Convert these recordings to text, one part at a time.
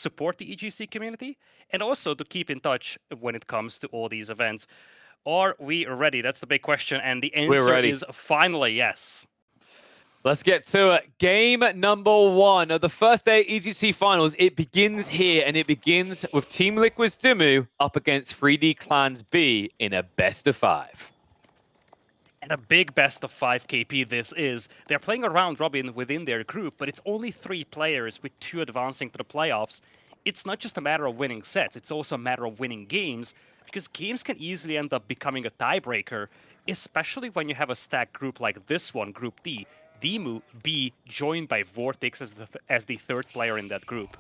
support the EGC community, and also to keep in touch when it comes to all these events. Are we ready? That's the big question, and the answer ready. is finally yes. Let's get to it. Game number 1 of the first day EGC Finals. It begins here, and it begins with Team Liquid's DeMu up against 3D Clan's B in a best of 5. And a big best of 5 KP this is. They're playing a round robin within their group, but it's only 3 players with 2 advancing to the playoffs. It's not just a matter of winning sets, it's also a matter of winning games, because games can easily end up becoming a tiebreaker, especially when you have a stacked group like this one, Group D. DeMu, B, joined by Vortex as the 3rd player in that group.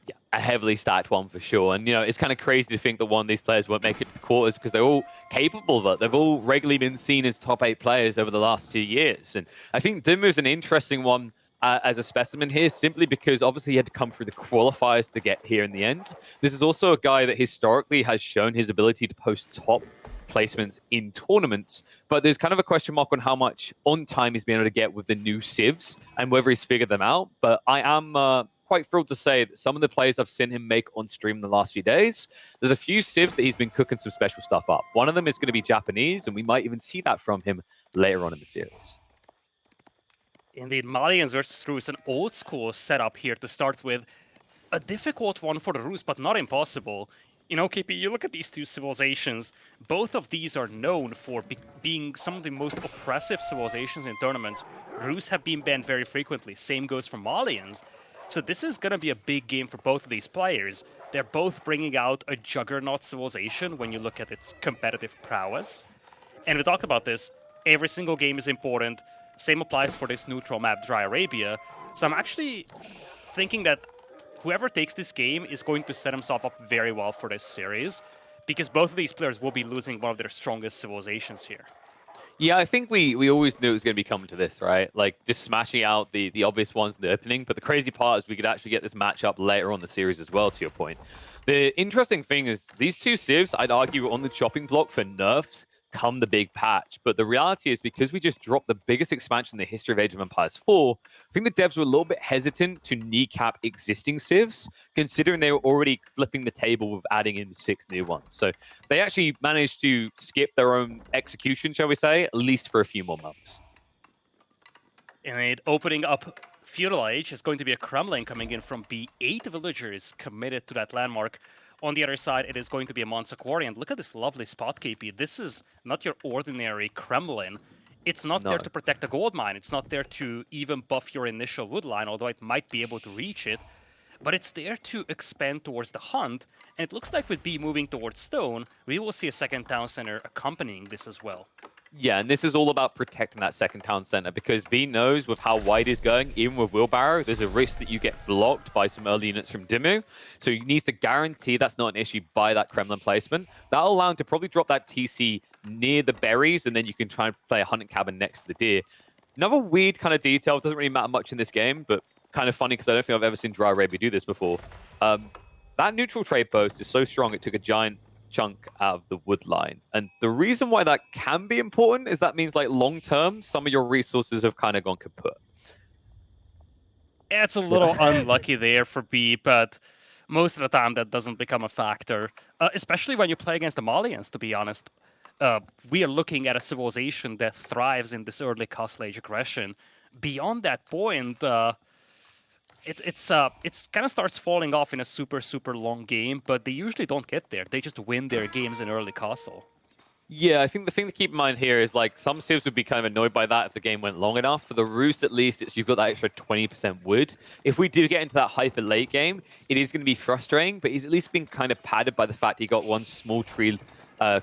Yeah, a heavily stacked one for sure. And, it's kind of crazy to think that one of these players won't make it to the quarters because they're all capable of it. They've all regularly been seen as top 8 players over the last 2 years. And I think DeMu is an interesting one as a specimen here, simply because obviously he had to come through the qualifiers to get here in the end. This is also a guy that historically has shown his ability to post top placements in tournaments, but there's kind of a question mark on how much on time he's been able to get with the new civs and whether he's figured them out. But I am quite thrilled to say that some of the plays I've seen him make on stream in the last few days, there's a few civs that he's been cooking some special stuff up. One of them is going to be Japanese, and we might even see that from him later on in the series. Indeed, Malians versus Rus, an old school setup here to start with. A difficult one for the Rus, but not impossible. KP, you look at these 2 civilizations, both of these are known for being some of the most oppressive civilizations in tournaments. Rus have been banned very frequently, same goes for Malians. So this is going to be a big game for both of these players. They're both bringing out a juggernaut civilization when you look at its competitive prowess. And we talked about this, every single game is important. Same applies for this neutral map, Dry Arabia. So I'm actually thinking that whoever takes this game is going to set himself up very well for this series, because both of these players will be losing one of their strongest civilizations here. Yeah, I think we always knew it was going to be coming to this, right? Like, just smashing out the obvious ones in the opening. But the crazy part is we could actually get this matchup later on the series as well, to your point. The interesting thing is these 2 civs, I'd argue, on the chopping block for nerfs come the big patch. But the reality is, because we just dropped the biggest expansion in the history of Age of Empires 4, I think the devs were a little bit hesitant to kneecap existing civs, considering they were already flipping the table with adding in 6 new ones. So they actually managed to skip their own execution, shall we say, at least for a few more months. And opening up Feudal Age is going to be a Kremlin coming in from B. 8 villagers committed to that landmark. On the other side, it is going to be a Mansaquari. And look at this lovely spot, KP. This is not your ordinary Kremlin. It's not there to protect the gold mine. It's not there to even buff your initial wood line, although it might be able to reach it. But it's there to expand towards the hunt. And it looks like with B moving towards stone, we will see a second town center accompanying this as well. Yeah, and this is all about protecting that second town center, because B knows with how wide he's going, even with Wheelbarrow, there's a risk that you get blocked by some early units from DeMu. So he needs to guarantee that's not an issue by that Kremlin placement. That'll allow him to probably drop that TC near the berries, and then you can try and play a hunting cabin next to the deer. Another weird kind of detail, doesn't really matter much in this game, but kind of funny because I don't think I've ever seen Dry Arabia do this before. That neutral trade post is so strong, it took a giant chunk out of the wood line. And the reason why that can be important is that means, like, long term, some of your resources have kind of gone kaput. Yeah, it's a little unlucky there for B, but most of the time that doesn't become a factor, especially when you play against the Malians, to be honest. We are looking at a civilization that thrives in this early Castle Age aggression. Beyond that point, it's kind of starts falling off in a super long game, but they usually don't get there. They just win their games in early castle. Yeah, I think the thing to keep in mind here is, like, some civs would be kind of annoyed by that if the game went long enough. For the Rus, at least, it's you've got that extra 20% wood. If we do get into that hyper late game, it is going to be frustrating, but he's at least been kind of padded by the fact he got one small tree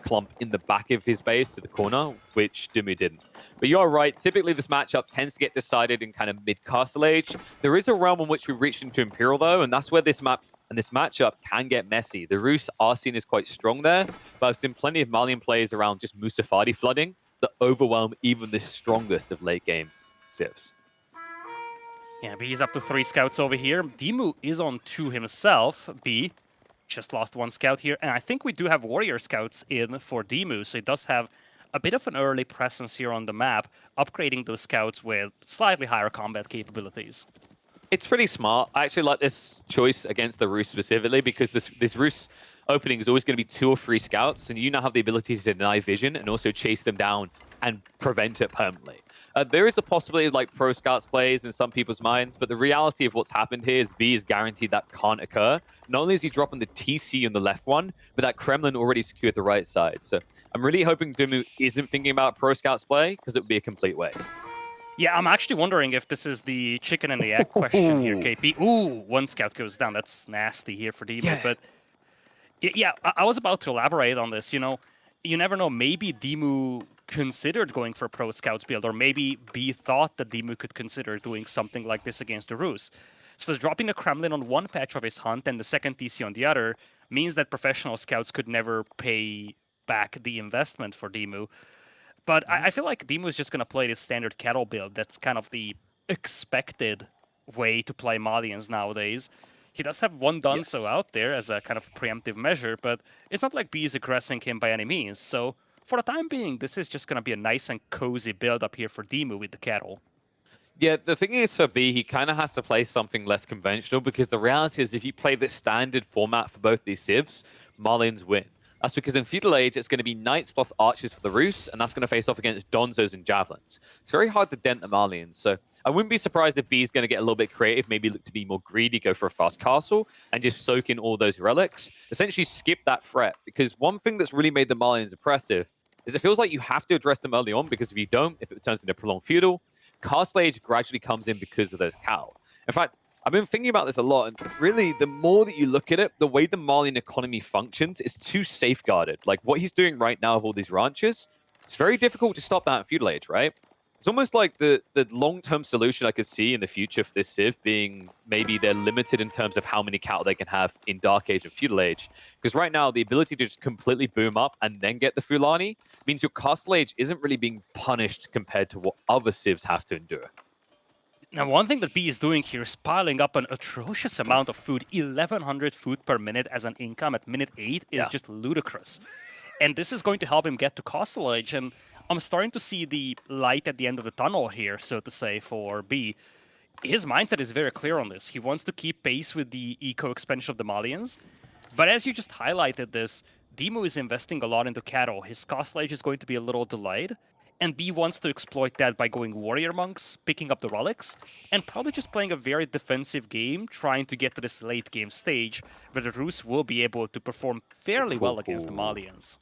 clump in the back of his base to the corner, which DeMu didn't. But you're right, typically this matchup tends to get decided in kind of mid-Castle Age. There is a realm in which we reach into Imperial, though, and that's where this map and this matchup can get messy. The Rus are seen as quite strong there, but I've seen plenty of Malian players around just Musafadi flooding that overwhelm even the strongest of late-game civs. Yeah, B is up to 3 scouts over here. DeMu is on 2 himself. B just lost 1 scout here, and I think we do have warrior scouts in for DeMu, so he does have a bit of an early presence here on the map, upgrading those scouts with slightly higher combat capabilities. It's pretty smart. I actually like this choice against the Rus specifically because this Rus opening is always going to be 2 or 3 scouts, and you now have the ability to deny vision and also chase them down and prevent it permanently. There is a possibility of like pro scouts plays in some people's minds, but the reality of what's happened here is B is guaranteed that can't occur. Not only is he dropping the TC on the left one, but that Kremlin already secured the right side. So I'm really hoping DeMu isn't thinking about pro scouts play because it would be a complete waste. Yeah, I'm actually wondering if this is the chicken and the egg question here, KP. Ooh, 1 scout goes down. That's nasty here for DeMu. Yeah. But yeah, I was about to elaborate on this. You never know. Maybe DeMu considered going for a pro scouts build, or maybe B thought that DeMu could consider doing something like this against the Rus. So dropping a Kremlin on one patch of his hunt and the second TC on the other means that professional scouts could never pay back the investment for DeMu. But I feel like DeMu is just going to play this standard cattle build. That's kind of the expected way to play Malians nowadays. He does have one Dunzo out there as a kind of preemptive measure, but it's not like B is aggressing him by any means. So for the time being, this is just going to be a nice and cozy build up here for DeMu with the cattle. Yeah, the thing is for B, he kind of has to play something less conventional because the reality is if you play the standard format for both these civs, Malians win. That's because in Feudal Age, it's going to be Knights plus Archers for the Rus, and that's going to face off against Donzos and Javelins. It's very hard to dent the Malians, so I wouldn't be surprised if B is going to get a little bit creative, maybe look to be more greedy, go for a fast castle, and just soak in all those relics. Essentially skip that threat, because one thing that's really made the Malians impressive is it feels like you have to address them early on, because if you don't, if it turns into prolonged Feudal, Castle Age gradually comes in because of those cattle. In fact, I've been thinking about this a lot, and really, the more that you look at it, the way the Malian economy functions is too safeguarded. Like, what he's doing right now with all these ranches, it's very difficult to stop that in Feudal Age, right? It's almost like the long-term solution I could see in the future for this Civ being maybe they're limited in terms of how many cattle they can have in Dark Age and Feudal Age. Because right now, the ability to just completely boom up and then get the Fulani means your Castle Age isn't really being punished compared to what other Civs have to endure. Now, one thing that B is doing here is piling up an atrocious amount of food. 1,100 food per minute as an income at minute 8 is just ludicrous. And this is going to help him get to Castle Age, and I'm starting to see the light at the end of the tunnel here, so to say, for B. His mindset is very clear on this. He wants to keep pace with the eco expansion of the Malians. But as you just highlighted this, DeMu is investing a lot into cattle. His Castle Age is going to be a little delayed. And B wants to exploit that by going Warrior Monks, picking up the relics, and probably just playing a very defensive game, trying to get to this late game stage, where the Rus will be able to perform fairly well against the Malians.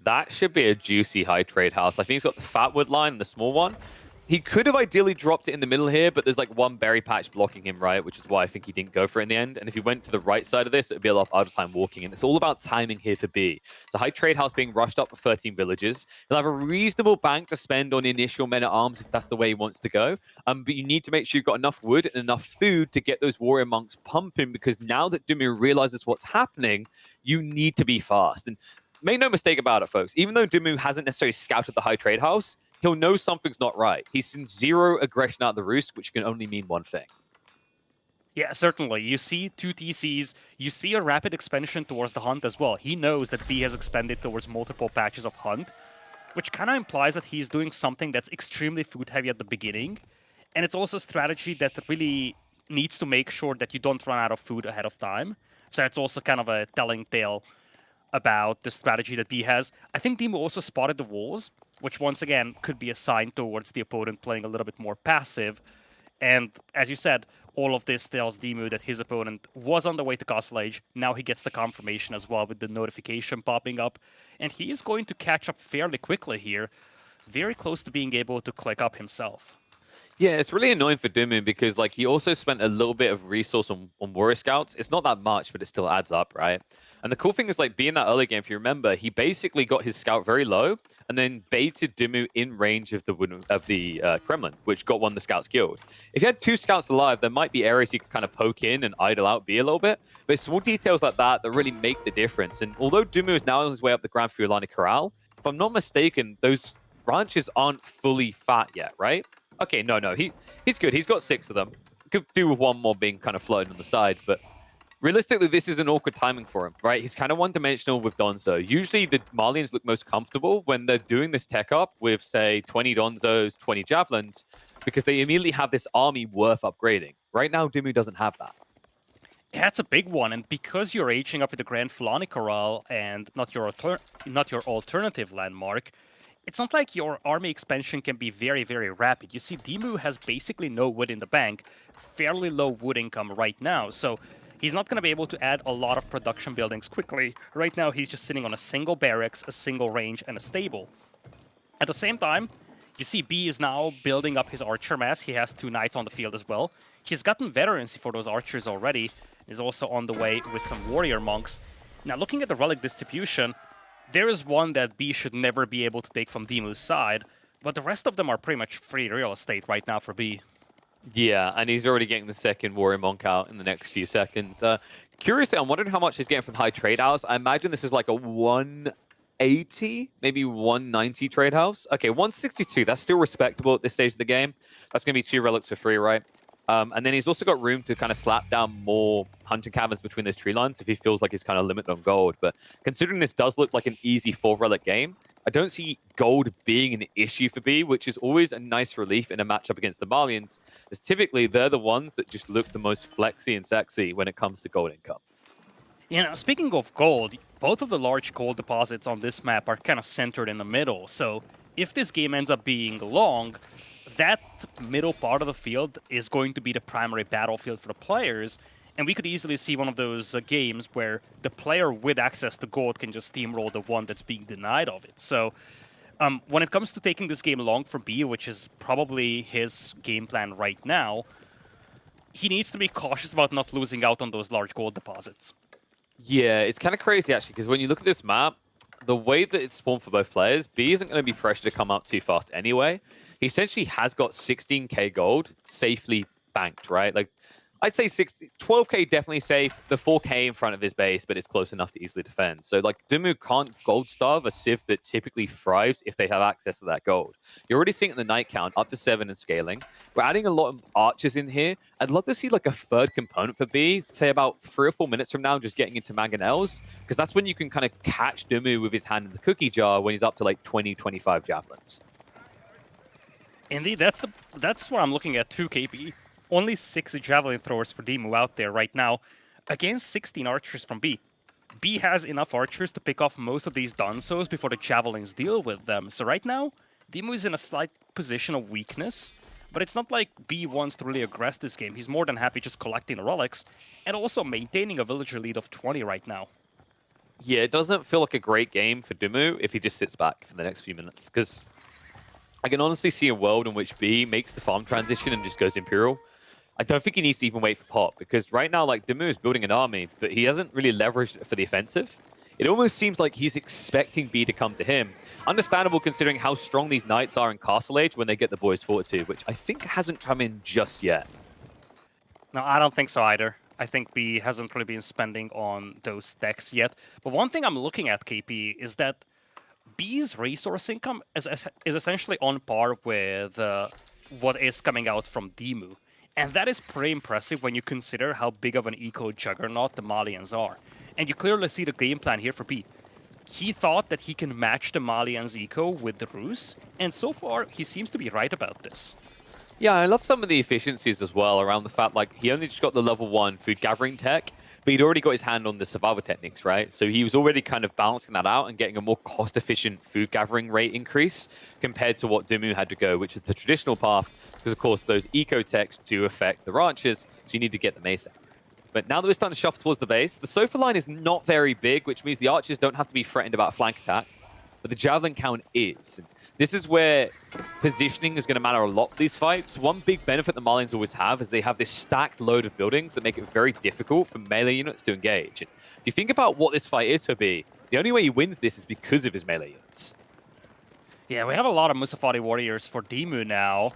That should be a juicy high trade house. I think he's got the Fatwood line and the small one. He could have ideally dropped it in the middle here, but there's like one berry patch blocking him, right? Which is why I think he didn't go for it in the end. And if he went to the right side of this, it'd be a lot of idle time walking. And it's all about timing here for B. So high trade house being rushed up for 13 villages. He'll have a reasonable bank to spend on initial men-at-arms if that's the way he wants to go. But you need to make sure you've got enough wood and enough food to get those warrior monks pumping, because now that DeMu realizes what's happening, you need to be fast. And make no mistake about it, folks. Even though DeMu hasn't necessarily scouted the high trade house, he'll know something's not right. He's seen 0 aggression out of the Rus, which can only mean one thing. Yeah, certainly. You see 2 TCs, you see a rapid expansion towards the Hunt as well. He knows that B has expanded towards multiple patches of Hunt, which kind of implies that he's doing something that's extremely food-heavy at the beginning. And it's also a strategy that really needs to make sure that you don't run out of food ahead of time. So it's also kind of a telling tale about the strategy that B has. I think DeMu also spotted the walls, which once again could be a sign towards the opponent playing a little bit more passive. And as you said, all of this tells DeMu that his opponent was on the way to Castle Age. Now he gets the confirmation as well with the notification popping up. And he is going to catch up fairly quickly here, very close to being able to click up himself. Yeah, it's really annoying for DeMu because like he also spent a little bit of resource on Warrior Scouts. It's not that much, but it still adds up, right? And the cool thing is like being that early game, if you remember, he basically got his scout very low and then baited DeMu in range of the Kremlin, which got one of the scouts killed. If you had 2 scouts alive, there might be areas you could kind of poke in and idle out B a little bit, but it's small details like that that really make the difference. And although DeMu is now on his way up the Grand Fulani Corral, if I'm not mistaken, those ranches aren't fully fat yet, right? Okay, no, he's good. He's got 6 of them. Could do with 1 more being kind of floating on the side, but realistically, this is an awkward timing for him, right? He's kind of one-dimensional with Donzo. Usually, the Malians look most comfortable when they're doing this tech up with, say, 20 Donzos, 20 Javelins, because they immediately have this army worth upgrading. Right now, DeMu doesn't have that. Yeah, it's a big one, and because you're aging up with the Grand Fulani Corral and not your alternative landmark, it's not like your army expansion can be very, very rapid. You see, DeMu has basically no wood in the bank, fairly low wood income right now, so he's not going to be able to add a lot of production buildings quickly. Right now, he's just sitting on a single barracks, a single range, and a stable. At the same time, you see B is now building up his archer mass. He has 2 knights on the field as well. He's gotten veterancy for those archers already. He's also on the way with some warrior monks. Now, looking at the relic distribution, there is one that B should never be able to take from DeMu's side, but the rest of them are pretty much free real estate right now for B. Yeah, and he's already getting the second Warrior Monk out in the next few seconds. Curiously, I'm wondering how much he's getting from high trade house. I imagine this is like a 180, maybe 190 trade house. Okay, 162. That's still respectable at this stage of the game. That's going to be 2 relics for free, right? And then he's also got room to kind of slap down more hunting cabins between those tree lines if he feels like he's kind of limited on gold. But considering this does look like an easy 4 relic game, I don't see gold being an issue for B, which is always a nice relief in a matchup against the Malians, as typically they're the ones that just look the most flexy and sexy when it comes to gold income. You know, speaking of gold, both of the large gold deposits on this map are kind of centered in the middle, so if this game ends up being long, that middle part of the field is going to be the primary battlefield for the players, and we could easily see one of those games where the player with access to gold can just steamroll the one that's being denied of it. So when it comes to taking this game long for B, which is probably his game plan right now, he needs to be cautious about not losing out on those large gold deposits. Yeah, it's kind of crazy actually, because when you look at this map, the way that it's spawned for both players, B isn't going to be pressured to come up too fast anyway. He essentially has got 16k gold safely banked, right? Like, I'd say 12k definitely safe, the 4k in front of his base, but it's close enough to easily defend. So, like, DeMu can't gold starve a Civ that typically thrives if they have access to that gold. You're already seeing it in the night count, up to 7 and scaling. We're adding a lot of archers in here. I'd love to see, like, a third component for B, say about 3 or 4 minutes from now, just getting into mangonels, because that's when you can kind of catch DeMu with his hand in the cookie jar when he's up to, like, 20, 25 javelins. Indeed, that's what I'm looking at too, KP. Only 6 javelin throwers for DeMu out there right now, against 16 archers from B. B has enough archers to pick off most of these Dunsos before the javelins deal with them. So right now, DeMu is in a slight position of weakness, but it's not like B wants to really aggress this game. He's more than happy just collecting the relics, and also maintaining a villager lead of 20 right now. Yeah, it doesn't feel like a great game for DeMu if he just sits back for the next few minutes, because I can honestly see a world in which B makes the farm transition and just goes Imperial. I don't think he needs to even wait for pop, because right now, like, DeMu is building an army, but he hasn't really leveraged it for the offensive. It almost seems like he's expecting B to come to him. Understandable considering how strong these knights are in Castle Age when they get the Boys Fortitude, which I think hasn't come in just yet. No, I don't think so either. I think B hasn't really been spending on those stacks yet. But one thing I'm looking at, KP, is that B's resource income is essentially on par with what is coming out from DeMu. And that is pretty impressive when you consider how big of an eco juggernaut the Malians are. And you clearly see the game plan here for B. He thought that he can match the Malians' eco with the Rus, and so far he seems to be right about this. Yeah, I love some of the efficiencies as well around the fact, like, he only just got the level 1 food gathering tech, but he'd already got his hand on the survival techniques, right? So he was already kind of balancing that out and getting a more cost-efficient food gathering rate increase compared to what DeMu had to go, which is the traditional path, because, of course, those eco-techs do affect the ranches, so you need to get them ASAP. But now that we're starting to shuffle towards the base, the Sofa line is not very big, which means the archers don't have to be threatened about flank attack, but the javelin count is. This is where positioning is going to matter a lot for these fights. One big benefit the Malians always have is they have this stacked load of buildings that make it very difficult for melee units to engage. And if you think about what this fight is for B, the only way he wins this is because of his melee units. Yeah, we have a lot of Musafati warriors for DeMu now.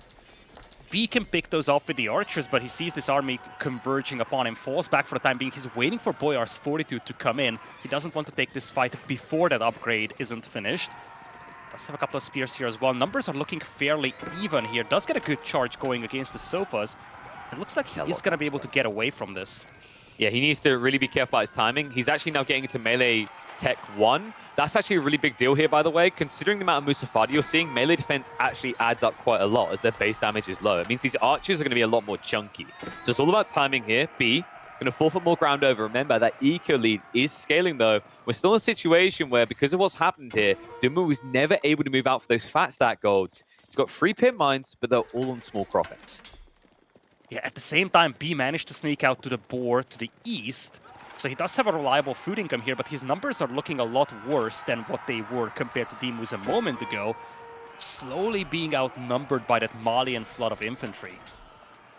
B can pick those off with the archers, but he sees this army converging upon him, falls back for the time being. He's waiting for Boyar's Fortitude to come in. He doesn't want to take this fight before that upgrade isn't finished. Does have a couple of spears here as well. Numbers are looking fairly even here. Does get a good charge going against the Sofas. It looks like he is going to be able to get away from this. Yeah, he needs to really be careful about his timing. He's actually now getting into melee tech 1. That's actually a really big deal here, by the way. Considering the amount of Musafadi you're seeing, melee defense actually adds up quite a lot as their base damage is low. It means these archers are going to be a lot more chunky. So it's all about timing here. B, going to forfeit more ground over. Remember, that eco lead is scaling, though. We're still in a situation where, because of what's happened here, DeMu was never able to move out for those fat stack golds. He's got 3 pin mines, but they're all on small croppings. Yeah, at the same time, B managed to sneak out to the board to the east. So he does have a reliable food income here, but his numbers are looking a lot worse than what they were compared to DeMu's a moment ago. Slowly being outnumbered by that Malian flood of infantry.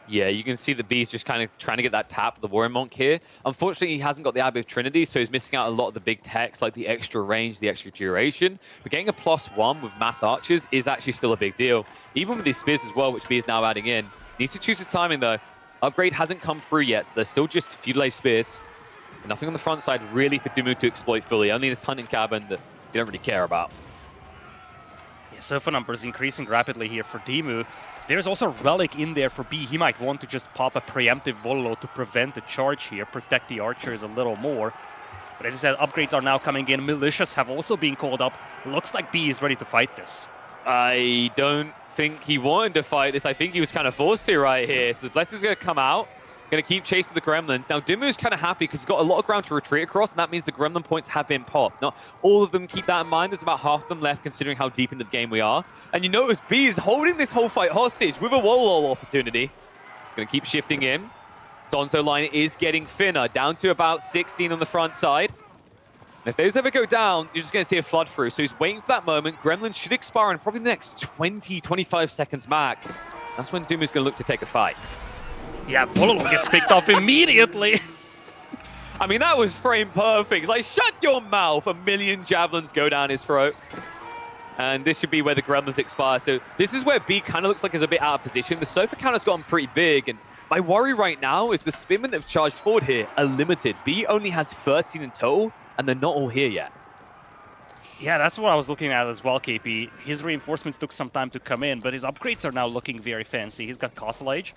Yeah, you can see the B's just kind of trying to get that tap of the Warrior Monk here. Unfortunately, he hasn't got the Abbey of Trinity, so he's missing out a lot of the big techs, like the extra range, the extra duration. But getting a +1 with mass archers is actually still a big deal. Even with these spears as well, which B is now adding in. Needs to choose his timing, though. Upgrade hasn't come through yet, so they're still just feudalized spears. Nothing on the front side really for DeMu to exploit fully. Only this hunting cabin that you don't really care about. Yeah, Sofa numbers increasing rapidly here for DeMu. There's also Relic in there for B. He might want to just pop a preemptive Volo to prevent the charge here, protect the archers a little more. But as you said, upgrades are now coming in. Militias have also been called up. Looks like B is ready to fight this. I don't think he wanted to fight this. I think he was kind of forced to right here. So the Blessing's going to come out. Going to keep chasing the Gremlins. Now, DeMu's kind of happy because he's got a lot of ground to retreat across, and that means the Gremlin points have been popped. Not all of them, keep that in mind. There's about half of them left, considering how deep into the game we are. And you notice B is holding this whole fight hostage with a wall opportunity. He's going to keep shifting in. Donzo line is getting thinner, down to about 16 on the front side. And if those ever go down, you're just going to see a flood through. So he's waiting for that moment. Gremlin should expire in probably the next 20, 25 seconds max. That's when DeMu's going to look to take a fight. Yeah, Volo gets picked off immediately. I mean, that was frame perfect. It's like, shut your mouth. A million javelins go down his throat. And this should be where the Gremlins expire. So this is where B kind of looks like he's a bit out of position. The Sofa counter's gotten pretty big. And my worry right now is the Spearmen that have charged forward here are limited. B only has 13 in total, and they're not all here yet. Yeah, that's what I was looking at as well, KP. His reinforcements took some time to come in, but his upgrades are now looking very fancy. He's got Castle Age.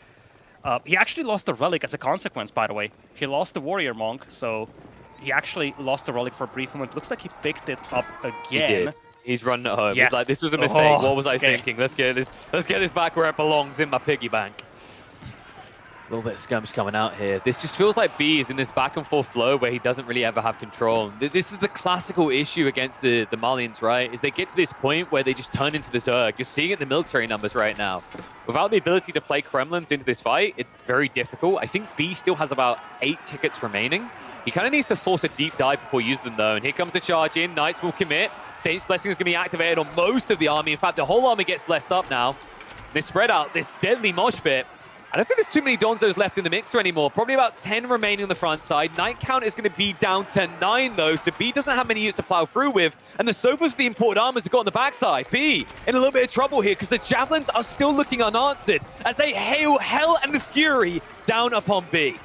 He actually lost the Relic as a consequence, by the way. He lost the Warrior Monk, so he actually lost the Relic for a brief moment. Looks like he picked it up again. He did. He's running it home. Yeah. He's like, this was a mistake. What was I thinking? Let's get this back where it belongs, in my piggy bank. A little bit of skirmish coming out here. This just feels like B is in this back and forth flow where he doesn't really ever have control. This is the classical issue against the Malians, right? Is they get to this point where they just turn into the Zerg. You're seeing it in the military numbers right now. Without the ability to play Kremlins into this fight, it's very difficult. I think B still has about 8 tickets remaining. He kind of needs to force a deep dive before using them, though. And here comes the charge in. Knights will commit. Saint's Blessing is going to be activated on most of the army. In fact, the whole army gets blessed up now. They spread out this deadly mosh pit. I don't think there's too many Donzos left in the mixer anymore. Probably about 10 remaining on the front side. Knight count is going to be down to 9, though, so B doesn't have many units to plow through with. And the Sofas for the imported armors have got on the backside. B in a little bit of trouble here because the Javelins are still looking unanswered as they hail hell and fury down upon B.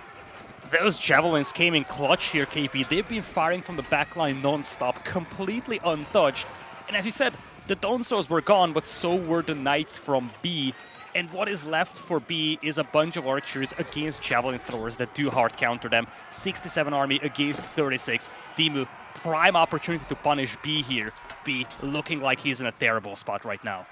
Those Javelins came in clutch here, KP. They've been firing from the backline non-stop, completely untouched. And as you said, the Donzos were gone, but so were the Knights from B. And what is left for B is a bunch of archers against javelin throwers that do hard counter them. 67 army against 36. DeMu, prime opportunity to punish B here. B looking like he's in a terrible spot right now.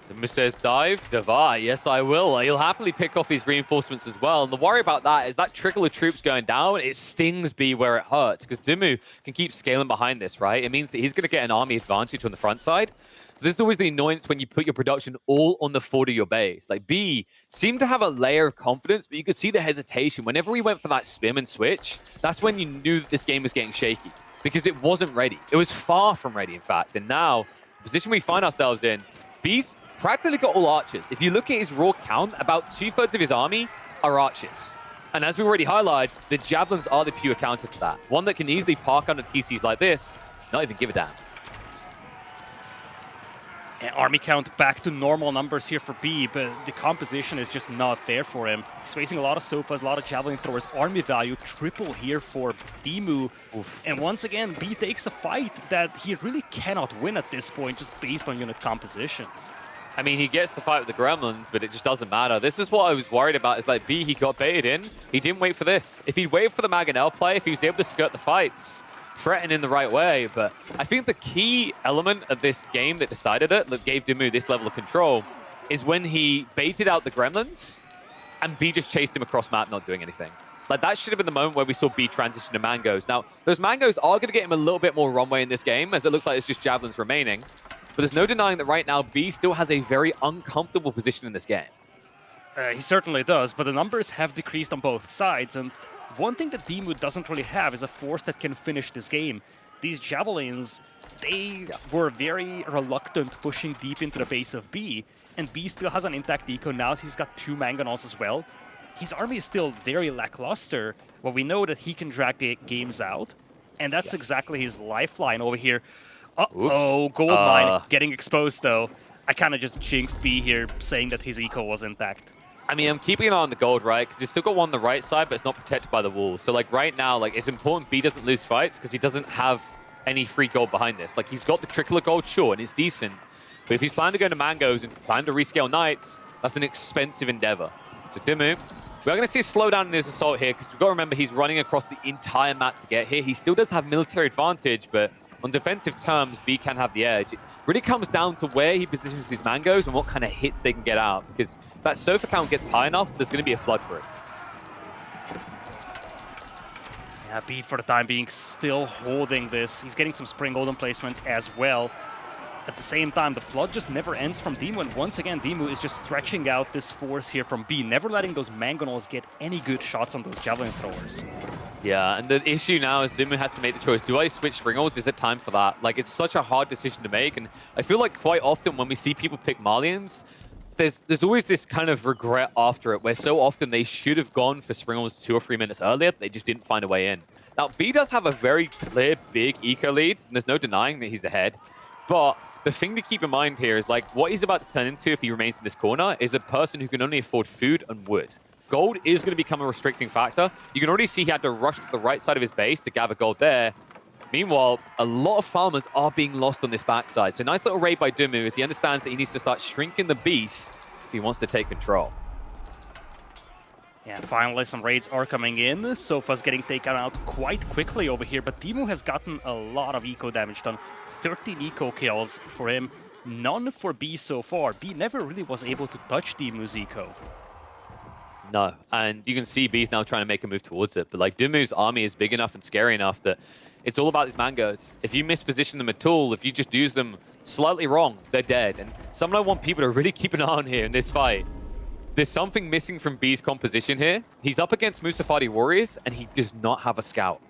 DeMu says dive, Devar. Yes, I will. He'll happily pick off these reinforcements as well. And the worry about that is that trickle of troops going down, it stings B where it hurts. Because DeMu can keep scaling behind this, right? It means that he's going to get an army advantage on the front side. So this is always the annoyance when you put your production all on the fort of your base. Like B seemed to have a layer of confidence, but you could see the hesitation. Whenever we went for that spin and switch, that's when you knew that this game was getting shaky because it wasn't ready. It was far from ready, in fact. And now, the position we find ourselves in, B's practically got all archers. If you look at his raw count, about 2/3 of his army are archers. And as we already highlighted, the Javelins are the pure counter to that. One that can easily park under TCs like this, not even give a damn. And army count back to normal numbers here for B, but the composition is just not there for him. He's facing a lot of Sofas, a lot of javelin throwers. Army value triple here for DeMu. And once again, B takes a fight that he really cannot win at this point, just based on unit compositions. I mean, he gets the fight with the Gremlins, but it just doesn't matter. This is what I was worried about, is like, B, he got baited in. He didn't wait for this. If he'd waited for the Mangonel play, if he was able to skirt the fights, threaten in the right way. But I think the key element of this game that decided it, that gave DeMu this level of control, is when he baited out the Gremlins, and B just chased him across map, not doing anything. Like, that should have been the moment where we saw B transition to Mangoes. Now, those Mangoes are going to get him a little bit more runway in this game, as it looks like it's just Javelins remaining. But there's no denying that right now, B still has a very uncomfortable position in this game. He certainly does, but the numbers have decreased on both sides, and one thing that DeMu doesn't really have is a force that can finish this game. These Javelins, they were very reluctant pushing deep into the base of B, and B still has an intact eco. Now he's got 2 Mangonels as well. His army is still very lackluster, but we know that he can drag the games out, and that's exactly his lifeline over here. Uh-oh, gold mine getting exposed, though. I kind of just jinxed B here, saying that his eco was intact. I mean, I'm keeping an eye on the gold, right? Because he's still got one on the right side, but it's not protected by the wall. So, like, right now, like, it's important B doesn't lose fights because he doesn't have any free gold behind this. Like, he's got the trickle of gold, sure, and it's decent. But if he's planning to go into Mangoes and plan to rescale Knights, that's an expensive endeavor. So, DeMu, we are going to see a slowdown in his assault here because we've got to remember he's running across the entire map to get here. He still does have military advantage, but on defensive terms, B can have the edge. It really comes down to where he positions these Mangoes and what kind of hits they can get out, because if that Sofa count gets high enough, there's going to be a flood for it. Yeah, B for the time being still holding this. He's getting some Spring Golden placements as well. At the same time, the flood just never ends from DeMu, and once again, DeMu is just stretching out this force here from B, never letting those Mangonels get any good shots on those Javelin throwers. Yeah, and the issue now is DeMu has to make the choice. Do I switch Springolds? Is it time for that? Like, it's such a hard decision to make, and I feel like quite often when we see people pick Malians, there's always this kind of regret after it, where so often they should have gone for Springolds 2 or 3 minutes earlier, but they just didn't find a way in. Now, B does have a very clear, big eco lead, and there's no denying that he's ahead, but the thing to keep in mind here is, like, what he's about to turn into if he remains in this corner is a person who can only afford food and wood. Gold is going to become a restricting factor. You can already see he had to rush to the right side of his base to gather gold there. Meanwhile, a lot of farmers are being lost on this backside. So nice little raid by DeMu as he understands that he needs to start shrinking the beast if he wants to take control. Yeah, finally some raids are coming in. Sofa's getting taken out quite quickly over here, but DeMu has gotten a lot of eco damage done. 13 eco kills for him, none for B so far. B never really was able to touch DeMu's eco. No, and you can see B's now trying to make a move towards it, but like DeMu's army is big enough and scary enough that it's all about these Mangoes. If you misposition them at all, if you just use them slightly wrong, they're dead. And someone I want people to really keep an eye on here in this fight. There's something missing from B's composition here. He's up against Musafadi Warriors, and he does not have a scout.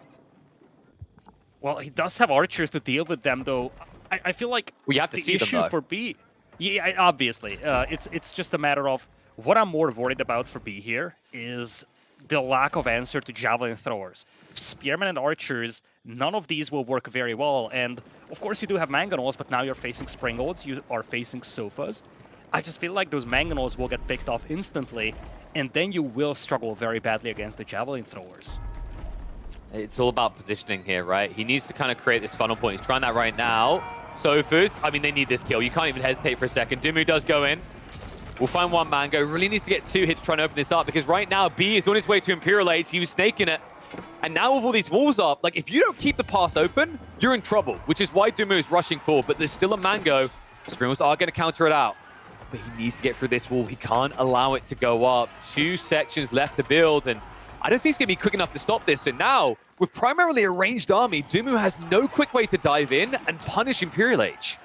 Well, he does have archers to deal with them, though. I feel like we have to the see issue them, though. for B, yeah, obviously, it's just a matter of what I'm more worried about for B here is the lack of answer to javelin throwers. Spearmen and archers, none of these will work very well, and of course you do have Mangonels, but now you're facing Springolds, you are facing Sofas. I just feel like those Mangonels will get picked off instantly, and then you will struggle very badly against the javelin throwers. It's all about positioning here, right? He needs to kind of create this funnel point. He's trying that right now. So first, I mean, they need this kill. You can't even hesitate for a second. DeMu does go in. We'll find one Mango. Really needs to get 2 hits trying to open this up, because right now, B is on his way to Imperial Age. He was snaking it. And now with all these walls up, like, if you don't keep the pass open, you're in trouble, which is why DeMu is rushing forward. But there's still a Mango. Springolds are going to counter it out. But he needs to get through this wall. He can't allow it to go up. 2 sections left to build, and I don't think he's going to be quick enough to stop this. So now, with primarily a ranged army, DeMu has no quick way to dive in and punish Imperial Age.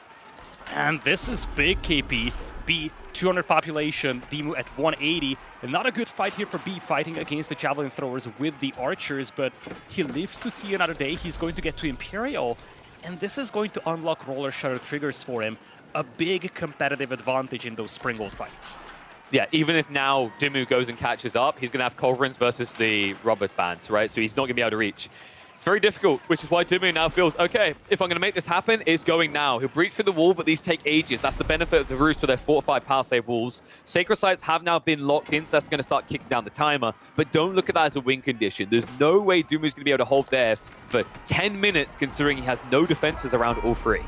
And this is big, KP. B, 200 population, DeMu at 180. And not a good fight here for B, fighting against the javelin throwers with the archers, but he lives to see another day. He's going to get to Imperial, and this is going to unlock roller shutter triggers for him. A big competitive advantage in those Springgold fights. Yeah, even if now DeMu goes and catches up, he's going to have Culverins versus the Robert bands, right? So he's not going to be able to reach. It's very difficult, which is why DeMu now feels, okay, if I'm going to make this happen, it's going now. He'll breach through the wall, but these take ages. That's the benefit of the Roost with their fortified palisade walls. Sacred Sites have now been locked in, so that's going to start kicking down the timer. But don't look at that as a win condition. There's no way DeMu's going to be able to hold there for 10 minutes, considering he has no defenses around all 3.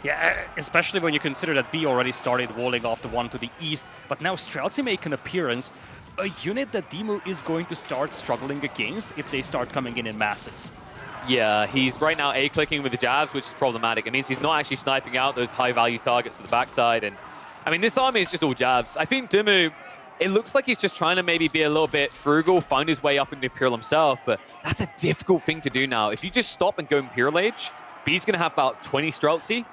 Yeah, especially when you consider that B already started walling off the one to the east, but now Streltsy make an appearance, a unit that DeMu is going to start struggling against if they start coming in masses. Yeah, he's right now A-clicking with the jabs, which is problematic. It means he's not actually sniping out those high-value targets to the backside. And, I mean, this army is just all jabs. I think DeMu, it looks like he's just trying to maybe be a little bit frugal, find his way up into Imperial himself, but that's a difficult thing to do now. If you just stop and go Imperial Age, B's going to have about 20 Streltsy.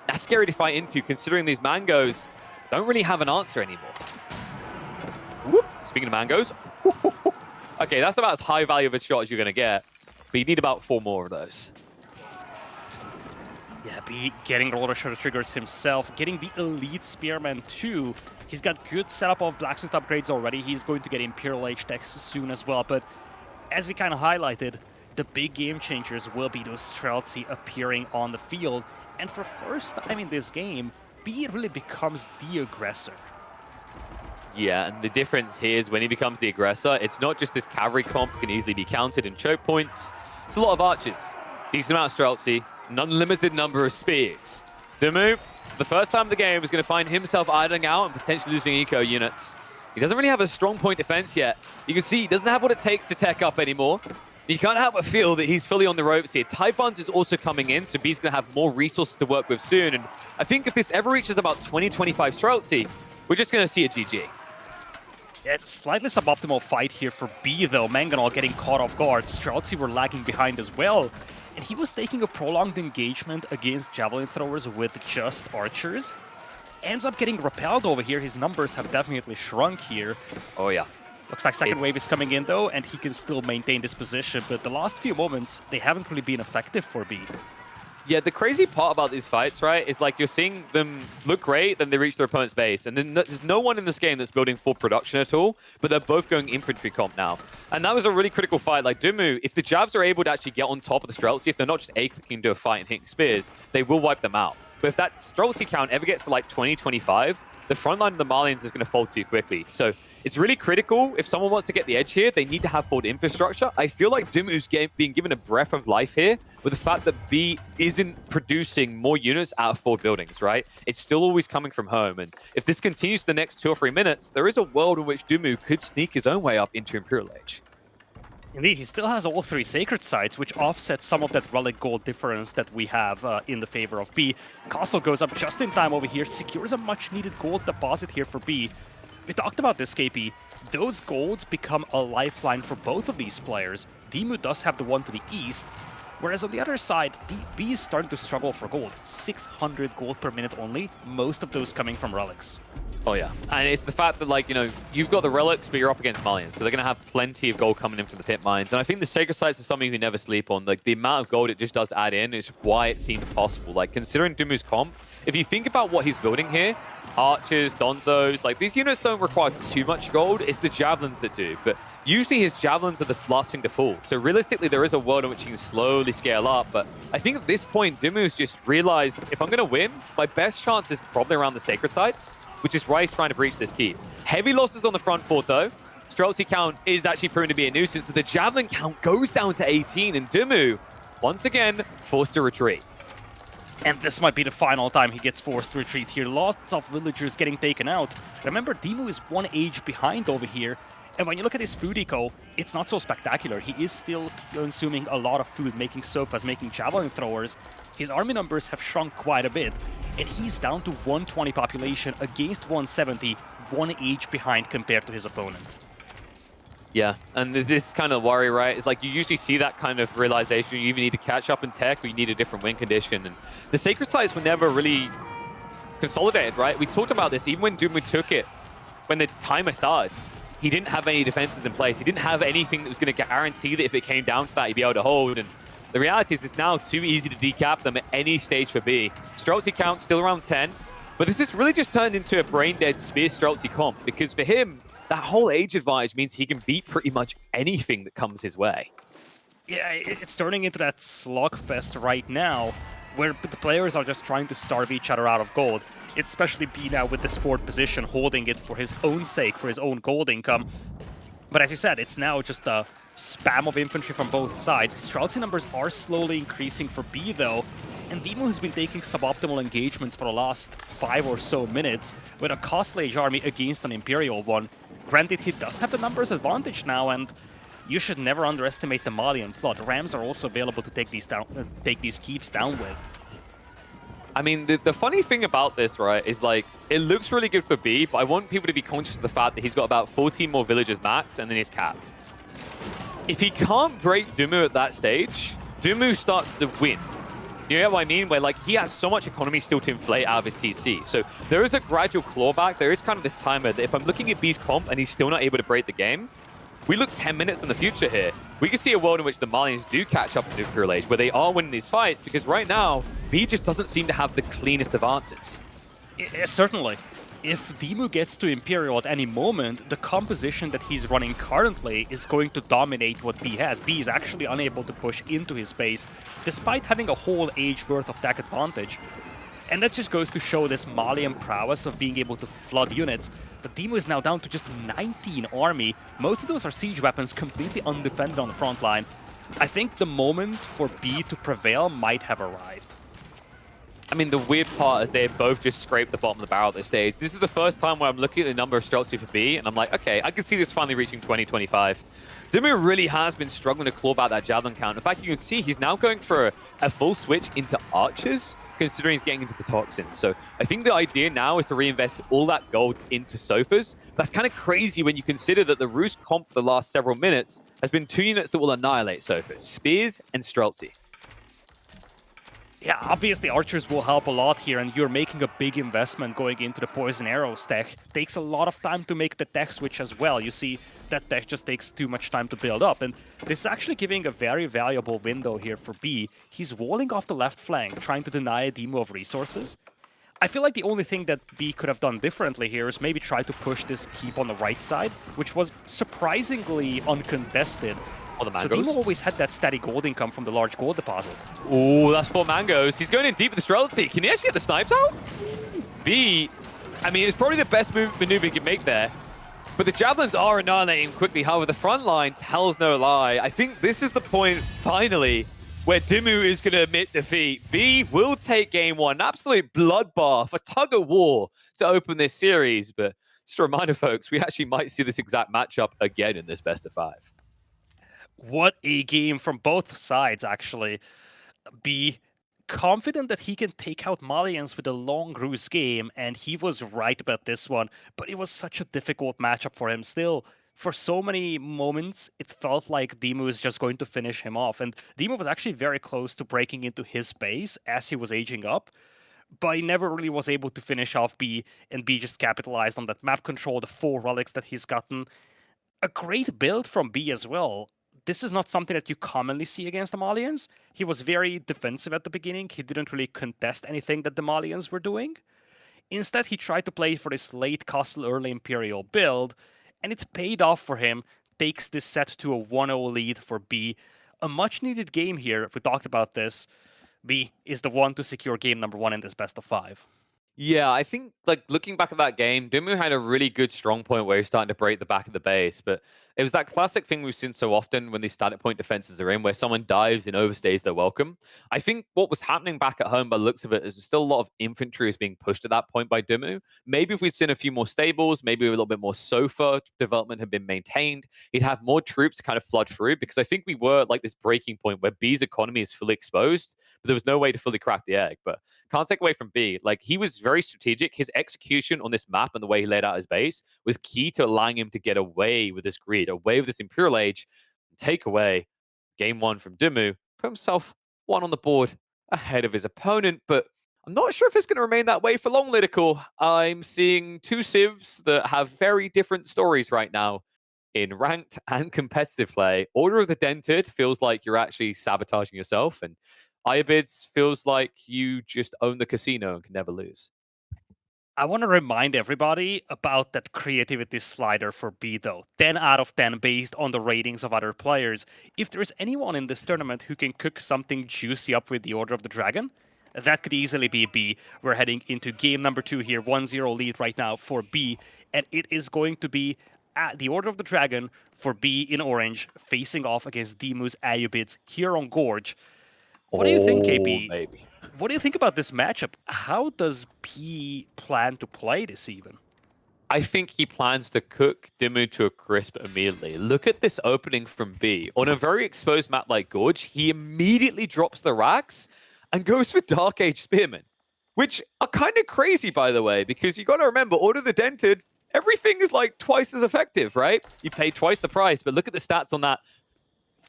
That's scary to fight into, considering these Mangos don't really have an answer anymore. Whoop. Speaking of Mangos, okay, that's about as high value of a shot as you're going to get. But you need about 4 more of those. Yeah, B getting a lot of shutter triggers himself, getting the elite Spearman too. He's got good setup of blacksmith upgrades already. He's going to get Imperial Age decks soon as well. But as we kind of highlighted, the big game changers will be those Streltsy appearing on the field. And for first time in this game, B really becomes the aggressor. Yeah, and the difference here is when he becomes the aggressor, it's not just this cavalry comp can easily be countered and choke points. It's a lot of archers, decent amount of Streltsy, an unlimited number of spears. DeMu, the first time of the game, is going to find himself idling out and potentially losing eco units. He doesn't really have a strong point defense yet. You can see he doesn't have what it takes to tech up anymore. You can't help but feel that he's fully on the ropes here. Tide Buns is also coming in, so B's going to have more resources to work with soon. And I think if this ever reaches about 20-25 Streltsy, we're just going to see a GG. Yeah, it's a slightly suboptimal fight here for B, though. Mangonel getting caught off guard. Streltsy were lagging behind as well. And he was taking a prolonged engagement against javelin throwers with just archers. Ends up getting repelled over here. His numbers have definitely shrunk here. Oh, yeah. Looks like second wave is coming in, though, and he can still maintain this position. But the last few moments, they haven't really been effective for B. Yeah, the crazy part about these fights, right, is like you're seeing them look great, then they reach their opponent's base. And then there's no one in this game that's building full production at all, but they're both going infantry comp now. And that was a really critical fight. Like, DeMu, if the jabs are able to actually get on top of the Streltsy, if they're not just A-clicking into a fight and hitting spears, they will wipe them out. But if that Streltsy count ever gets to like 20, 25, the front line of the Malians is going to fall too quickly. So it's really critical. If someone wants to get the edge here, they need to have forward infrastructure. I feel like DeMu's being given a breath of life here with the fact that B isn't producing more units out of forward buildings, right? It's still always coming from home. And if this continues the next 2 or 3 minutes, there is a world in which DeMu could sneak his own way up into Imperial Age. Indeed, he still has all 3 sacred sites, which offsets some of that relic gold difference that we have in the favor of B. Castle goes up just in time over here, secures a much-needed gold deposit here for B. We talked about this, KP. Those golds become a lifeline for both of these players. DeMu does have the one to the east, whereas on the other side, B is starting to struggle for gold. 600 gold per minute only, most of those coming from relics. Oh, yeah. And it's the fact that, like, you know, you've got the relics, but you're up against Malians. So they're going to have plenty of gold coming in from the pit mines. And I think the sacred sites are something you never sleep on. Like, the amount of gold it just does add in is why it seems possible. Like, considering DeMu's comp, if you think about what he's building here, archers, donzos, like, these units don't require too much gold. It's the javelins that do. But usually his javelins are the last thing to fall. So realistically, there is a world in which he can slowly scale up. But I think at this point, DeMu's just realized, if I'm going to win, my best chance is probably around the sacred sites, which is why he's trying to breach this keep. Heavy losses on the front fort, though. Streltsy count is actually proven to be a nuisance, so the javelin count goes down to 18, and DeMu, once again, forced to retreat. And this might be the final time he gets forced to retreat here. Lots of villagers getting taken out. Remember, DeMu is 1 age behind over here. And when you look at his food eco, it's not so spectacular. He is still consuming a lot of food, making sofas, making javelin throwers. His army numbers have shrunk quite a bit. And he's down to 120 population against 170, 1 age behind compared to his opponent. Yeah, and this kind of worry, right, is like you usually see that kind of realization. You either need to catch up in tech or you need a different win condition. And the sacred sites were never really consolidated, right? We talked about this even when DeMu took it, when the timer started. He didn't have any defenses in place. He didn't have anything that was going to guarantee that if it came down to that, he'd be able to hold. And the reality is it's now too easy to decap them at any stage for B. Streltsy count still around 10, but this has really just turned into a brain-dead Spear Streltsy comp, because for him, that whole age advantage means he can beat pretty much anything that comes his way. Yeah, it's turning into that slugfest right now, where the players are just trying to starve each other out of gold. It's especially B now with this forward position, holding it for his own sake, for his own gold income. But as you said, it's now just a spam of infantry from both sides. Streltsy numbers are slowly increasing for B, though. And DeMu has been taking suboptimal engagements for the last 5 or so minutes with a costly Age army against an Imperial one. Granted, he does have the numbers advantage now, and you should never underestimate the Malian flood. Rams are also available to take these keeps down with. I mean, the funny thing about this, right, is like, it looks really good for B, but I want people to be conscious of the fact that he's got about 14 more villagers max, and then he's capped. If he can't break DeMu at that stage, DeMu starts to win. You know what I mean? Where, like, he has so much economy still to inflate out of his TC. So there is a gradual clawback. There is kind of this timer that if I'm looking at B's comp and he's still not able to break the game, we look 10 minutes in the future here. We can see a world in which the Malians do catch up to Nuclear Age, where they are winning these fights, because right now, B just doesn't seem to have the cleanest advances. Certainly. If DeMu gets to Imperial at any moment, the composition that he's running currently is going to dominate what B has. B is actually unable to push into his base, despite having a whole age worth of tech advantage. And that just goes to show this Malian prowess of being able to flood units. The DeMu is now down to just 19 army. Most of those are siege weapons completely undefended on the front line. I think the moment for B to prevail might have arrived. I mean, the weird part is they both just scraped the bottom of the barrel at this stage. This is the first time where I'm looking at the number of Streltsy for B, and I'm like, okay, I can see this finally reaching 20, 25. DeMu really has been struggling to claw back that javelin count. In fact, you can see he's now going for a full switch into archers, considering he's getting into the toxins. So I think the idea now is to reinvest all that gold into sofas. That's kind of crazy when you consider that the Roost comp for the last several minutes has been 2 units that will annihilate sofas, Spears and Streltsy. Yeah, obviously archers will help a lot here, and you're making a big investment going into the poison arrows tech. Takes a lot of time to make the tech switch as well. You see, that tech just takes too much time to build up, and this is actually giving a very valuable window here for B. He's walling off the left flank, trying to deny a DeMu of resources. I feel like the only thing that B could have done differently here is maybe try to push this keep on the right side, which was surprisingly uncontested. Oh, the So mangoes. DeMu always had that steady gold income from the large gold deposit. Ooh, that's 4 mangoes. He's going in deep with the Streltsy. Can he actually get the snipes out? B, I mean, it's probably the best maneuver he can make there. But the javelins are annihilating quickly. However, the front line tells no lie. I think this is the point, finally, where DeMu is going to admit defeat. B will take game 1. An absolute bloodbath, a tug of war to open this series. But just a reminder, folks, we actually might see this exact matchup again in this best of 5. What a game from both sides, actually. Be confident that he can take out Malians with a long ruse game, and he was right about this one, but it was such a difficult matchup for him still. For so many moments, it felt like DeMu is just going to finish him off, and DeMu was actually very close to breaking into his base as he was aging up, but he never really was able to finish off B, and B just capitalized on that map control, the 4 relics that he's gotten. A great build from B as well. This is not something that you commonly see against the Malians. He was very defensive at the beginning. He didn't really contest anything that the Malians were doing. Instead, he tried to play for this late Castle, early Imperial build, and it paid off for him. Takes this set to a 1-0 lead for B. A much-needed game here. We talked about this. B is the one to secure game number 1 in this best of 5. Yeah, I think, like, looking back at that game, DeMu had a really good strong point where he's starting to break the back of the base, but it was that classic thing we've seen so often when these static point defenses are in, where someone dives and overstays their welcome. I think what was happening back at home by the looks of it is still a lot of infantry is being pushed at that point by DeMu. Maybe if we'd seen a few more stables, maybe a little bit more sofa development had been maintained, he'd have more troops to kind of flood through, because I think we were like this breaking point where B's economy is fully exposed, but there was no way to fully crack the egg. But can't take away from B. Like, he was very strategic. His execution on this map and the way he laid out his base was key to allowing him to get away with this greed, away with this Imperial Age, and take away game 1 from DeMu, put himself 1 on the board ahead of his opponent. But I'm not sure if it's going to remain that way for long, LidaKor. I'm seeing 2 civs that have very different stories right now in ranked and competitive play. Order of the Dented feels like you're actually sabotaging yourself, and Abbasids feels like you just own the casino and can never lose. I want to remind everybody about that creativity slider for B, though. 10 out of 10 based on the ratings of other players. If there's anyone in this tournament who can cook something juicy up with the Order of the Dragon, that could easily be B. We're heading into game number 2 here, 1-0 lead right now for B, and it is going to be at the Order of the Dragon for B in orange, facing off against DeMu's Abbasids here on Gorge. What do you think, Oh, KP? maybe. What do you think about this matchup? How does P plan to play this even? I think he plans to cook DeMu to a crisp immediately. Look at this opening from B. On a very exposed map like Gorge, he immediately drops the racks and goes for Dark Age Spearmen, which are kind of crazy, by the way, because you got to remember, Order the Dented, everything is like twice as effective, right? You pay twice the price, but look at the stats on that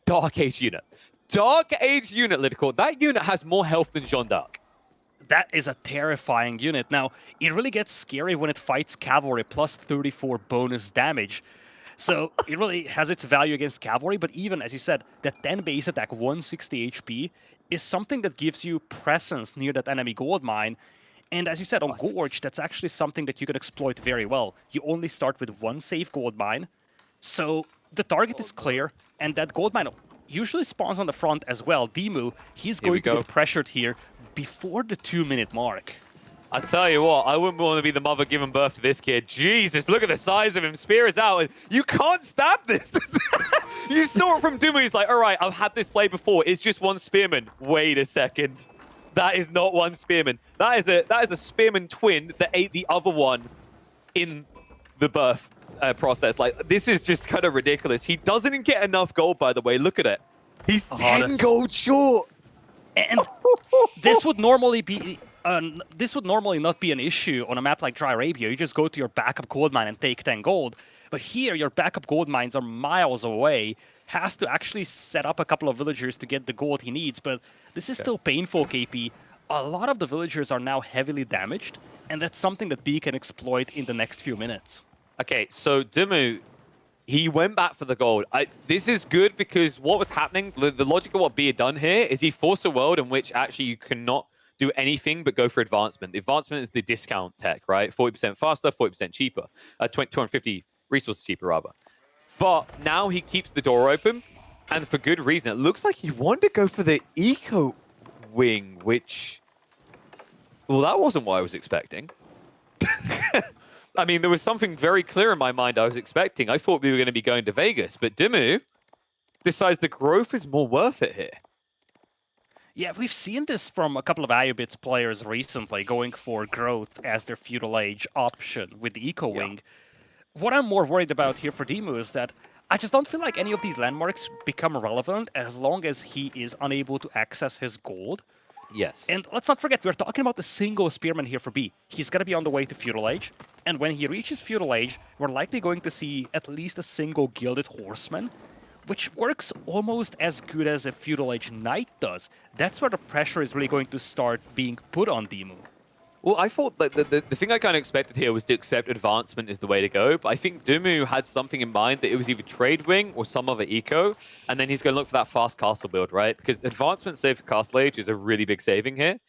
Dark Age unit. Dark Age unit, LidaKor, that unit has more health than Jeanne d'Arc. That is a terrifying unit. Now, it really gets scary when it fights cavalry plus 34 bonus damage. So it really has its value against cavalry, but even, as you said, that 10 base attack, 160 HP, is something that gives you presence near that enemy gold mine. And as you said, on Gorge, that's actually something that you can exploit very well. You only start with one safe gold mine, so the target is clear, and that gold mine usually spawns on the front as well. DeMu, he's going to get pressured here before the 2-minute mark. I tell you what, I wouldn't want to be the mother giving birth to this kid. Jesus, look at the size of him. Spear is out. And you can't stab this. You saw it from DeMu. He's like, all right, I've had this play before. It's just one spearman. Wait a second. That is not one spearman. That is a spearman twin that ate the other one in the birth process. Like, this is just kind of ridiculous. He doesn't get enough gold, by the way. Look at it. He's 10 gold short. And this would normally be... this would normally not be an issue on a map like Dry Arabia. You just go to your backup gold mine and take 10 gold. But here, your backup gold mines are miles away. Has to actually set up a couple of villagers to get the gold he needs. But this is still painful, KP. A lot of the villagers are now heavily damaged, and that's something that B can exploit in the next few minutes. Okay, so DeMu, he went back for the gold. This is good because what was happening, the logic of what B had done here is he forced a world in which actually you cannot do anything but go for advancement. The advancement is the discount tech, right? 40% faster, 40% cheaper. 250 resources cheaper, rather. But now he keeps the door open, and for good reason. It looks like he wanted to go for the eco wing, which... Well, that wasn't what I was expecting. I mean, there was something very clear in my mind I was expecting. I thought we were going to be going to Vegas, but DeMu decides the growth is more worth it here. Yeah, we've seen this from a couple of Abbasids players recently, going for growth as their feudal age option with the Eco Wing. What I'm more worried about here for DeMu is that I just don't feel like any of these landmarks become relevant as long as he is unable to access his gold. Yes. And let's not forget, we're talking about the single spearman here for B. He's going to be on the way to feudal age, and when he reaches feudal age, we're likely going to see at least a single gilded horseman, which works almost as good as a feudal age knight does. That's where the pressure is really going to start being put on DeMu. Well, I thought that the thing I kind of expected here was to accept advancement is the way to go, but I think DeMu had something in mind that it was either trade wing or some other eco, and then he's going to look for that fast castle build, right? Because advancement save for castle age is a really big saving here,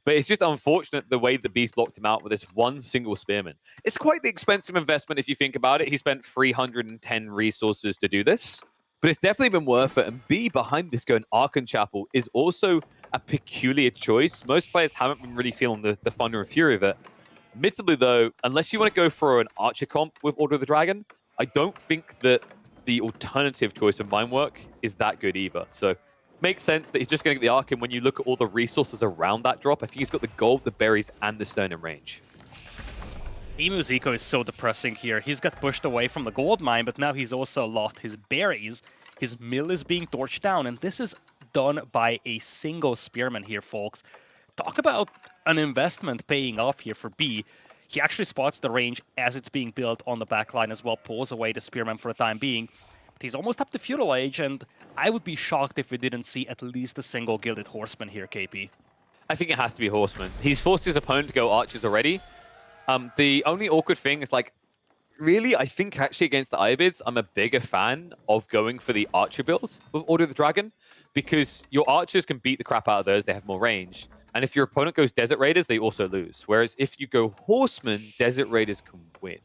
but it's just unfortunate the way the Beast blocked him out with this one single spearman. It's quite the expensive investment if you think about it. He spent 310 resources to do this, but it's definitely been worth it. And B, behind this going Archon Chapel is also a peculiar choice. Most players haven't been really feeling the thunder and fury of it. Admittedly, though, unless you want to go for an Archer comp with Order of the Dragon, I don't think that the alternative choice of Mindwork is that good either. So makes sense that he's just going to get the Archon when you look at all the resources around that drop. I think he's got the gold, the berries, and the stone in range. DeMu's eco is so depressing here. He's got pushed away from the gold mine, but now he's also lost his berries. His mill is being torched down, and this is done by a single spearman here, folks. Talk about an investment paying off here for B. He actually spots the range as it's being built on the backline as well, pulls away the spearman for the time being. But he's almost up to feudal age, and I would be shocked if we didn't see at least a single gilded horseman here, KP. I think it has to be horseman. He's forced his opponent to go archers already. The only awkward thing is, like, really, I think actually against the Abbasids, I'm a bigger fan of going for the archer build with Order of the Dragon, because your archers can beat the crap out of those, they have more range. And if your opponent goes Desert Raiders, they also lose. Whereas if you go Horsemen, Desert Raiders can win.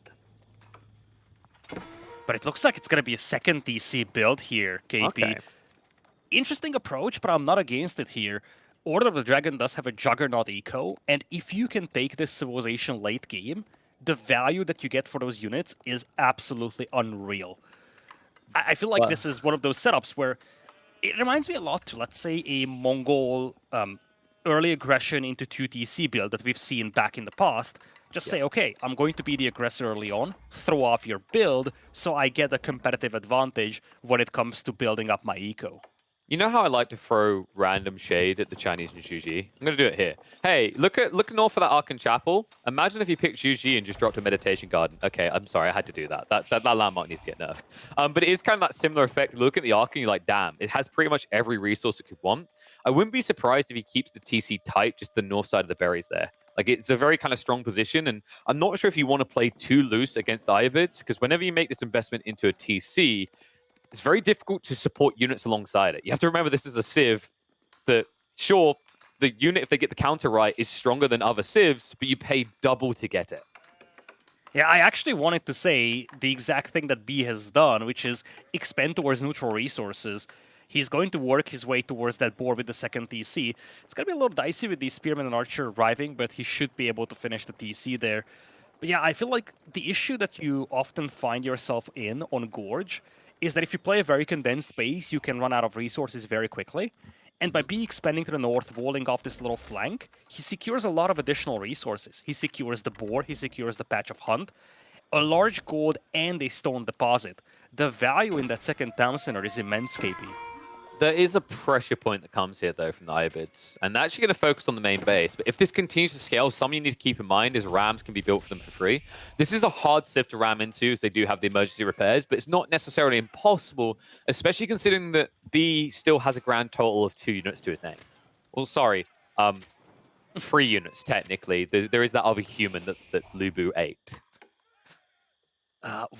But it looks like it's going to be a second DC build here, KP. Okay. Interesting approach, but I'm not against it here. Order of the Dragon does have a Juggernaut eco, and if you can take this civilization late game, the value that you get for those units is absolutely unreal. I feel like this is one of those setups where it reminds me a lot to, let's say, a Mongol early aggression into 2TC build that we've seen back in the past. Just say, okay, I'm going to be the aggressor early on, throw off your build, so I get a competitive advantage when it comes to building up my eco. You know how I like to throw random shade at the Chinese and Zhuji? I'm going to do it here. Hey, look north of that Arkan Chapel. Imagine if you picked Zhuji and just dropped a meditation garden. Okay, I'm sorry, I had to do that. That landmark needs to get nerfed. But it is kind of that similar effect. Look at the Arkan, you're like, damn, it has pretty much every resource it could want. I wouldn't be surprised if he keeps the TC tight, just the north side of the berries there. Like, it's a very kind of strong position, and I'm not sure if you want to play too loose against the Abbasids, because whenever you make this investment into a TC, it's very difficult to support units alongside it. You have to remember this is a Civ that, sure, the unit, if they get the counter right, is stronger than other Civs, but you pay double to get it. Yeah, I actually wanted to say the exact thing that B has done, which is expend towards neutral resources. He's going to work his way towards that board with the second TC. It's going to be a little dicey with the Spearman and Archer arriving, but he should be able to finish the TC there. But yeah, I feel like the issue that you often find yourself in on Gorge is that if you play a very condensed base, you can run out of resources very quickly. And by B expanding to the north, walling off this little flank, he secures a lot of additional resources. He secures the board, he secures the patch of hunt, a large gold, and a stone deposit. The value in that second town center is immense, KP. There is a pressure point that comes here, though, from the Abbasids, and they're actually going to focus on the main base. But if this continues to scale, something you need to keep in mind is rams can be built for them for free. This is a hard Civ to ram into, as they do have the emergency repairs, but it's not necessarily impossible, especially considering that B still has a grand total of 2 units to his name. Well, sorry, 3 units, technically. There is that other human that Lubu ate.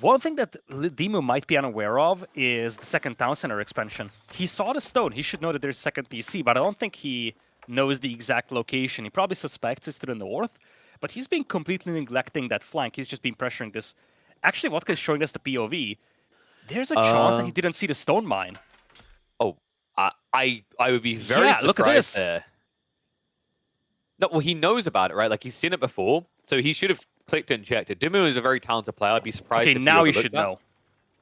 One thing that DeMu might be unaware of is the second town center expansion. He saw the stone. He should know that there's second TC, but I don't think he knows the exact location. He probably suspects it's to the north, but he's been completely neglecting that flank. He's just been pressuring this. Actually, Vodka is showing us the POV. There's a chance that he didn't see the stone mine. Oh, I would be very surprised look at this. there. No, well, he knows about it, right? Like, he's seen it before, so he should have clicked and checked it. DeMu is a very talented player. I'd be surprised if now he you should know.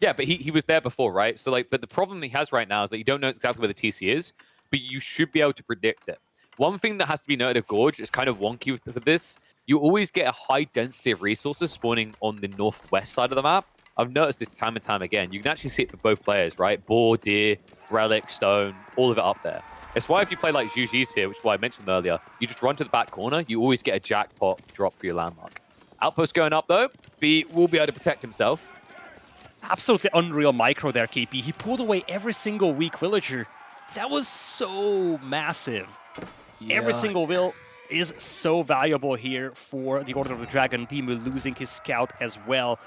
Yeah, but he was there before, right? So, like, but the problem he has right now is that you don't know exactly where the TC is, but you should be able to predict it. One thing that has to be noted of Gorge is kind of wonky with this. You always get a high density of resources spawning on the northwest side of the map. I've noticed this time and time again. You can actually see it for both players, right? Boar, deer, relic, stone, all of it up there. It's why if you play like Zhuji's here, which is why I mentioned earlier, you just run to the back corner, you always get a jackpot drop for your landmark. Outpost going up, though. B will be able to protect himself. Absolutely unreal micro there, KP. He pulled away every single weak villager. That was so massive. Yeah. Every single will is so valuable here for the Order of the Dragon. DeMu losing his scout as well.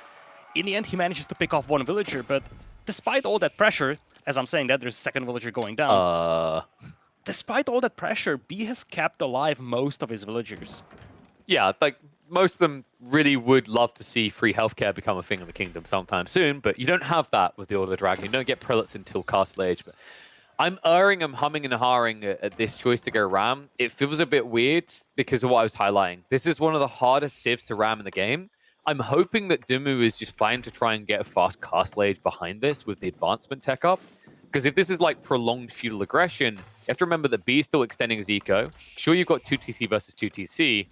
In the end, he manages to pick off one villager, but despite all that pressure, as I'm saying that, there's a second villager going down. Despite all that pressure, B has kept alive most of his villagers. Yeah, like, most of them really would love to see free healthcare become a thing in the kingdom sometime soon, but you don't have that with the Order of the Dragon. You don't get prelates until Castle Age. But I'm erring, I'm humming and hawing at this choice to go ram. It feels a bit weird because of what I was highlighting. This is one of the hardest civs to ram in the game. I'm hoping that DeMu is just planning to try and get a fast Castle Age behind this with the advancement tech up. Because if this is like prolonged feudal aggression, you have to remember that B is still extending his eco. Sure, you've got 2TC versus 2TC,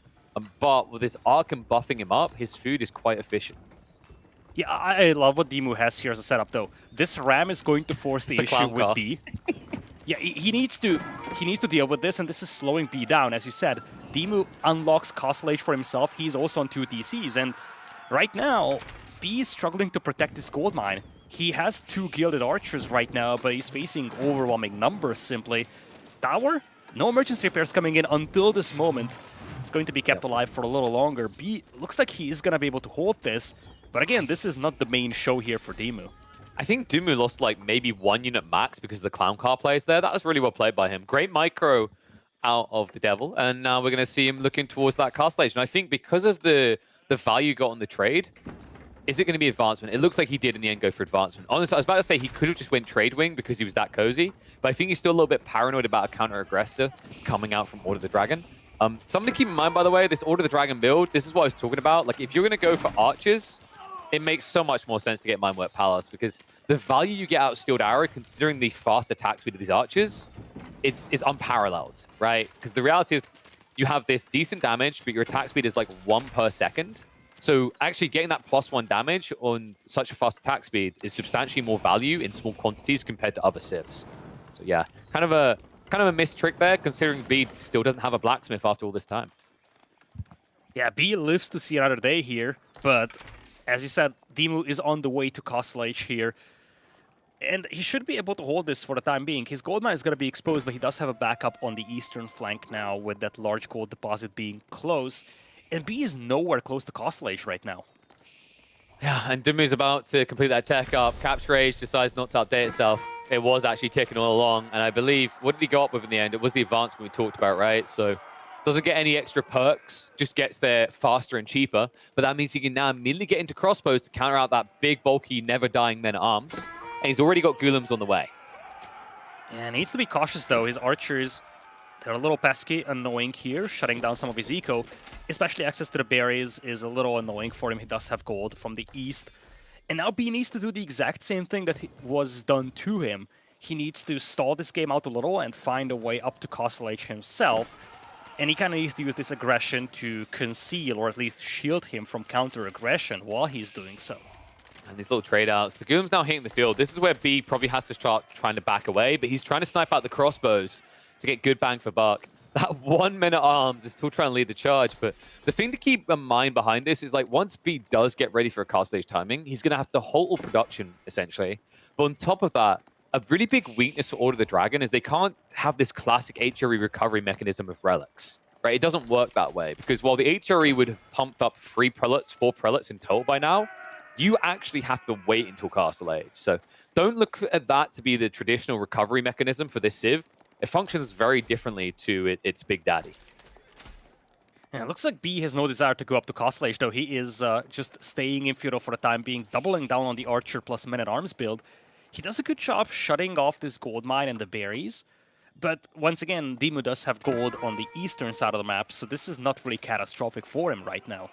but with this Arkan buffing him up, his food is quite efficient. Yeah, I love what DeMu has here as a setup, though. This ram is going to force the issue with B. Yeah, he needs to deal with this, and this is slowing B down. As you said, DeMu unlocks Castle Age for himself. He's also on 2 TCs, and right now, B is struggling to protect this gold mine. He has 2 gilded archers right now, but he's facing overwhelming numbers simply. Tower, no emergency repairs coming in until this moment. It's going to be kept alive for a little longer. B looks like he is going to be able to hold this. But again, this is not the main show here for DeMu. I think DeMu lost like maybe 1 unit max because the clown car plays there. That was really well played by him. Great micro out of the devil. And now we're going to see him looking towards that Castle Age. And I think because of the value you got on the trade, is it going to be advancement? It looks like he did in the end go for advancement. Honestly, I was about to say he could have just went trade wing because he was that cozy. But I think he's still a little bit paranoid about a counter-aggressor coming out from Order of the Dragon. Something to keep in mind, by the way, this Order of the Dragon build, this is what I was talking about. Like, if you're going to go for archers, it makes so much more sense to get Minework Palace because the value you get out of Steeled Arrow, considering the fast attack speed of these archers, it's unparalleled, right? Because the reality is you have this decent damage, but your attack speed is like 1 per second. So actually getting that +1 damage on such a fast attack speed is substantially more value in small quantities compared to other civs. So yeah, kind of a missed trick there, considering B still doesn't have a blacksmith after all this time. Yeah, B lives to see another day here, but as you said, DeMu is on the way to Castle Age here. And he should be able to hold this for the time being. His gold mine is going to be exposed, but he does have a backup on the eastern flank now with that large gold deposit being close. And B is nowhere close to Castle Age right now. Yeah, and DeMu's about to complete that tech up. Capture Age decides not to update itself. It was actually ticking all along, and I believe, what did he go up with in the end? It was the advancement we talked about, right? So doesn't get any extra perks, just gets there faster and cheaper. But that means he can now immediately get into crossbows to counter out that big, bulky, never-dying men-at-arms. And he's already got golems on the way. Yeah, needs to be cautious, though. His archers, they're a little pesky, annoying here, shutting down some of his eco. Especially access to the berries is a little annoying for him. He does have gold from the east. And now B needs to do the exact same thing that was done to him. He needs to stall this game out a little and find a way up to Castle Age himself. And he kind of needs to use this aggression to conceal or at least shield him from counter-aggression while he's doing so. And these little trade-outs. The Golem's now hitting the field. This is where B probably has to start trying to back away, but he's trying to snipe out the crossbows to get good bang for buck. That 1 minute arms is still trying to lead the charge, but the thing to keep in mind behind this is, like, once B does get ready for a Castle Age timing, he's going to have to halt all production, essentially. But on top of that, a really big weakness for Order of the Dragon is they can't have this classic HRE recovery mechanism of relics, right? It doesn't work that way, because while the HRE would have pumped up 4 prelates in total by now, you actually have to wait until Castle Age. So don't look at that to be the traditional recovery mechanism for this Civ. It functions very differently to its big daddy. Yeah, it looks like B has no desire to go up to Castle Age, though. He is just staying in feudal for the time being, doubling down on the archer plus men-at-arms build. He does a good job shutting off this gold mine and the berries. But once again, DeMu does have gold on the eastern side of the map, so this is not really catastrophic for him right now.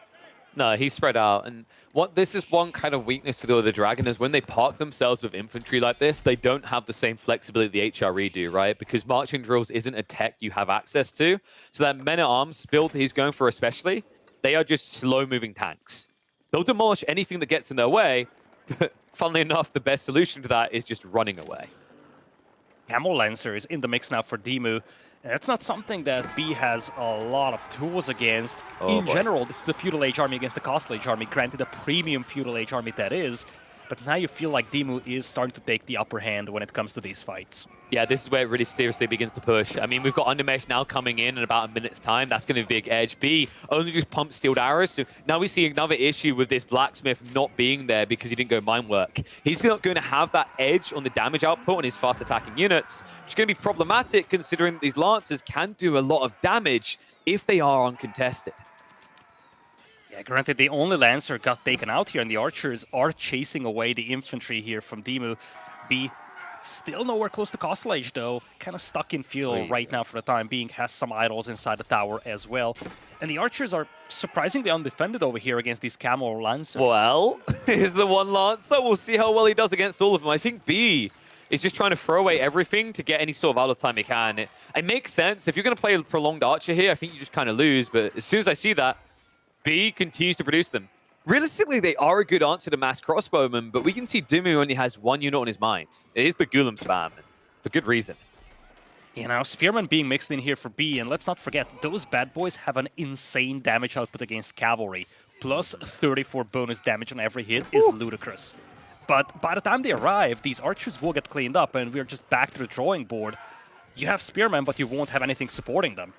No, he's spread out. And this is one kind of weakness for the Other Dragon is when they park themselves with infantry like this, they don't have the same flexibility the HRE do, right? Because marching drills isn't a tech you have access to. So that men-at-arms build he's going for especially, they are just slow-moving tanks. They'll demolish anything that gets in their way, but funnily enough, the best solution to that is just running away. Camel Lancer is in the mix now for DeMu. That's not something that B has a lot of tools against. In general, this is a Feudal Age army against the Castle Age army, granted a premium Feudal Age army that is, but now you feel like DeMu is starting to take the upper hand when it comes to these fights. Yeah, this is where it really seriously begins to push. I mean, we've got Undermesh now coming in about a minute's time. That's going to be a big edge. B only just pumped Steeled Arrows. So now we see another issue with this Blacksmith not being there because he didn't go mine work. He's not going to have that edge on the damage output on his fast attacking units, which is going to be problematic considering that these Lancers can do a lot of damage if they are uncontested. Yeah, granted, the only Lancer got taken out here, and the archers are chasing away the infantry here from DeMu. B still nowhere close to Castle Age, though. Kind of stuck in fuel right now for the time being. Has some idols inside the tower as well. And the archers are surprisingly undefended over here against these Camel Lancers. Well, here's the one Lancer. We'll see how well he does against all of them. I think B is just trying to throw away everything to get any sort of idle time he can. It makes sense. If you're going to play a prolonged archer here, I think you just kind of lose. But as soon as I see that, B continues to produce them. Realistically, they are a good answer to mass crossbowmen, but we can see DeMu only has 1 unit on his mind. It is the Golem spam, for good reason. You know, Spearmen being mixed in here for B, and let's not forget, those bad boys have an insane damage output against cavalry. Plus 34 bonus damage on every hit is ludicrous. But by the time they arrive, these archers will get cleaned up, and we're just back to the drawing board. You have Spearmen, but you won't have anything supporting them.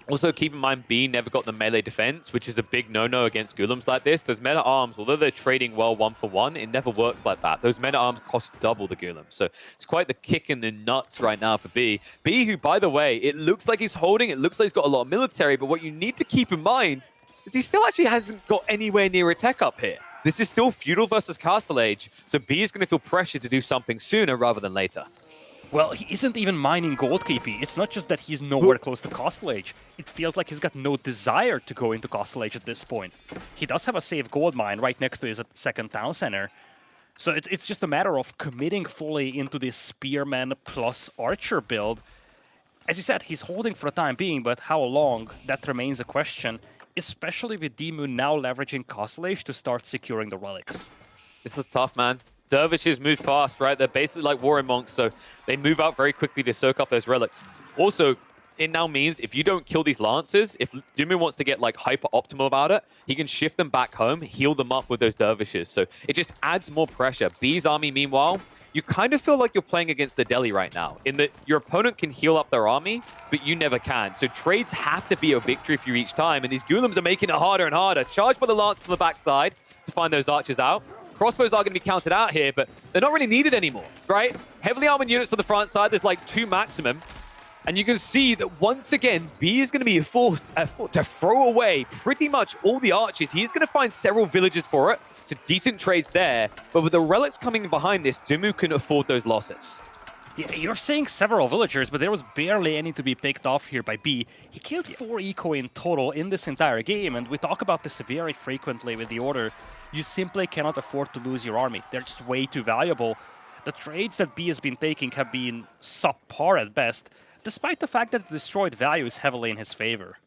Also, keep in mind, B never got the melee defense, which is a big no-no against Golems like this. Those men-at-arms, although they're trading well 1-for-1, it never works like that. Those men-at-arms cost double the Golem. So it's quite the kick in the nuts right now for B. B, who, by the way, it looks like he's holding, it looks like he's got a lot of military, but what you need to keep in mind is he still actually hasn't got anywhere near a tech up here. This is still Feudal versus Castle Age, so B is going to feel pressure to do something sooner rather than later. Well, he isn't even mining gold, KP. It's not just that he's nowhere close to Castle Age. It feels like he's got no desire to go into Castle Age at this point. He does have a safe gold mine right next to his second town center. So it's just a matter of committing fully into this Spearman plus Archer build. As you said, he's holding for the time being, but how long, that remains a question, especially with DeMu now leveraging Castlage to start securing the relics. This is tough, man. Dervishes move fast, right? They're basically like warrior monks, so they move out very quickly to soak up those relics. Also, it now means if you don't kill these lancers, if DeMu wants to get like hyper optimal about it, he can shift them back home, heal them up with those dervishes. So it just adds more pressure. B's army, meanwhile, you kind of feel like you're playing against the Delhi right now, in that your opponent can heal up their army, but you never can. So trades have to be a victory for you each time, and these Ghoulims are making it harder and harder. Charged by the Lancers on the backside to find those archers out. Crossbows are going to be counted out here, but they're not really needed anymore, right? Heavily armored units on the front side, there's like 2 maximum. And you can see that once again, B is going to be forced to throw away pretty much all the archers. He's going to find several villages for it. So decent trades there. But with the relics coming behind this, DeMu can afford those losses. Yeah, you're saying several villagers, but there was barely any to be picked off here by B. He killed 4 eco in total in this entire game, and we talk about this very frequently with the Order. You simply cannot afford to lose your army. They're just way too valuable. The trades that B has been taking have been subpar at best, despite the fact that the destroyed value is heavily in his favor.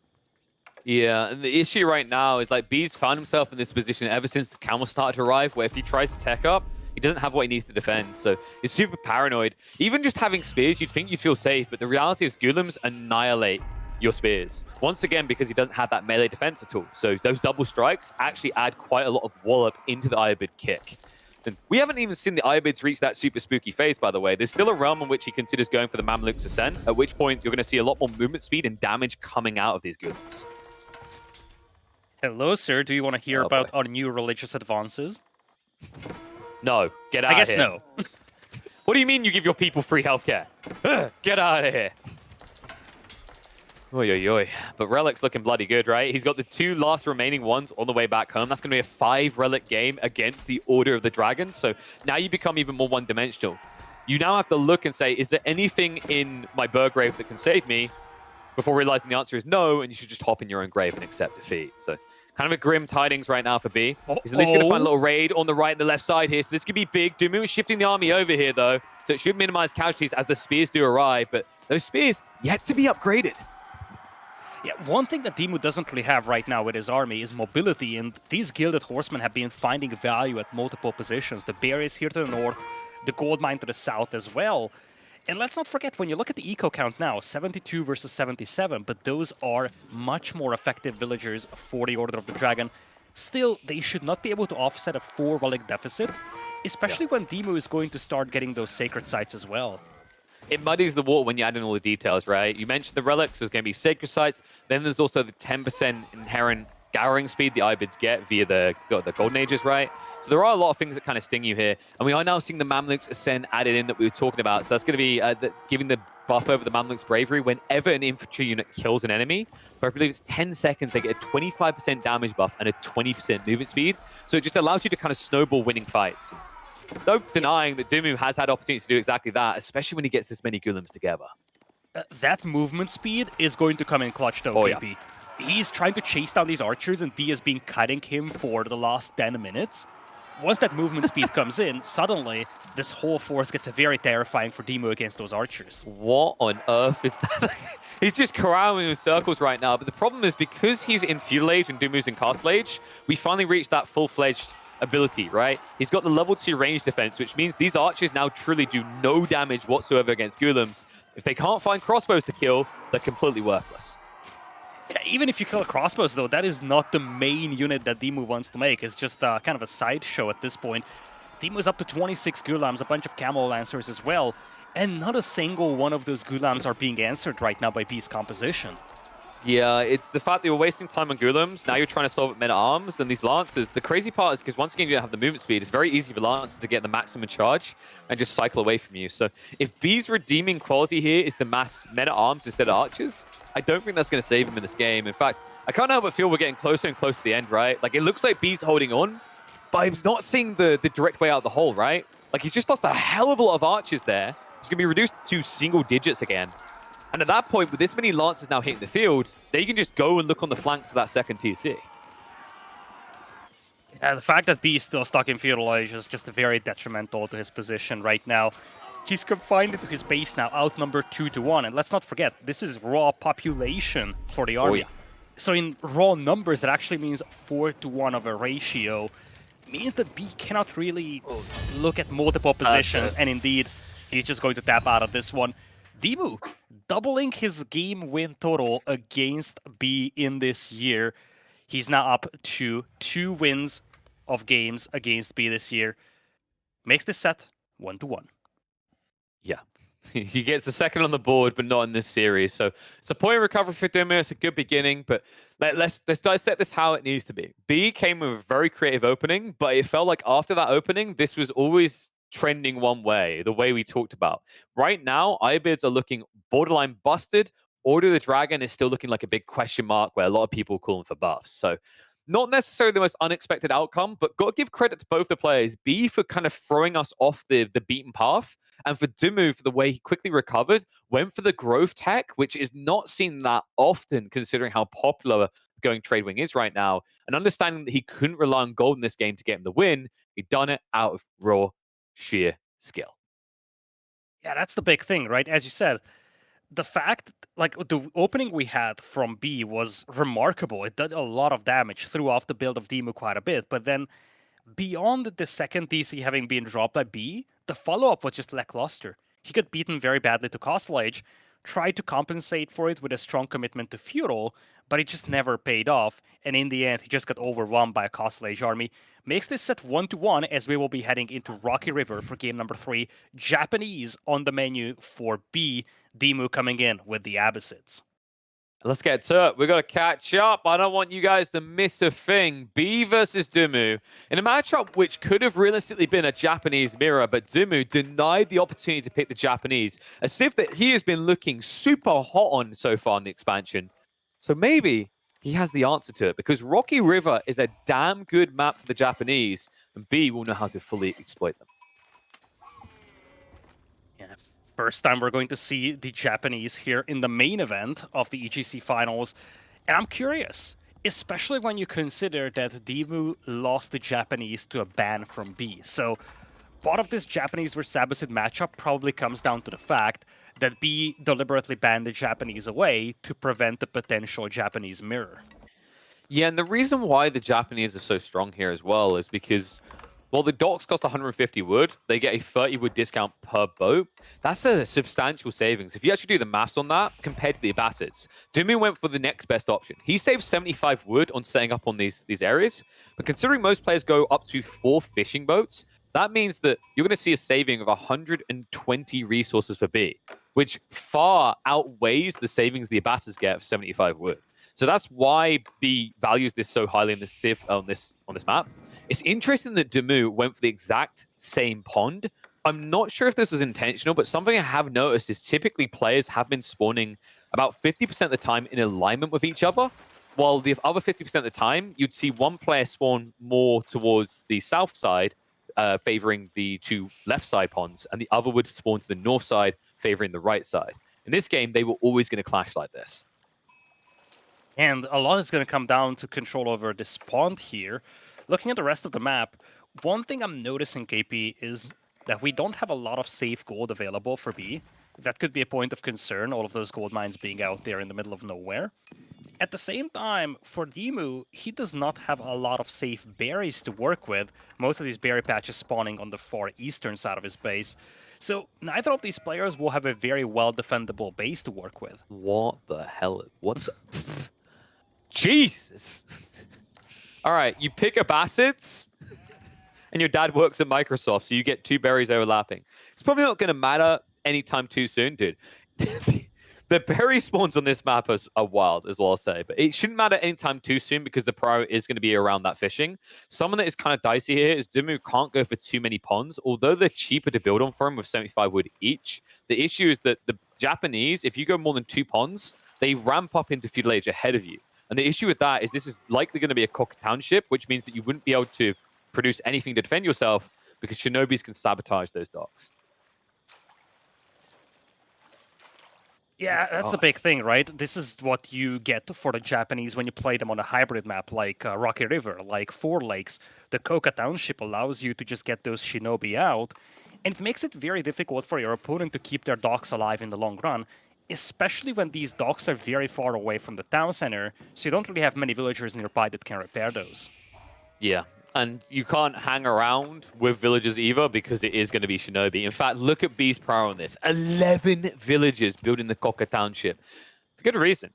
Yeah, and the issue right now is like B's found himself in this position ever since the camel started to arrive, where if he tries to tech up, he doesn't have what he needs to defend. So he's super paranoid. Even just having spears, you'd think you'd feel safe, but the reality is Ghoulims annihilate your spears. Once again, because he doesn't have that melee defense at all. So those double strikes actually add quite a lot of wallop into the Iobid kick. And we haven't even seen the Iobids reach that super spooky phase, by the way. There's still a realm in which he considers going for the Mamluk's Ascent, at which point you're going to see a lot more movement speed and damage coming out of these Ghoulims. Hello, sir. Do you want to hear about our new religious advances? No, get out of here. I guess no. What do you mean you give your people free healthcare? Get out of here. Oy, oy, oy. But Relic's looking bloody good, right? He's got the 2 last remaining ones on the way back home. That's going to be a 5 Relic game against the Order of the Dragon. So now you become even more one-dimensional. You now have to look and say, is there anything in my Burgrave that can save me? Before realizing the answer is no, and you should just hop in your own grave and accept defeat. So kind of a grim tidings right now for B. He's at least going to find a little raid on the right and the left side here. So this could be big. DeMu is shifting the army over here, though. So it should minimize casualties as the spears do arrive. But those spears yet to be upgraded. Yeah, one thing that DeMu doesn't really have right now with his army is mobility, and these Gilded Horsemen have been finding value at multiple positions. The berries here to the north, the gold mine to the south as well. And let's not forget, when you look at the eco count now, 72 versus 77, but those are much more effective villagers for the Order of the Dragon. Still, they should not be able to offset a 4 relic deficit, especially when DeMu is going to start getting those sacred sites as well. It muddies the water when you add in all the details, right? You mentioned the relics, there's going to be sacred sites, then there's also the 10% inherent Gowering speed the Ibids get via the Golden Ages, right? So there are a lot of things that kind of sting you here. And we are now seeing the Mamluks Ascend added in that we were talking about. So that's going to be giving the buff over the Mamluks Bravery. Whenever an infantry unit kills an enemy, for I believe it's 10 seconds, they get a 25% damage buff and a 20% movement speed. So it just allows you to kind of snowball winning fights. There's no denying that DeMu has had opportunities to do exactly that, especially when he gets this many Ghoulims together. That movement speed is going to come in clutch, though, KP. Yeah. He's trying to chase down these archers, and B has been cutting him for the last 10 minutes. Once that movement speed comes in, suddenly this whole force gets very terrifying for DeMu against those archers. What on earth is that? He's just corralling in circles right now, but the problem is because he's in Feudal Age and DeMu's in Castle Age, we finally reached that full-fledged ability, right? He's got the level 2 range defense, which means these archers now truly do no damage whatsoever against Ghoulims. If they can't find crossbows to kill, they're completely worthless. Yeah, even if you kill crossbows, though, that is not the main unit that DeMu wants to make. It's just kind of a sideshow at this point. DeMu is up to 26 Ghulams, a bunch of Camel Lancers as well, and not a single one of those Ghulams are being answered right now by B's composition. Yeah, it's the fact that you're wasting time on Ghoulims, now you're trying to solve it men-at-arms, and these Lancers, the crazy part is because once again you don't have the movement speed, it's very easy for Lancers to get the maximum charge and just cycle away from you. So if B's redeeming quality here is to mass men-at-arms instead of archers, I don't think that's going to save him in this game. In fact, I can't help but feel we're getting closer and closer to the end, right? Like, it looks like B's holding on, but he's not seeing the direct way out of the hole, right? Like, he's just lost a hell of a lot of archers there. He's going to be reduced to single digits again. And at that point, with this many Lancers now hitting the field, they can just go and look on the flanks of that second TC. The fact that B is still stuck in Feudal Age is just very detrimental to his position right now. He's confined into his base now, outnumbered 2-1. And let's not forget, this is raw population for the army. yeah. So in raw numbers, that actually means 4-1 of a ratio. Means that B cannot really look at multiple positions, and indeed, he's just going to tap out of this one. DeMu doubling his game win total against B in this year. He's now up to 2 wins of games against B this year. Makes this set 1-1. Yeah. He gets a second on the board, but not in this series. So it's a point of recovery for DeMu. It's a good beginning, but let's dissect this how it needs to be. B came with a very creative opening, but it felt like after that opening, this was always trending one way, the way we talked about. Right now, Abbasids are looking borderline busted. Order of the Dragon is still looking like a big question mark where a lot of people are calling for buffs. So not necessarily the most unexpected outcome, but got to give credit to both the players. B for kind of throwing us off the beaten path, and for DeMu for the way he quickly recovered, went for the growth tech, which is not seen that often considering how popular going trade wing is right now. And understanding that he couldn't rely on gold in this game to get him the win, he done it out of raw, sheer skill. Yeah, that's the big thing, right? As you said, the fact, like, the opening we had from B was remarkable. It did a lot of damage, threw off the build of DeMu quite a bit, but then beyond the second DC having been dropped by B, the follow-up was just lackluster. He got beaten very badly to Castle Age, tried to compensate for it with a strong commitment to Feudal, but it just never paid off, and in the end, he just got overwhelmed by a Castle Age army. Makes this set 1-1 as we will be heading into Rocky River for game number 3. Japanese on the menu for B, DeMu coming in with the Abbasids. Let's get to it. We've got to catch up. I don't want you guys to miss a thing. B versus DeMu in a matchup which could have realistically been a Japanese mirror, but DeMu denied the opportunity to pick the Japanese. A civ that he has been looking super hot on so far in the expansion. So maybe he has the answer to it, because Rocky River is a damn good map for the Japanese, and B will know how to fully exploit them. Yeah, first time we're going to see the Japanese here in the main event of the EGC finals. And I'm curious, especially when you consider that DeMu lost the Japanese to a ban from B. So part of this Japanese versus Abbasid matchup probably comes down to the fact that B deliberately banned the Japanese away to prevent the potential Japanese mirror. Yeah, and the reason why the Japanese are so strong here as well is because, well, the docks cost 150 wood. They get a 30 wood discount per boat. That's a substantial savings. If you actually do the maths on that, compared to the Abbasids, DeMu went for the next best option. He saved 75 wood on setting up on these areas. But considering most players go up to 4 fishing boats, that means that you're going to see a saving of 120 resources for B, which far outweighs the savings the Abbasids get of 75 wood. So that's why B values this so highly in this civ on this map. It's interesting that DeMu went for the exact same pond. I'm not sure if this was intentional, but something I have noticed is typically players have been spawning about 50% of the time in alignment with each other, while the other 50% of the time, you'd see one player spawn more towards the south side, favoring the 2 left side ponds, and the other would spawn to the north side, favoring the right side. In this game, they were always going to clash like this. And a lot is going to come down to control over this pond here. Looking at the rest of the map, one thing I'm noticing, KP, is that we don't have a lot of safe gold available for B. That could be a point of concern, all of those gold mines being out there in the middle of nowhere. At the same time, for DeMu, he does not have a lot of safe berries to work with. Most of these berry patches spawning on the far eastern side of his base. So neither of these players will have a very well-defendable base to work with. What the hell? What the... Jesus! All right, you pick Abbasids, and your dad works at Microsoft, so you get 2 berries overlapping. It's probably not going to matter anytime too soon, dude. The berry spawns on this map are wild, as well, I'll say. But it shouldn't matter anytime too soon because the priority is going to be around that fishing. Something that is kind of dicey here is DeMu can't go for too many ponds. Although they're cheaper to build on for him with 75 wood each, the issue is that the Japanese, if you go more than 2 ponds, they ramp up into feudal age ahead of you. And the issue with that is this is likely going to be a cock township, which means that you wouldn't be able to produce anything to defend yourself because shinobis can sabotage those docks. Yeah, that's the big thing, right? This is what you get for the Japanese when you play them on a hybrid map like Rocky River, like Four Lakes. The Coca Township allows you to just get those shinobi out, And it makes it very difficult for your opponent to keep their docks alive in the long run, especially when these docks are very far away from the town center, so you don't really have many villagers nearby that can repair those. Yeah, and you can't hang around with villagers either because it is going to be Shinobi. In fact, look at B's power on this. 11 villagers building the Koka Township. For good reason.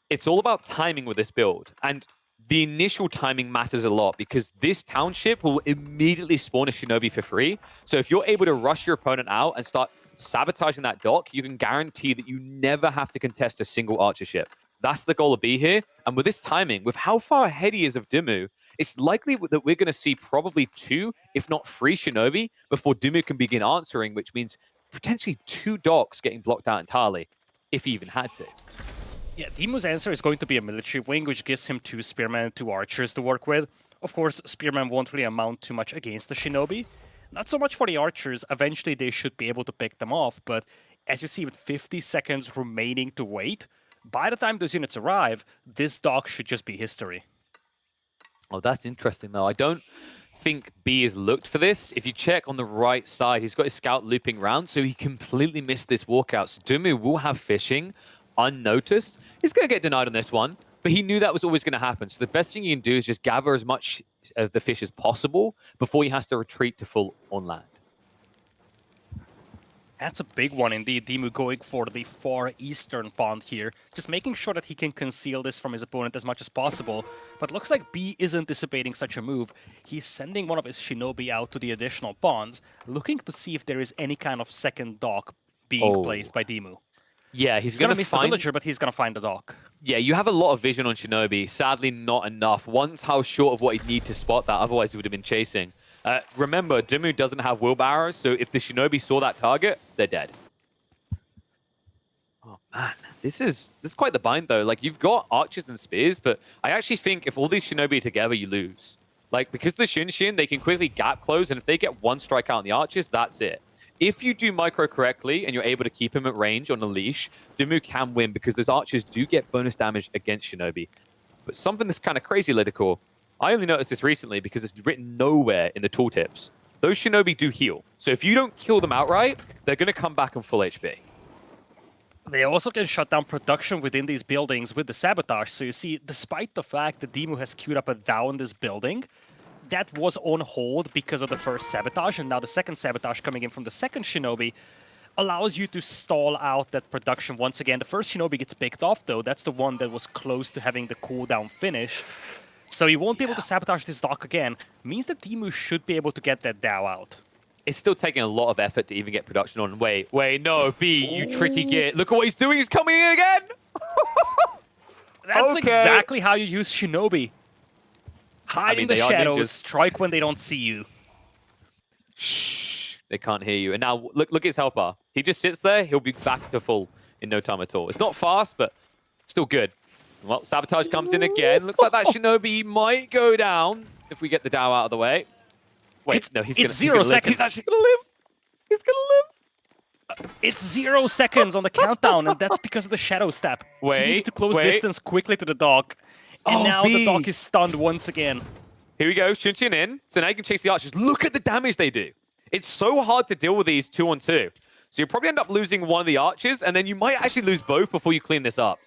It's all about timing with this build. And the initial timing matters a lot because this township will immediately spawn a Shinobi for free. So if you're able to rush your opponent out and start sabotaging that dock, you can guarantee that you never have to contest a single archer ship. That's the goal of B here. And with this timing, with how far ahead he is of DeMu, it's likely that we're going to see probably 2, if not 3 Shinobi before DeMu can begin answering, which means potentially 2 docks getting blocked out entirely, if he even had to. Yeah, DeMu's answer is going to be a military wing, which gives him 2 spearmen and 2 archers to work with. Of course, spearmen won't really amount too much against the Shinobi. Not so much for the archers, eventually they should be able to pick them off, but as you see with 50 seconds remaining to wait, by the time those units arrive, this dock should just be history. Oh, that's interesting, though. I don't think B has looked for this. If you check on the right side, he's got his scout looping around, so he completely missed this walkout. So DeMu will have fishing unnoticed. He's going to get denied on this one, but he knew that was always going to happen. So the best thing you can do is just gather as much of the fish as possible before he has to retreat to full on land. That's a big one indeed, DeMu going for the far eastern pond here, just making sure that he can conceal this from his opponent as much as possible. But looks like B is anticipating such a move. He's sending one of his Shinobi out to the additional ponds, looking to see if there is any kind of second dock being placed by DeMu. Yeah, he's gonna miss the villager, but he's gonna find the dock. Yeah, you have a lot of vision on Shinobi. Sadly, not enough. One's how short of what he'd need to spot that, otherwise he would have been chasing. Remember, DeMu doesn't have wheelbarrows, so if the Shinobi saw that target, they're dead. Oh, man. This is quite the bind, though. Like, you've got archers and spears, but I actually think if all these Shinobi are together, you lose. Like, because the Shinshin, they can quickly gap close, and if they get 1 strike out on the archers, that's it. If you do micro correctly and you're able to keep him at range on a leash, DeMu can win because those archers do get bonus damage against Shinobi. But something that's kind of crazy, LidaKor, I only noticed this recently because it's written nowhere in the tooltips. Those Shinobi do heal. So if you don't kill them outright, they're going to come back on full HP. They also can shut down production within these buildings with the sabotage. So you see, despite the fact that DeMu has queued up a Dow in this building, that was on hold because of the first sabotage, and now the second sabotage coming in from the second Shinobi allows you to stall out that production once again. The first Shinobi gets picked off, though. That's the one that was close to having the cooldown finish. So you won't be able to sabotage this dock again. Means that DeMu should be able to get that Dow out. It's still taking a lot of effort to even get production on. Wait, no, B, you tricky git. Look at what he's doing. He's coming in again. That's exactly how you use Shinobi. Hide in the shadows, strike when they don't see you. Shh, they can't hear you. And now, look at his health bar. He just sits there, he'll be back to full in no time at all. It's not fast, but still good. Well, sabotage comes in again. Looks like that Shinobi might go down if we get the Dow out of the way. Wait, no, he's gonna 0 seconds. He's actually gonna live. He's gonna live. It's 0 seconds on the countdown, and that's because of the shadow step. He needed to close distance quickly to the dock. And now the dock is stunned once again. Here we go, Shinshin in. So now you can chase the archers. Look at the damage they do. It's so hard to deal with these 2-on-2. So you'll probably end up losing one of the archers, and then you might actually lose both before you clean this up.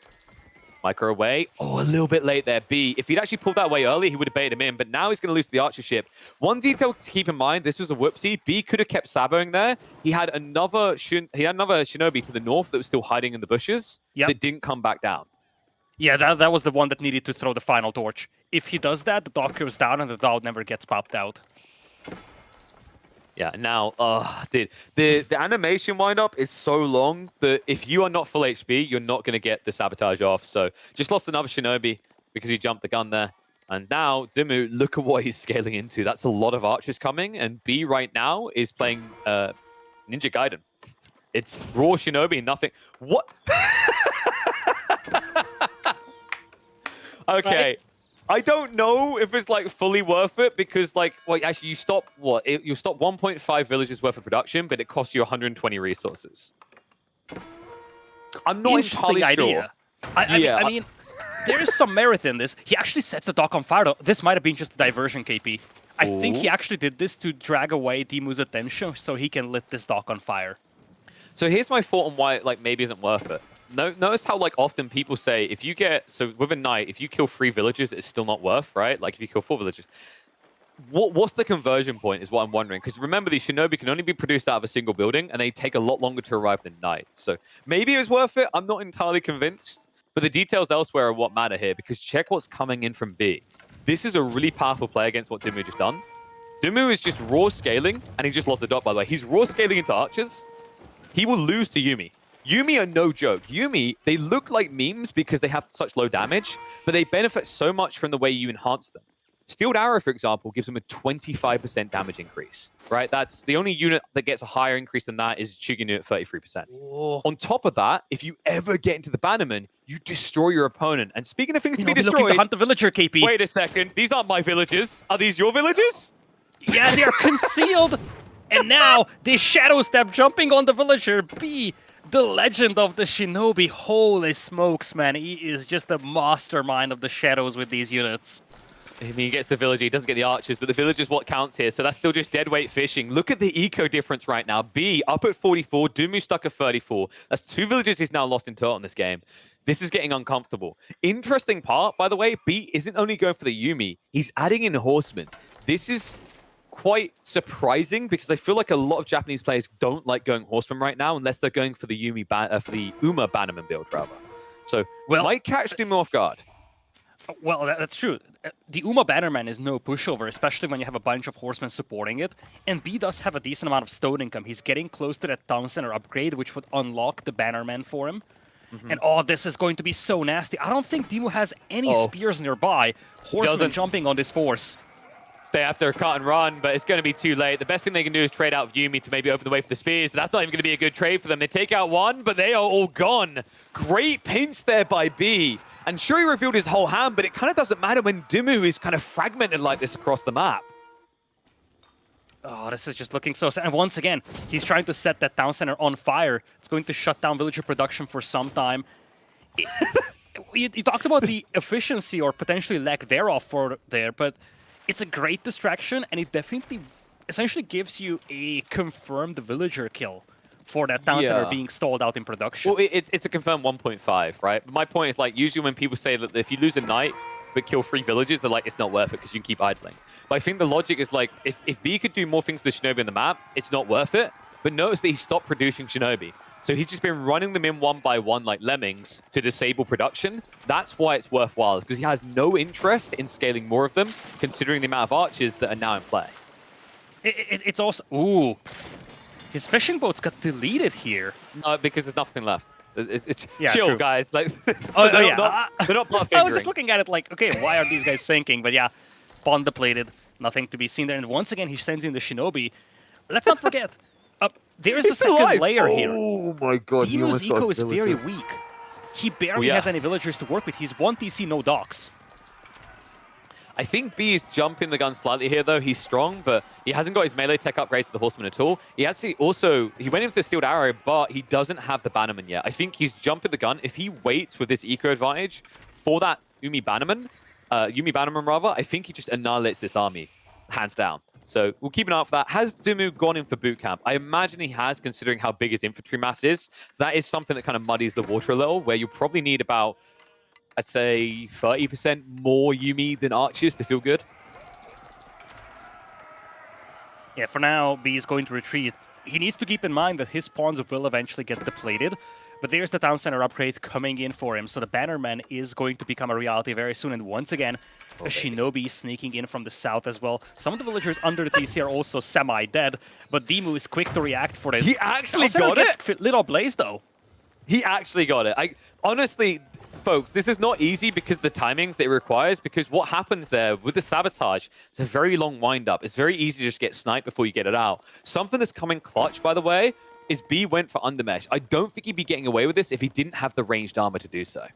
Micro away. Oh, a little bit late there, B. If he'd actually pulled that away early, he would have baited him in, but now he's going to lose the archer ship. One detail to keep in mind, this was a whoopsie. B could have kept saboing there. He had another Shinobi to the north that was still hiding in the bushes that didn't come back down. Yeah, that was the one that needed to throw the final torch. If he does that, the dock goes down and the Dow never gets popped out. Yeah, now, dude, the animation windup is so long that if you are not full HP, you're not going to get the sabotage off. So just lost another Shinobi because he jumped the gun there. And now, DeMu, look at what he's scaling into. That's a lot of archers coming. And B right now is playing Ninja Gaiden. It's raw Shinobi, nothing. What? Okay. Right. I don't know if it's like fully worth it because like, well, actually you stop what? You stop 1.5 villages worth of production, but it costs you 120 resources. I'm not entirely sure. I mean, there is some merit in this. He actually sets the dock on fire though. This might have been just a diversion, KP. I think he Ooh. actually did this to drag away DeMu's attention so he can lit this dock on fire. So here's my thought on why it like maybe isn't worth it. Notice how like often people say if you get with a knight, if you kill 3 villagers, it's still not worth, right? Like if you kill 4 villagers. What's the conversion point is what I'm wondering. Because remember, these shinobi can only be produced out of a single building, and they take a lot longer to arrive than knights. So maybe it was worth it. I'm not entirely convinced. But the details elsewhere are what matter here, because check what's coming in from B. This is a really powerful play against what DeMu just done. DeMu is just raw scaling, and he just lost the dot, by the way. He's raw scaling into archers. He will lose to Yuumi. Yuumi are no joke. Yuumi, they look like memes because they have such low damage, but they benefit so much from the way you enhance them. Steeled Arrow, for example, gives them a 25% damage increase, right? That's the only unit that gets a higher increase than that is Chuginu at 33%. Whoa. On top of that, if you ever get into the Bannerman, you destroy your opponent. And speaking of things to be Looking destroyed... to hunt the villager, KP. Wait a second. These aren't my villagers. Are these your villagers? Yeah, they are concealed. And now, the Shadow Step jumping on the villager. B, the legend of the Shinobi. Holy smokes, man. He is just a mastermind of the shadows with these units. I mean, he gets the villager, he doesn't get the archers, but the villager is what counts here, so that's still just deadweight fishing. Look at the eco difference right now. B up at 44, DeMu stuck at 34. That's 2 villagers he's now lost in total in this game. This is getting uncomfortable. Interesting part, by the way, B isn't only going for the Yuumi, he's adding in horsemen. This is quite surprising because I feel like a lot of Japanese players don't like going horsemen right now unless they're going for the for the Uma Bannerman build, rather. So, might catch DeMu off guard. Well, that's true. The Uma Bannerman is no pushover, especially when you have a bunch of horsemen supporting it. And B does have a decent amount of stone income. He's getting close to that town center upgrade, which would unlock the Bannerman for him. And this is going to be so nasty. I don't think DeMu has any spears nearby. Horsemen jumping on this force. They have to cut and run, but it's going to be too late. The best thing they can do is trade out Yuumi to maybe open the way for the spears, but that's not even going to be a good trade for them. They take out one, but they are all gone. Great pinch there by B. And sure, he revealed his whole hand, but it kind of doesn't matter when DeMu is kind of fragmented like this across the map. Oh, this is just looking so sad. And once again, he's trying to set that town center on fire. It's going to shut down villager production for some time. You talked about the efficiency or potentially lack thereof for there, but it's a great distraction, and it definitely essentially gives you a confirmed villager kill for that town center being stalled out in production. Well, it's a confirmed 1.5, right? But my point is, like, usually when people say that if you lose a knight but kill 3 villages, they're like, it's not worth it because you can keep idling. But I think the logic is, like, if B could do more things to the Shinobi on the map, it's not worth it. But notice that he stopped producing Shinobi. So he's just been running them in one by one like lemmings to disable production. That's why it's worthwhile, because he has no interest in scaling more of them, considering the amount of archers that are now in play. It's also... Ooh. His fishing boats got deleted here. No, because there's nothing left. It's Yeah, chill, true. guys. Like, Yeah. they're not butt I was just fingering. looking at it like, okay, why are these guys sinking? But yeah, bond depleted. Nothing to be seen there. And once again, he sends in the Shinobi. Let's not forget, there's a second layer here. Oh my god. DeMu's eco is very weak. He barely has any villagers to work with. He's 1 TC, no docks. I think B is jumping the gun slightly here, though. He's strong, but he hasn't got his melee tech upgrades to the Horseman at all. He actually he went in for the Steeled Arrow, but he doesn't have the Bannerman yet. I think he's jumping the gun. If he waits with this eco advantage for that Yuumi Bannerman, I think he just annihilates this army, hands down. So we'll keep an eye out for that. Has DeMu gone in for boot camp? I imagine he has, considering how big his infantry mass is. So that is something that kind of muddies the water a little, where you'll probably need about, I'd say, 30% more Yuumi than archers to feel good. Yeah, for now, B is going to retreat. He needs to keep in mind that his pawns will eventually get depleted. But there's the town center upgrade coming in for him, so the Bannerman is going to become a reality very soon. And once again, a Shinobi sneaking in from the south as well. Some of the villagers under the TC are also semi-dead, but DeMu is quick to react for this. He actually got it! Lit up blaze, though. He actually got it. Honestly, folks, this is not easy because of the timings that it requires, because what happens there with the sabotage, it's a very long wind-up. It's very easy to just get sniped before you get it out. Something that's coming clutch, by the way, is B went for undermesh. I don't think he'd be getting away with this if he didn't have the ranged armor to do so.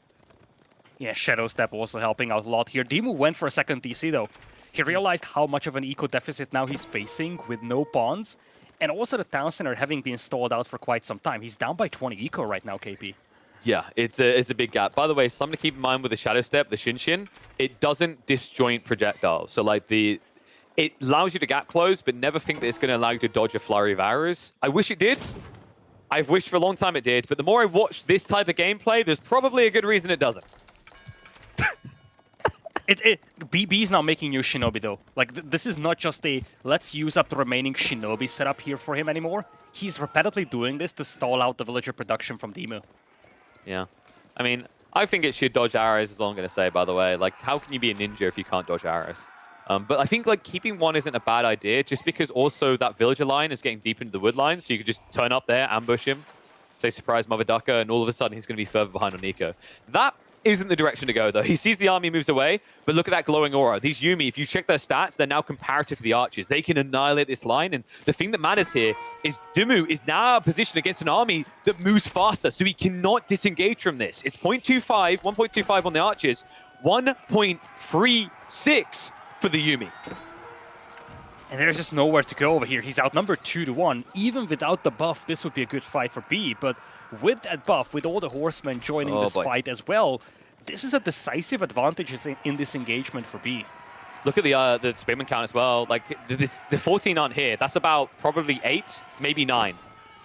Yeah, Shadow Step also helping out a lot here. DeMu went for a second TC, though. He realized how much of an eco deficit now he's facing with no pawns, and also the town center having been stalled out for quite some time. He's down by 20 eco right now, KP. Yeah, it's a big gap. By the way, something to keep in mind with the Shadow Step, the Shinshin, it doesn't disjoint projectiles. So like it allows you to gap close, but never think that it's going to allow you to dodge a flurry of arrows. I wish it did. I've wished for a long time it did, but the more I watch this type of gameplay, there's probably a good reason it doesn't. BB is now making new Shinobi though. Like this is not just a let's use up the remaining Shinobi setup here for him anymore. He's repetitively doing this to stall out the villager production from DeMu. Yeah. I mean, I think it should dodge arrows is all I'm going to say, by the way. Like, how can you be a ninja if you can't dodge arrows? But I think like keeping one isn't a bad idea, just because also that villager line is getting deep into the wood line, so you could just turn up there, ambush him, say surprise Mother Ducker, and all of a sudden he's going to be further behind on Nico. That isn't the direction to go, though. He sees the army moves away, but look at that glowing aura. These Yuumi, if you check their stats, they're now comparative to the archers. They can annihilate this line, and the thing that matters here is DeMu is now positioned against an army that moves faster, so he cannot disengage from this. It's 0.25, 1.25 on the archers, 1.36 for the Yuumi. And there's just nowhere to go over here. He's outnumbered 2-1. Even without the buff, this would be a good fight for B, but with that buff, with all the horsemen joining this fight as well, this is a decisive advantage in this engagement for B. Look at the spearman count as well. Like, the 14 aren't here. That's about probably 8, maybe 9.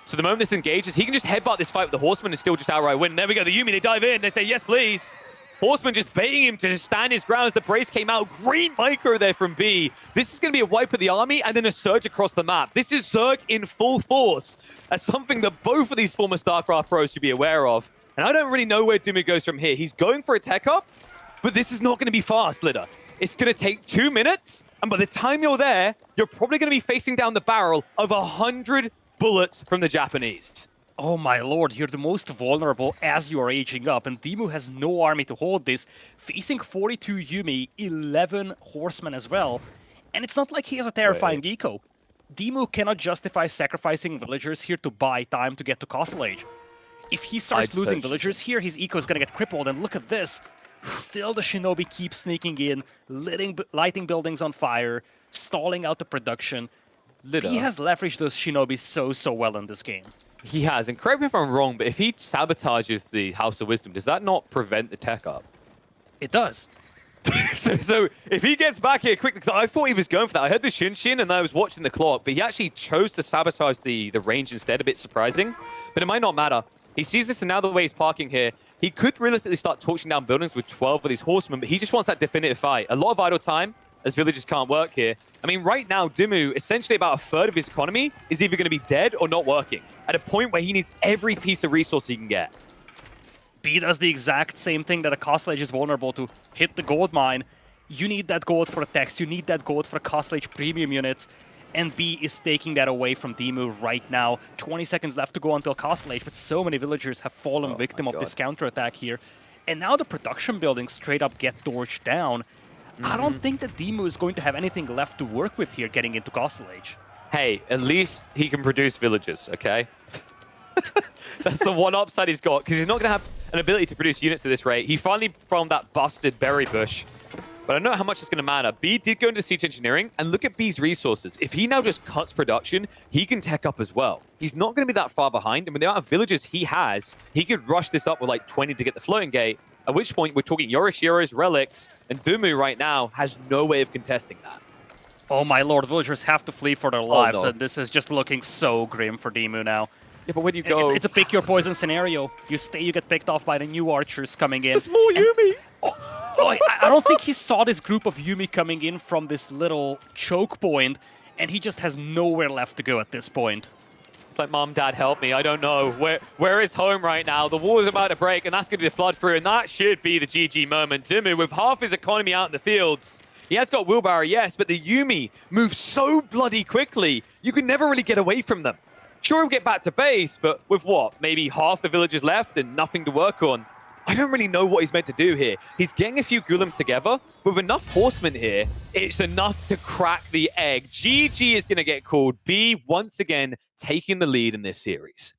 So the moment this engages, he can just headbutt this fight with the horsemen and still just outright win. There we go. The Yuumi, they dive in. They say, yes, please. Horseman just baiting him to just stand his ground as the brace came out. Great micro there from B. This is going to be a wipe of the army and then a surge across the map. This is Zerg in full force as something that both of these former StarCraft pros should be aware of. And I don't really know where DeMu goes from here. He's going for a tech up, but this is not going to be fast, Lida. It's going to take 2 minutes, and by the time you're there, you're probably going to be facing down the barrel of 100 bullets from the Japanese. Oh my lord, you're the most vulnerable as you are aging up, and DeMu has no army to hold this, facing 42 Yuumi, 11 horsemen as well. And it's not like he has a terrifying eco. DeMu cannot justify sacrificing villagers here to buy time to get to Castle Age. If he starts losing villagers here, his eco is gonna get crippled, and look at this. Still the Shinobi keeps sneaking in, lighting buildings on fire, stalling out the production. He has leveraged those Shinobi so well in this game. He has, and correct me if I'm wrong, but if he sabotages the House of Wisdom, does that not prevent the tech up? It does. so if he gets back here quickly, because I thought he was going for that. I heard the Shinshin and I was watching the clock, but he actually chose to sabotage the range instead, a bit surprising. But it might not matter. He sees this, and now the way he's parking here, he could realistically start torching down buildings with 12 with his horsemen, but he just wants that definitive fight. A lot of idle time, as villagers can't work here. I mean, right now, DeMu, essentially about a third of his economy is either going to be dead or not working, at a point where he needs every piece of resource he can get. B does the exact same thing that a Castle Age is vulnerable to. Hit the gold mine. You need that gold for a text. You need that gold for a Castle Age premium units. And B is taking that away from DeMu right now. 20 seconds left to go until Castle Age, but so many villagers have fallen victim of this counterattack here. And now the production buildings straight up get torched down. I don't think that DeMu is going to have anything left to work with here getting into Castle Age. Hey, at least he can produce villagers, okay? That's the one upside he's got, because he's not going to have an ability to produce units at this rate. He finally found that busted berry bush, but I don't know how much it's going to matter. B did go into siege engineering, and look at B's resources. If he now just cuts production, he can tech up as well. He's not going to be that far behind, and with the amount of villagers he has, he could rush this up with like 20 to get the floating gate, at which point we're talking Yoroshiro's, relics, and DeMu right now has no way of contesting that. Oh my lord, villagers have to flee for their lives, and this is just looking so grim for DeMu now. Yeah, but where do you go? It's a pick your poison scenario. You stay, you get picked off by the new archers coming in. There's more Yuumi! I don't think he saw this group of Yuumi coming in from this little choke point, and he just has nowhere left to go at this point. It's like, Mom, Dad, help me. I don't know. Where is home right now? The war is about to break, and that's going to be the flood through, and that should be the GG moment. DeMu, with half his economy out in the fields, he has got Wheelbarrow, yes, but the Yuumi move so bloody quickly, you can never really get away from them. Sure, he'll get back to base, but with what? Maybe half the villagers left and nothing to work on. I don't really know what he's meant to do here. He's getting a few Ghoulims together. With enough horsemen here, it's enough to crack the egg. GG is going to get called. B, once again, taking the lead in this series.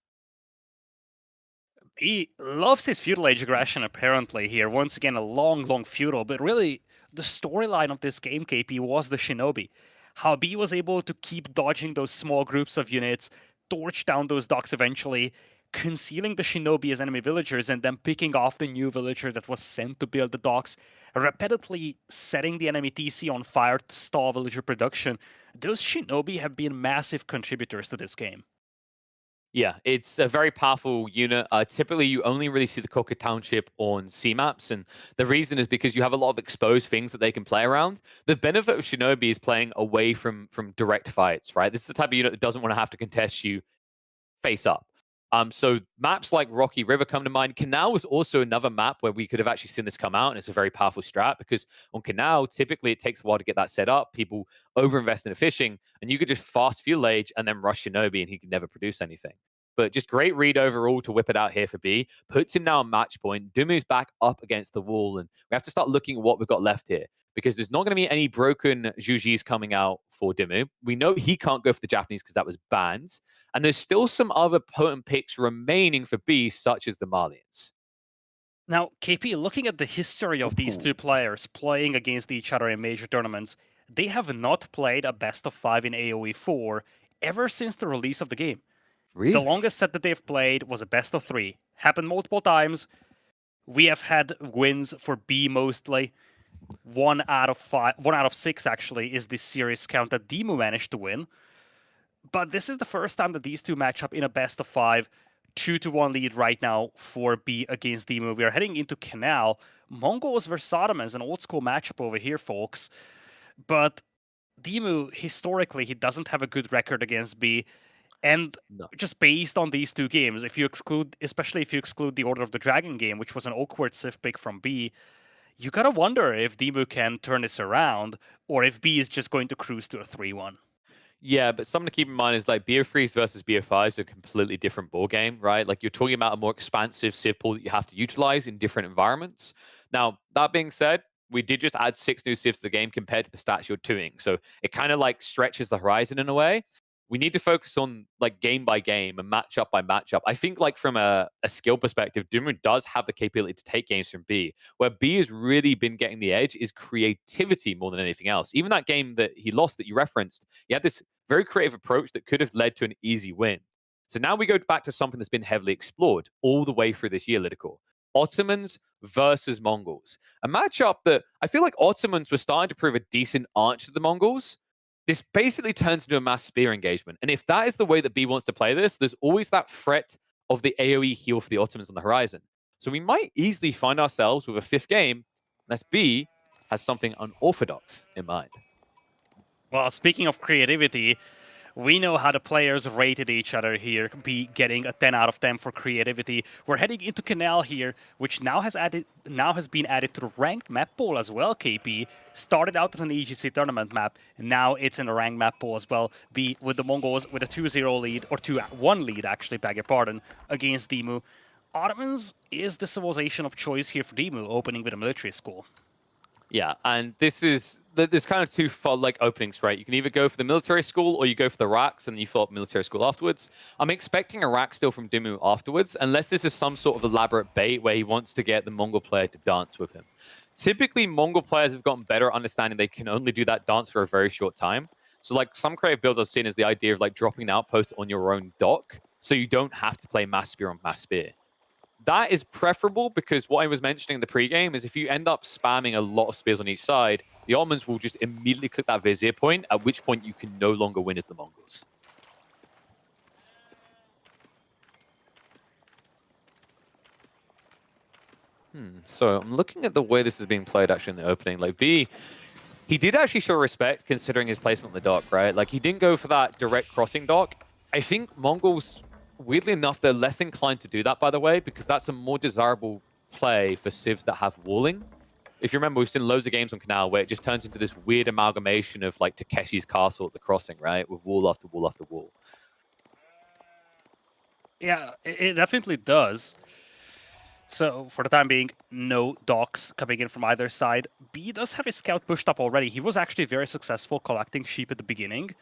He loves his feudal age aggression, apparently, here. Once again, a long feudal, but really, the storyline of this game, KP, was the Shinobi. How B was able to keep dodging those small groups of units, torch down those docks eventually, concealing the shinobi as enemy villagers and then picking off the new villager that was sent to build the docks, repeatedly setting the enemy TC on fire to stall villager production. Those shinobi have been massive contributors to this game. Yeah, it's a very powerful unit. Typically, you only really see the Coca Township on C maps, and the reason is because you have a lot of exposed things that they can play around. The benefit of Shinobi is playing away from direct fights, right? This is the type of unit that doesn't want to have to contest you face up. So maps like Rocky River come to mind. Canal was also another map where we could have actually seen this come out, and it's a very powerful strat because on Canal, typically it takes a while to get that set up. People overinvest in the fishing, and you could just fast fuel age and then rush Shinobi, and he could never produce anything. But just great read overall to whip it out here for B. Puts him now on match point. DeMu's back up against the wall, and we have to start looking at what we've got left here because there's not going to be any broken Jujis coming out for DeMu. We know he can't go for the Japanese because that was banned. And there's still some other potent picks remaining for B, such as the Malians. Now, KP, looking at the history of these two players playing against each other in major tournaments, they have not played a best of 5 in AoE 4 ever since the release of the game. Really? The longest set that they've played was a best of 3. Happened multiple times. We have had wins for B mostly. 1 out of 6 actually is the series count that DeMu managed to win. But this is the first time that these two match up in a best of 5. 2-1 lead right now for B against DeMu. We are heading into Canal. Mongols versus Ottomans, an old school matchup over here, folks. But DeMu, historically, he doesn't have a good record against B. And just based on these two games, especially if you exclude the Order of the Dragon game, which was an awkward Civ pick from B, you gotta wonder if DeMu can turn this around, or if B is just going to cruise to a 3-1. Yeah, but something to keep in mind is like BO3s versus BO5s is a completely different ball game, right? Like you're talking about a more expansive Civ pool that you have to utilize in different environments. Now, that being said, we did just add 6 new civs to the game compared to the stats you're doing. So it kind of like stretches the horizon in a way. We need to focus on like game by game and matchup by matchup. I think like from a skill perspective, DeMu does have the capability to take games from B. Where B has really been getting the edge is creativity more than anything else. Even that game that he lost that you referenced, he had this very creative approach that could have led to an easy win. So now we go back to something that's been heavily explored all the way through this year, LidaKor. Ottomans versus Mongols. A matchup that I feel like Ottomans were starting to prove a decent arch to the Mongols. This basically turns into a mass spear engagement. And if that is the way that B wants to play this, there's always that threat of the AoE heal for the Ottomans on the horizon. So we might easily find ourselves with a 5th game, unless B has something unorthodox in mind. Well, speaking of creativity, we know how the players rated each other here, be getting a 10 out of 10 for creativity. We're heading into Canal here, which now has been added to the ranked map pool as well, KP. Started out as an EGC tournament map, and now it's in the ranked map pool as well. Be with the Mongols with a 2-0 lead, or 2-1 lead actually, beg your pardon, against DeMu. Ottomans is the civilization of choice here for DeMu, opening with a military school. Yeah, and there's kind of two like openings, right? You can either go for the military school or you go for the racks and you fill up military school afterwards. I'm expecting a rack still from DeMu afterwards, unless this is some sort of elaborate bait where he wants to get the Mongol player to dance with him. Typically, Mongol players have gotten better at understanding they can only do that dance for a very short time. So like some creative builds I've seen is the idea of like dropping an outpost on your own dock so you don't have to play mass spear on mass spear. That is preferable because what I was mentioning in the pregame is if you end up spamming a lot of spears on each side, the Ottomans will just immediately click that vizier point, at which point you can no longer win as the Mongols. So I'm looking at the way this is being played actually in the opening. Like B, he did actually show respect considering his placement on the dock, right? Like he didn't go for that direct crossing dock. I think Mongols, weirdly enough, they're less inclined to do that, by the way, because that's a more desirable play for civs that have walling. If you remember, we've seen loads of games on Canal where it just turns into this weird amalgamation of like Takeshi's castle at the crossing, right? With wall after wall after wall. Yeah, it definitely does. So, for the time being, no docks coming in from either side. B does have his scout pushed up already. He was actually very successful collecting sheep at the beginning.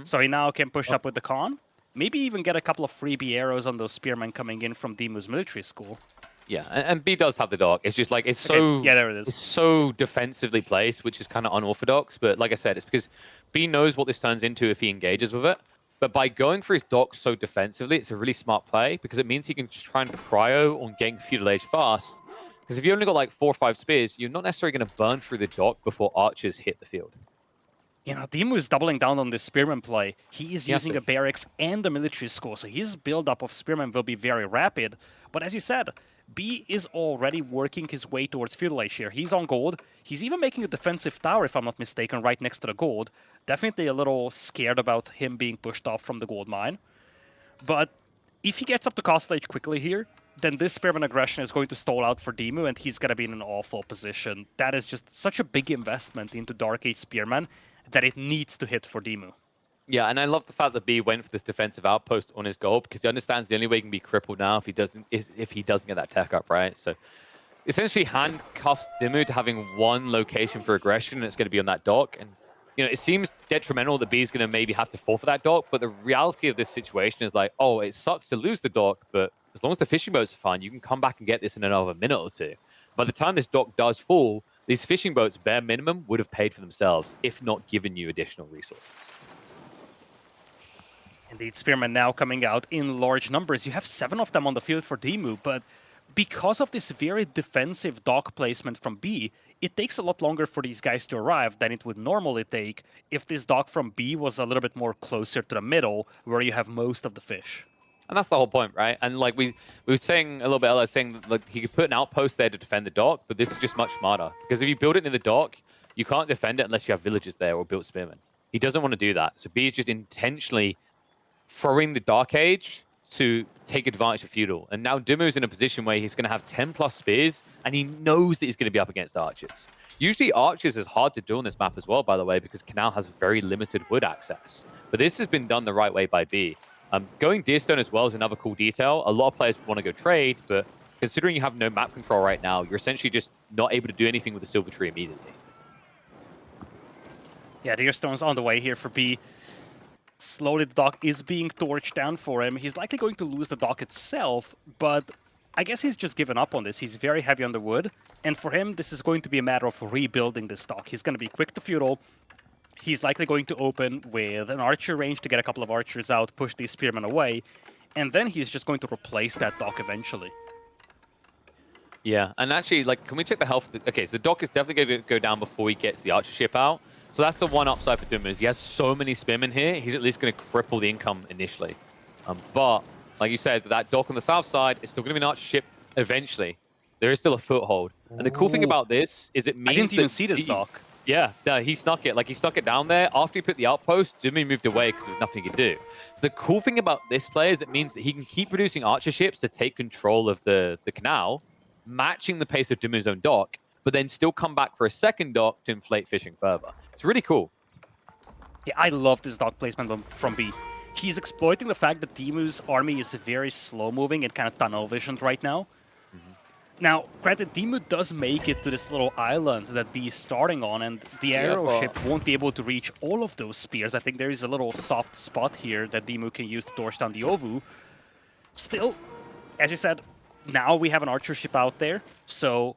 So he now can push up with the Khan. Maybe even get a couple of freebie arrows on those spearmen coming in from DeMu's military school. Yeah, and B does have the dock. It's just like, it's so... Yeah, there it is. It's so defensively placed, which is kind of unorthodox. But like I said, it's because B knows what this turns into if he engages with it. But by going for his dock so defensively, it's a really smart play because it means he can just try and cryo on getting feudal age fast. Because if you only got like 4 or 5 spears, you're not necessarily going to burn through the dock before archers hit the field. You know, DeMu is doubling down on this spearman play. He is He has using to. a barracks and a military score, so his build-up of spearmen will be very rapid. But as you said, B is already working his way towards feudal age here. He's on gold. He's even making a defensive tower, if I'm not mistaken, right next to the gold. Definitely a little scared about him being pushed off from the gold mine. But if he gets up to castle age quickly here, then this spearman aggression is going to stall out for DeMu, and he's going to be in an awful position. That is just such a big investment into Dark Age spearman that it needs to hit for DeMu. Yeah, and I love the fact that B went for this defensive outpost on his gold because he understands the only way he can be crippled now if he doesn't get that tech up, right? So essentially handcuffs DeMu to having one location for aggression, and it's going to be on that dock. And you know, it seems detrimental that B is going to maybe have to fall for that dock, but the reality of this situation is like, oh, it sucks to lose the dock, but as long as the fishing boats are fine, you can come back and get this in another minute or two. By the time this dock does fall, these fishing boats, bare minimum, would have paid for themselves, if not given you additional resources. Indeed, spearmen now coming out in large numbers. You have 7 of them on the field for DeMu, but because of this very defensive dock placement from B, it takes a lot longer for these guys to arrive than it would normally take if this dock from B was a little bit more closer to the middle, where you have most of the fish. And that's the whole point, right? And like we were saying a little bit earlier, saying that, like, he could put an outpost there to defend the dock, but this is just much smarter. Because if you build it in the dock, you can't defend it unless you have villagers there or built spearmen. He doesn't want to do that. So B is just intentionally throwing the Dark Age to take advantage of feudal. And now DeMu's in a position where he's going to have 10 plus spears, and he knows that he's going to be up against archers. Usually archers is hard to do on this map as well, by the way, because Canal has very limited wood access. But this has been done the right way by B. Going Deerstone as well is another cool detail. A lot of players want to go trade, but considering you have no map control right now, you're essentially just not able to do anything with the Silver Tree immediately. Yeah, Deerstone's on the way here for B. Slowly the dock is being torched down for him. He's likely going to lose the dock itself, but I guess he's just given up on this. He's very heavy on the wood, and for him, this is going to be a matter of rebuilding this dock. He's going to be quick to feudal. He's likely going to open with an archer range to get a couple of archers out, push these spearmen away, and then he's just going to replace that dock eventually. Yeah, and actually, like, can we check the health? Okay, so the dock is definitely going to go down before he gets the archer ship out. So that's the one upside for DeMu is he has so many spearmen here, he's at least going to cripple the income initially. But, like you said, that dock on the south side is still going to be an archer ship eventually. There is still a foothold. And the cool thing about this is it means I didn't even see this dock. Yeah, no, he snuck it. Like, he stuck it down there. After he put the outpost, DeMu moved away because there was nothing he could do. So the cool thing about this play is it means that he can keep producing archer ships to take control of the canal, matching the pace of DeMu's own dock, but then still come back for a second dock to inflate fishing further. It's really cool. Yeah, I love this dock placement from B. He's exploiting the fact that DeMu's army is very slow-moving and kind of tunnel-visioned right now. Now, granted, DeMu does make it to this little island that B is starting on, and the arrow ship won't be able to reach all of those spears. I think there is a little soft spot here that DeMu can use to torch down the Ovu. Still, as you said, now we have an archer ship out there, so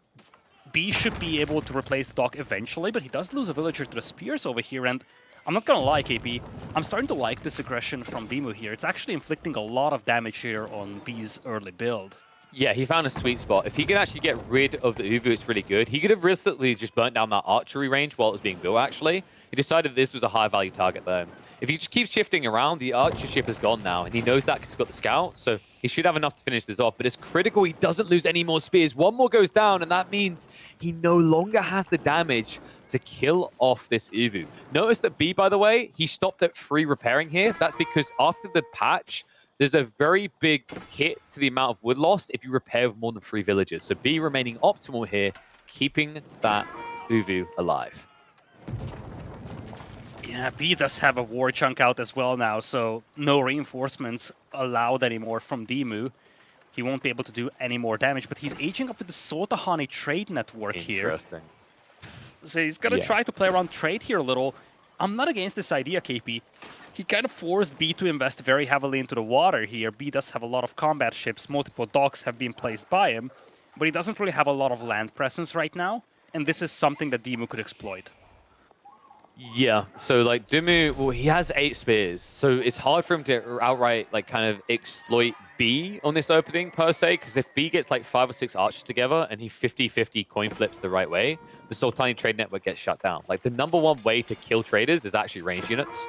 B should be able to replace the dock eventually, but he does lose a villager to the spears over here, and I'm not gonna lie, KP, I'm starting to like this aggression from DeMu here. It's actually inflicting a lot of damage here on B's early build. Yeah, he found a sweet spot. If he can actually get rid of the Uvu, it's really good. He could have recently just burnt down that archery range while it was being built, actually. He decided this was a high-value target, though. If he just keeps shifting around, the archer ship is gone now, and he knows that because he's got the scout, so he should have enough to finish this off. But it's critical he doesn't lose any more spears. One more goes down, and that means he no longer has the damage to kill off this Uvu. Notice that B, by the way, he stopped at 3 repairing here. That's because after the patch, there's a very big hit to the amount of wood lost if you repair with more than 3 villages. So B remaining optimal here, keeping that Uvu alive. Yeah, B does have a war chunk out as well now, so no reinforcements allowed anymore from DeMu. He won't be able to do any more damage, but he's aging up with the Sultanate trade network here. Interesting. So he's gonna try to play around trade here a little. I'm not against this idea, KP. He kind of forced B to invest very heavily into the water here. B does have a lot of combat ships, multiple docks have been placed by him, but he doesn't really have a lot of land presence right now, and this is something that DeMu could exploit. Yeah, so like DeMu, well, he has 8 spears, so it's hard for him to outright like kind of exploit B on this opening per se, because if B gets like 5 or 6 archers together and he 50-50 coin flips the right way, the Sultanate trade network gets shut down. Like the #1 way to kill traders is actually range units.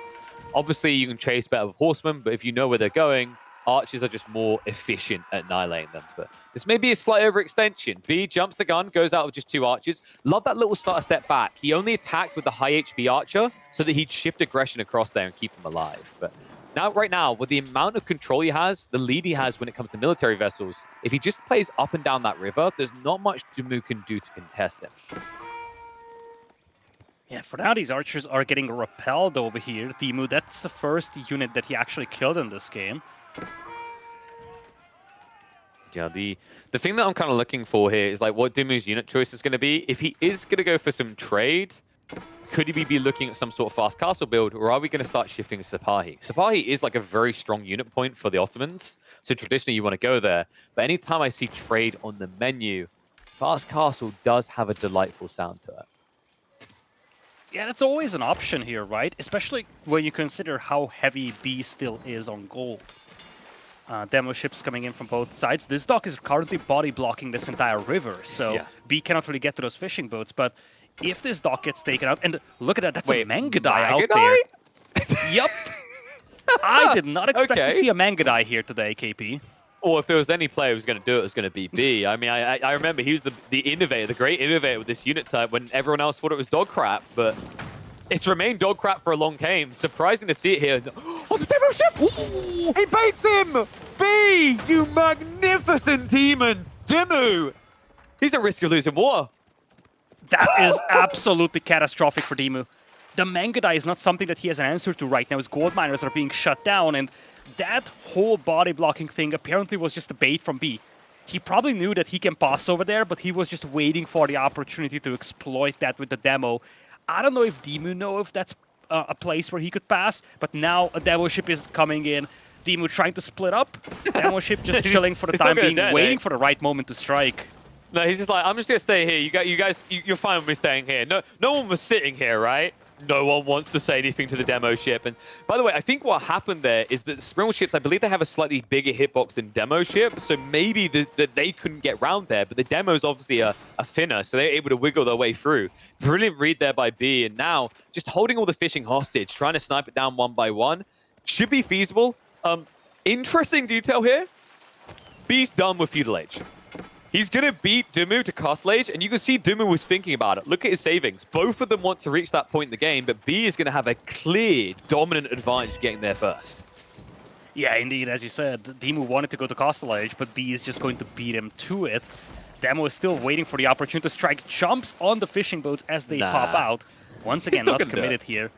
Obviously, you can chase better with horsemen, but if you know where they're going, archers are just more efficient at annihilating them. But this may be a slight overextension. B jumps the gun, goes out with just 2 archers. Love that little starter step back. He only attacked with the high HP archer so that he'd shift aggression across there and keep him alive. But now, right now, with the amount of control he has, the lead he has when it comes to military vessels, if he just plays up and down that river, there's not much DeMu can do to contest him. Yeah, for now these archers are getting repelled over here. DeMu, that's the first unit that he actually killed in this game. Yeah, the thing that I'm kind of looking for here is like what DeMu's unit choice is going to be. If he is going to go for some trade, could he be looking at some sort of fast castle build, or are we going to start shifting to Sipahi? Sipahi is like a very strong unit point for the Ottomans, so traditionally you want to go there. But anytime I see trade on the menu, fast castle does have a delightful sound to it. Yeah, that's always an option here, right? Especially when you consider how heavy B still is on gold. Demo ships coming in from both sides. This dock is currently body blocking this entire river, so Yeah. B cannot really get to those fishing boats. But if this dock gets taken out, and look at that, that's Wait, a Mangadai out Mangadai? there. Yup. I did not expect to Okay. see a Mangadai here today, KP. Or if there was any player who was going to do it, it was going to be B. I mean, I remember he was the innovator, the great innovator with this unit type when everyone else thought it was dog crap, but it's remained dog crap for a long game. Surprising to see it here. Oh, the demo ship! Ooh, he baits him! B, you magnificent demon! DeMu! He's at risk of losing war. That is absolutely catastrophic for DeMu. The Mangadai is not something that he has an answer to right now. His gold miners are being shut down, and that whole body blocking thing apparently was just a bait from B. He probably knew that he can pass over there, but he was just waiting for the opportunity to exploit that with the demo. I don't know if DeMu know if that's a place where he could pass, but now a demo ship is coming in. DeMu trying to split up. Demo ship just chilling for the he's still time gonna being, detonate. waiting for the right moment to strike. No, he's just like, I'm just gonna stay here. You guys, you're fine with me staying here. No one was sitting here, right? No one wants to say anything to the demo ship. And by the way, I think what happened there is that Springle ships, I believe they have a slightly bigger hitbox than demo ship, so maybe that they couldn't get round there. But the demo's obviously a thinner, so they're able to wiggle their way through. Brilliant read there by B, and now just holding all the fishing hostage, trying to snipe it down one by one, should be feasible. Interesting detail here. B's done with Feudal Age. He's going to beat DeMu to Castle Age, and you can see DeMu was thinking about it. Look at his savings. Both of them want to reach that point in the game, but B is going to have a clear, dominant advantage getting there first. Yeah, indeed, as you said, DeMu wanted to go to Castle Age, but B is just going to beat him to it. Demo is still waiting for the opportunity to strike. Jumps on the fishing boats as they pop out. Once again, not committed here.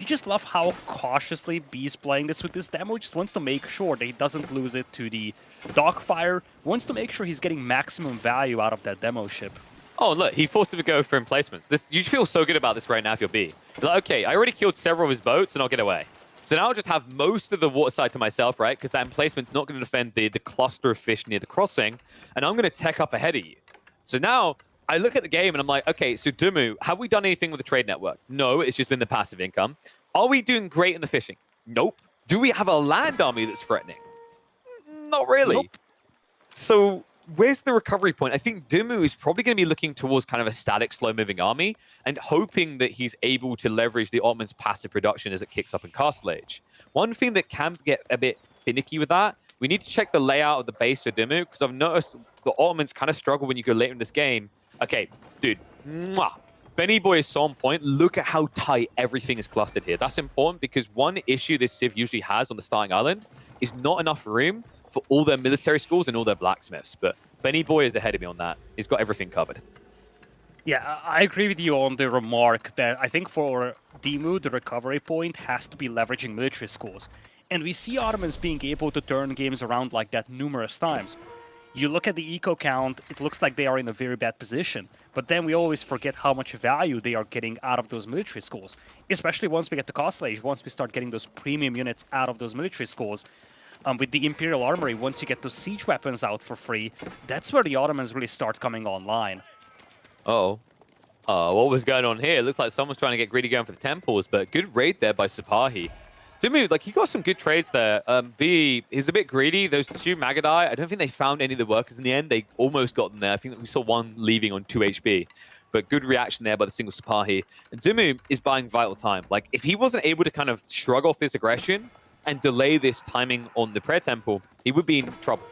You just love how cautiously B's playing this with this demo. Just wants to make sure that he doesn't lose it to the dogfire. Wants to make sure he's getting maximum value out of that demo ship. Oh, look, he forced him to go for emplacements. You feel so good about this right now if you're B. You're like, okay, I already killed several of his boats and I'll get away. So now I'll just have most of the water side to myself, right? Because that emplacement's not going to defend the cluster of fish near the crossing, and I'm going to tech up ahead of you. So now I look at the game and I'm like, okay, so DeMu, have we done anything with the trade network? No, it's just been the passive income. Are we doing great in the fishing? Nope. Do we have a land army that's threatening? Not really. Nope. So where's the recovery point? I think DeMu is probably going to be looking towards kind of a static, slow-moving army and hoping that he's able to leverage the Ottomans' passive production as it kicks up in Castle Age. One thing that can get a bit finicky with that, we need to check the layout of the base for DeMu, because I've noticed the Ottomans kind of struggle when you go later in this game. Okay, dude. Mwah. Benny Boy is so on point. Look at how tight everything is clustered here. That's important because one issue this Civ usually has on the starting island is not enough room for all their military schools and all their blacksmiths. But Benny Boy is ahead of me on that. He's got everything covered. Yeah, I agree with you on the remark that I think for DeMu, the recovery point has to be leveraging military schools. And we see Ottomans being able to turn games around like that numerous times. You look at the eco count, it looks like they are in a very bad position. But then we always forget how much value they are getting out of those military schools. Especially once we get to Castle Age, once we start getting those premium units out of those military schools. With the Imperial Armory, once you get those siege weapons out for free, that's where the Ottomans really start coming online. Uh-oh. What was going on here? It looks like someone's trying to get greedy going for the temples, but good raid there by Sipahi. DeMu, like, he got some good trades there. B, he's a bit greedy. Those two Magadai, I don't think they found any of the workers in the end. They almost got them there. I think that we saw one leaving on 2 HP. But good reaction there by the single Sipahi. And DeMu is buying vital time. Like, if he wasn't able to kind of shrug off this aggression and delay this timing on the prayer temple, he would be in trouble.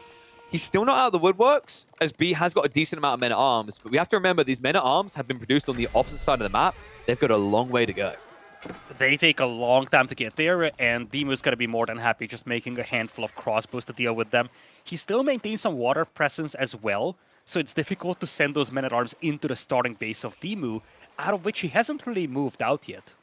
He's still not out of the woodworks, as B has got a decent amount of men-at-arms. But we have to remember, these men-at-arms have been produced on the opposite side of the map. They've got a long way to go. They take a long time to get there, and DeMu's going to be more than happy just making a handful of crossbows to deal with them. He still maintains some water presence as well, so it's difficult to send those men-at-arms into the starting base of DeMu, out of which he hasn't really moved out yet.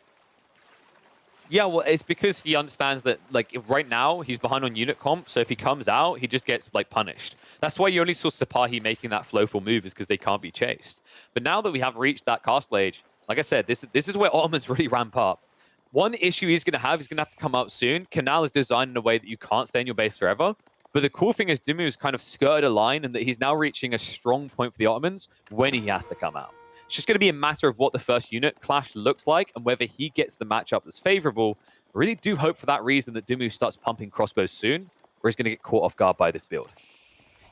Yeah, well, it's because he understands that, like, right now, he's behind on unit comp, so if he comes out, he just gets, like, punished. That's why you only saw Sipahi making that flowful move, is because they can't be chased. But now that we have reached that castle age, like I said, this is where Ottomans really ramp up. One issue he's going to have to come out soon. Canal is designed in a way that you can't stay in your base forever. But the cool thing is DeMu's kind of skirted a line and that he's now reaching a strong point for the Ottomans when he has to come out. It's just going to be a matter of what the first unit clash looks like and whether he gets the matchup that's favorable. I really do hope for that reason that DeMu starts pumping crossbows soon, or he's going to get caught off guard by this build.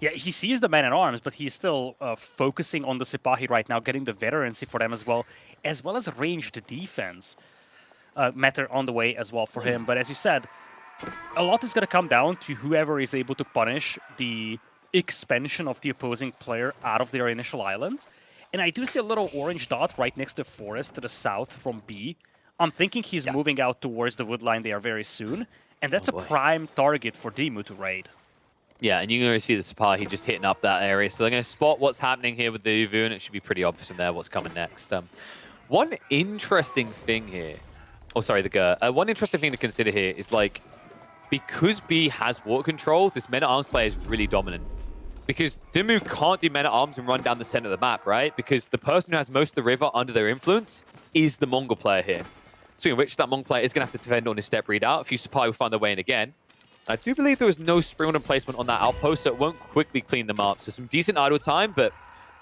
Yeah, he sees the men-at-arms, but he's still focusing on the Sipahi right now, getting the veterancy for them as well as ranged defense matter on the way as well for him. But as you said, a lot is going to come down to whoever is able to punish the expansion of the opposing player out of their initial island. And I do see a little orange dot right next to forest to the south from B. I'm thinking he's moving out towards the wood line there very soon, and that's a prime target for DeMu to raid. Yeah, and you're going to see the Sipahi just hitting up that area. So they're going to spot what's happening here with the Uvu, and it should be pretty obvious from there what's coming next. One interesting thing here... Oh, sorry, the Gur. One interesting thing to consider here is, like, because B has water control, this men-at-arms player is really dominant. Because DeMu can't do men-at-arms and run down the center of the map, right? Because the person who has most of the river under their influence is the Mongol player here. Speaking of which, that Mongol player is going to have to defend on his step readout. A few Sipahi will find their way in again. I do believe there was no spring order placement on that outpost, so it won't quickly clean them up. So some decent idle time, but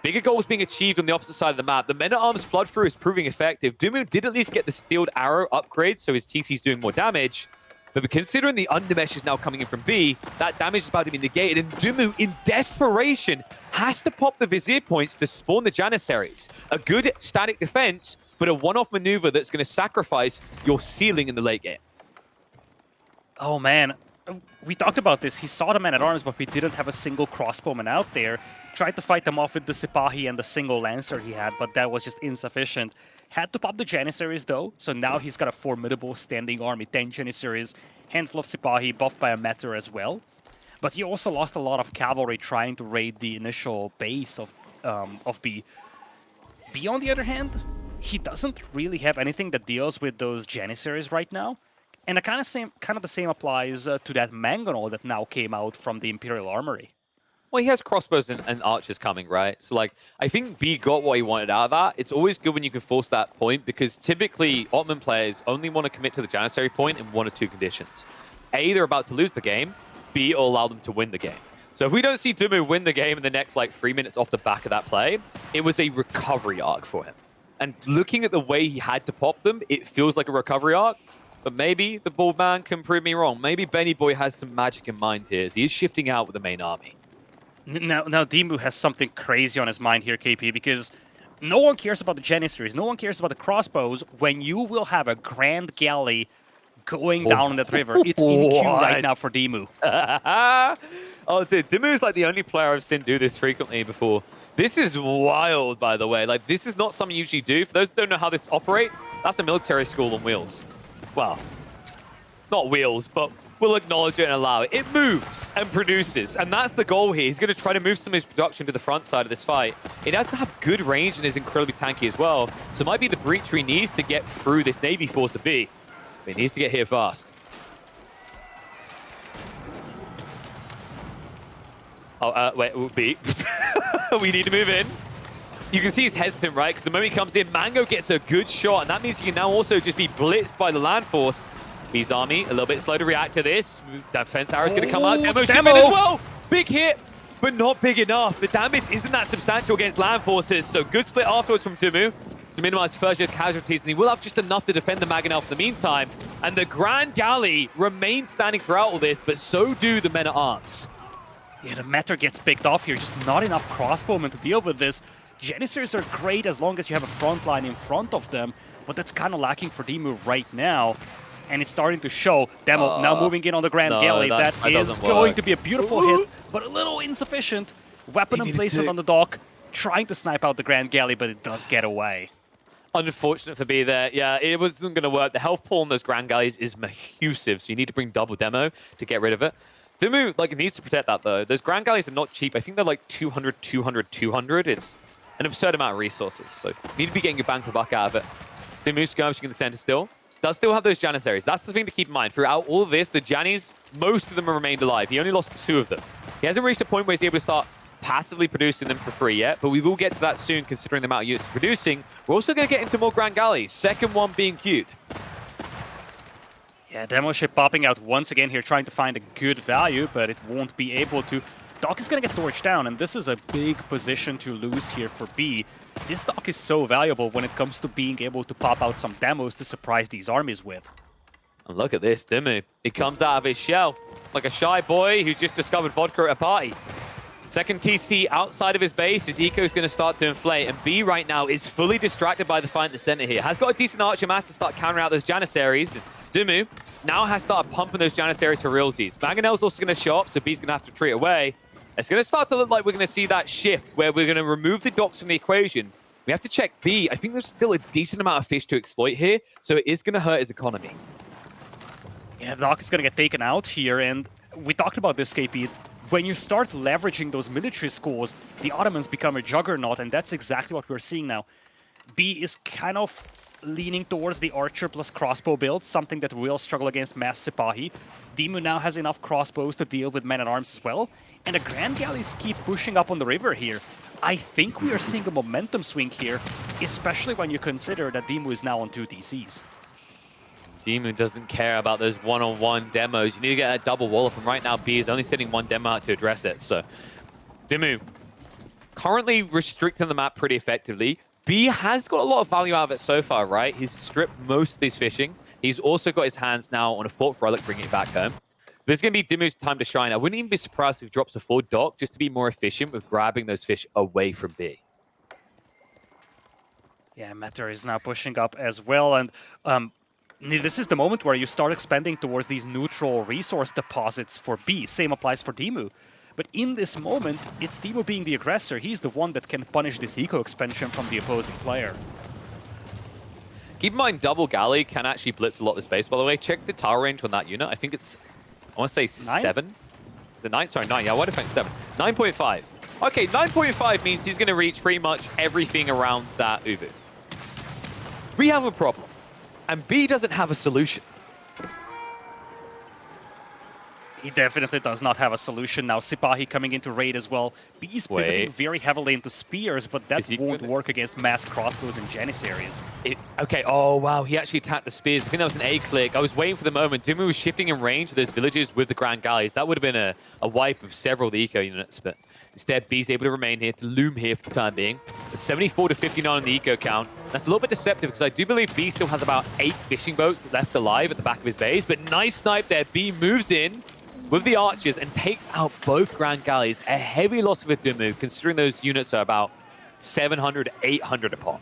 bigger goals being achieved on the opposite side of the map. The men-at-arms flood through is proving effective. DeMu did at least get the steeled arrow upgrade, so his TC's doing more damage. But considering the undermesh is now coming in from B, that damage is about to be negated, and DeMu, in desperation, has to pop the Vizier points to spawn the Janissaries. A good static defense, but a one-off maneuver that's going to sacrifice your ceiling in the late game. Oh, man. We talked about this. He saw the men-at-arms, but we didn't have a single crossbowman out there. Tried to fight them off with the Sipahi and the single Lancer he had, but that was just insufficient. Had to pop the Janissaries, though, so now he's got a formidable standing army. 10 Janissaries, handful of Sipahi, buffed by a Meteor as well. But he also lost a lot of cavalry trying to raid the initial base of B. B, on the other hand, he doesn't really have anything that deals with those Janissaries right now. And the kind of the same applies to that Mangonel that now came out from the Imperial Armory. Well, he has crossbows and archers coming, right? So, like, I think B got what he wanted out of that. It's always good when you can force that point, because typically Ottoman players only want to commit to the Janissary point in one of two conditions. A, they're about to lose the game. B, it'll allow them to win the game. So if we don't see DeMu win the game in the next, like, 3 minutes off the back of that play, it was a recovery arc for him. And looking at the way he had to pop them, it feels like a recovery arc. But maybe the bald man can prove me wrong. Maybe Benny Boy has some magic in mind here as he is shifting out with the main army. Now DeMu has something crazy on his mind here, KP, because no one cares about the Janissaries, no one cares about the crossbows when you will have a Grand Galley going down in that river. It's in queue right now for DeMu. Oh, dude, DeMu is like the only player I've seen do this frequently before. This is wild, by the way. Like, this is not something you usually do. For those who don't know how this operates, that's a military school on wheels. Well, not wheels, but we'll acknowledge it and allow it. It moves and produces, and that's the goal here. He's going to try to move some of his production to the front side of this fight. It has to have good range and is incredibly tanky as well, so it might be the breach he needs to get through this Navy force of B. But he needs to get here fast. Oh, wait, B. We need to move in. You can see he's hesitant, right? Because the moment he comes in, Mango gets a good shot, and that means he can now also just be blitzed by the land force. B's army, a little bit slow to react to this. Defense arrow's going to come out. Demo ship in as well. Big hit, but not big enough. The damage isn't that substantial against land forces, so good split afterwards from DeMu. to minimize further casualties, and he will have just enough to defend the Mangonel for the meantime. And the Grand Galley remains standing throughout all this, but so do the men-at-arms. Yeah, the Matter gets picked off here. Just not enough crossbowmen to deal with this. Janissaries are great as long as you have a front line in front of them, but that's kind of lacking for DeMu right now. And it's starting to show. DeMu now moving in on the Grand Galley. That is going to be a beautiful hit, but a little insufficient. Weapon emplacement on the dock, trying to snipe out the Grand Galley, but it does get away. Unfortunate for B there. Yeah, it wasn't going to work. The health pool on those Grand Galleys is massive, so you need to bring double demo to get rid of it. DeMu, like, needs to protect that, though. Those Grand Galleys are not cheap. I think they're like 200, 200, 200. It's an absurd amount of resources, so you need to be getting your bang for buck out of it. DeMu skirmishing in the center still. Does still have those Janissaries. That's the thing to keep in mind. Throughout all of this, the Janis, most of them have remained alive. He only lost 2 of them. He hasn't reached a point where he's able to start passively producing them for free yet, but we will get to that soon considering the amount of units producing. We're also going to get into more Grand Galleys. Second one being queued. Yeah, demo ship popping out once again here, trying to find a good value, but it won't be able to. Dock is going to get torched down, and this is a big position to lose here for B. This dock is so valuable when it comes to being able to pop out some demos to surprise these armies with. And look at this, DeMu. He comes out of his shell like a shy boy who just discovered vodka at a party. Second TC outside of his base, his eco is going to start to inflate, and B right now is fully distracted by the fight in the center here. Has got a decent archer mass to start countering out those Janissaries. DeMu now has started pumping those Janissaries for realsies. Mangonel's also going to show up, so B's going to have to retreat away. It's going to start to look like we're going to see that shift where we're going to remove the docks from the equation. We have to check B. I think there's still a decent amount of fish to exploit here, so it is going to hurt his economy. Yeah, the dock is going to get taken out here, and we talked about this, KP. When you start leveraging those military scores, the Ottomans become a juggernaut, and that's exactly what we're seeing now. B is kind of leaning towards the archer plus crossbow build, something that will struggle against mass Sipahi. DeMu now has enough crossbows to deal with men-at-arms as well, and the Grand Galleys keep pushing up on the river here. I think we are seeing a momentum swing here, especially when you consider that DeMu is now on 2 TCs. DeMu doesn't care about those one-on-one demos. You need to get that double wall up, and right now B is only sending 1 demo out to address it. So DeMu currently restricting the map pretty effectively. B has got a lot of value out of it so far, right? He's stripped most of these fishing. He's also got his hands now on a 4th relic, bringing it back home. This is going to be DeMu's time to shine. I wouldn't even be surprised if he drops a 4 dock just to be more efficient with grabbing those fish away from B. Yeah, Matter is now pushing up as well, and this is the moment where you start expanding towards these neutral resource deposits for B. Same applies for DeMu. But in this moment, it's DeMu being the aggressor. He's the one that can punish this eco expansion from the opposing player. Keep in mind, double galley can actually blitz a lot of the space, by the way. Check the tower range on that unit. I think it's, I want to say 9? 7. Is it 9? Sorry, 9. Yeah, why did I think 7? 9.5. Okay, 9.5 means he's going to reach pretty much everything around that Uvu. We have a problem, and B doesn't have a solution. He definitely does not have a solution now. Sipahi coming into raid as well. B's pivoting very heavily into spears, but that won't work against mass crossbows and Janissaries. Okay, oh wow, he actually attacked the spears. I think that was an A-click. I was waiting for the moment. DeMu was shifting in range of those villages with the Grand Galleys. That would have been a wipe of several of the eco units, but instead B's able to remain here, to loom here for the time being. 74 to 59 on the eco count. That's a little bit deceptive because I do believe B still has about 8 fishing boats left alive at the back of his base, but nice snipe there. B moves in with the archers and takes out both Grand Galleys. A heavy loss for DeMu, considering those units are about 700, 800 a pop.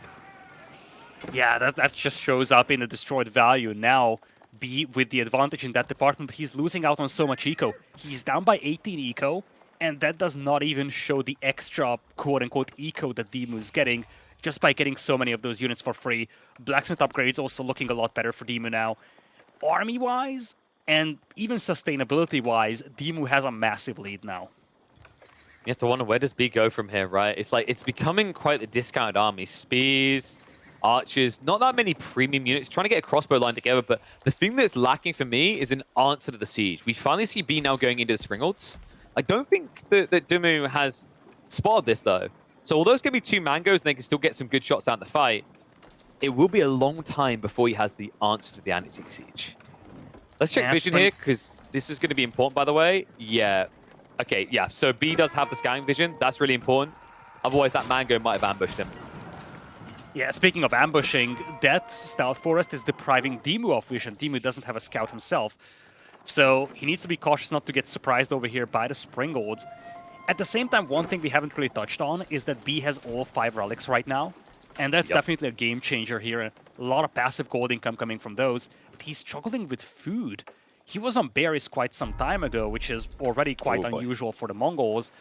Yeah, that just shows up in the destroyed value. Now, B with the advantage in that department, but he's losing out on so much eco. He's down by 18 eco, and that does not even show the extra quote-unquote eco that DeMu is getting just by getting so many of those units for free. Blacksmith upgrades also looking a lot better for DeMu now. Army-wise, and even sustainability-wise, DeMu has a massive lead now. You have to wonder, where does B go from here, right? It's like, it's becoming quite the discounted army. Spears, archers, not that many premium units, trying to get a crossbow line together, but the thing that's lacking for me is an answer to the siege. We finally see B now going into the Springolds. I don't think that DeMu has spotted this, though. So although it's going to be 2 mangoes and they can still get some good shots out in the fight, it will be a long time before he has the answer to the anti-siege. Let's check vision here, because this is going to be important, by the way. Yeah. Okay, yeah. So B does have the scanning vision. That's really important. Otherwise, that mango might have ambushed him. Yeah, speaking of ambushing, that Stealth Forest is depriving DeMu of vision. DeMu doesn't have a scout himself, so he needs to be cautious not to get surprised over here by the Springolds. At the same time, one thing we haven't really touched on is that B has all 5 relics right now, and that's Yep. definitely a game changer here. A lot of passive gold income coming from those, but he's struggling with food. He was on berries quite some time ago, which is already quite Oh, boy. unusual for the Mongols.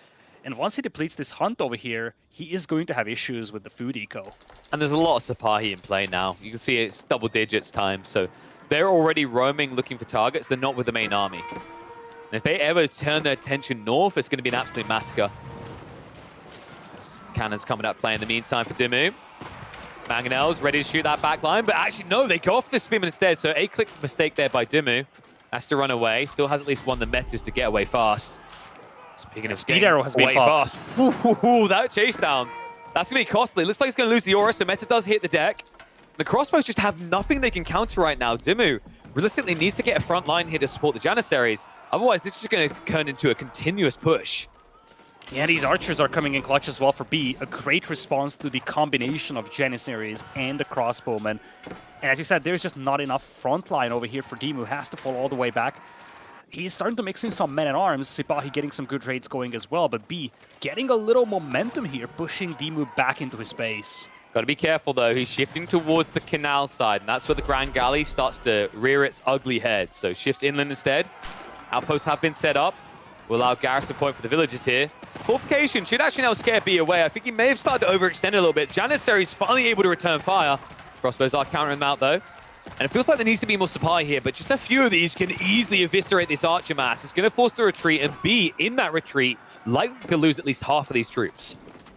And once he depletes this hunt over here, he is going to have issues with the food eco. And there's a lot of Sipahi in play now. You can see it's double digits time, so they're already roaming looking for targets. They're not with the main army. And if they ever turn their attention north, it's going to be an absolute massacre. Cannons coming up play in the meantime for DeMu. Mangonels ready to shoot that back line, but actually no, they go off the Spearman instead. So a click mistake there by DeMu. Has to run away. Still has at least one of the metas to get away fast. Speaking of Speed arrow has been away popped. fast. Ooh, that chase down. That's going to be costly. Looks like he's going to lose the aura, so meta does hit the deck. The crossbows just have nothing they can counter right now. DeMu realistically needs to get a front line here to support the Janissaries. Otherwise, this is just going to turn into a continuous push. Yeah, these archers are coming in clutch as well for B. A great response to the combination of Janissaries and the crossbowmen. And as you said, there's just not enough front line over here for DeMu. Has to fall all the way back. He's starting to mix in some men-at-arms. Sipahi getting some good raids going as well, but B getting a little momentum here, pushing DeMu back into his base. Got to be careful, though. He's shifting towards the canal side, and that's where the Grand Galley starts to rear its ugly head. So shifts inland instead. Outposts have been set up. Will allow garrison point for the villagers here. Fortification should actually now scare B away. I think he may have started to overextend a little bit. Janissary's finally able to return fire. Crossbows are countering him out, though. And it feels like there needs to be more supply here, but just a few of these can easily eviscerate this archer mass. It's going to force the retreat, and B, in that retreat, likely to lose at least half of these troops.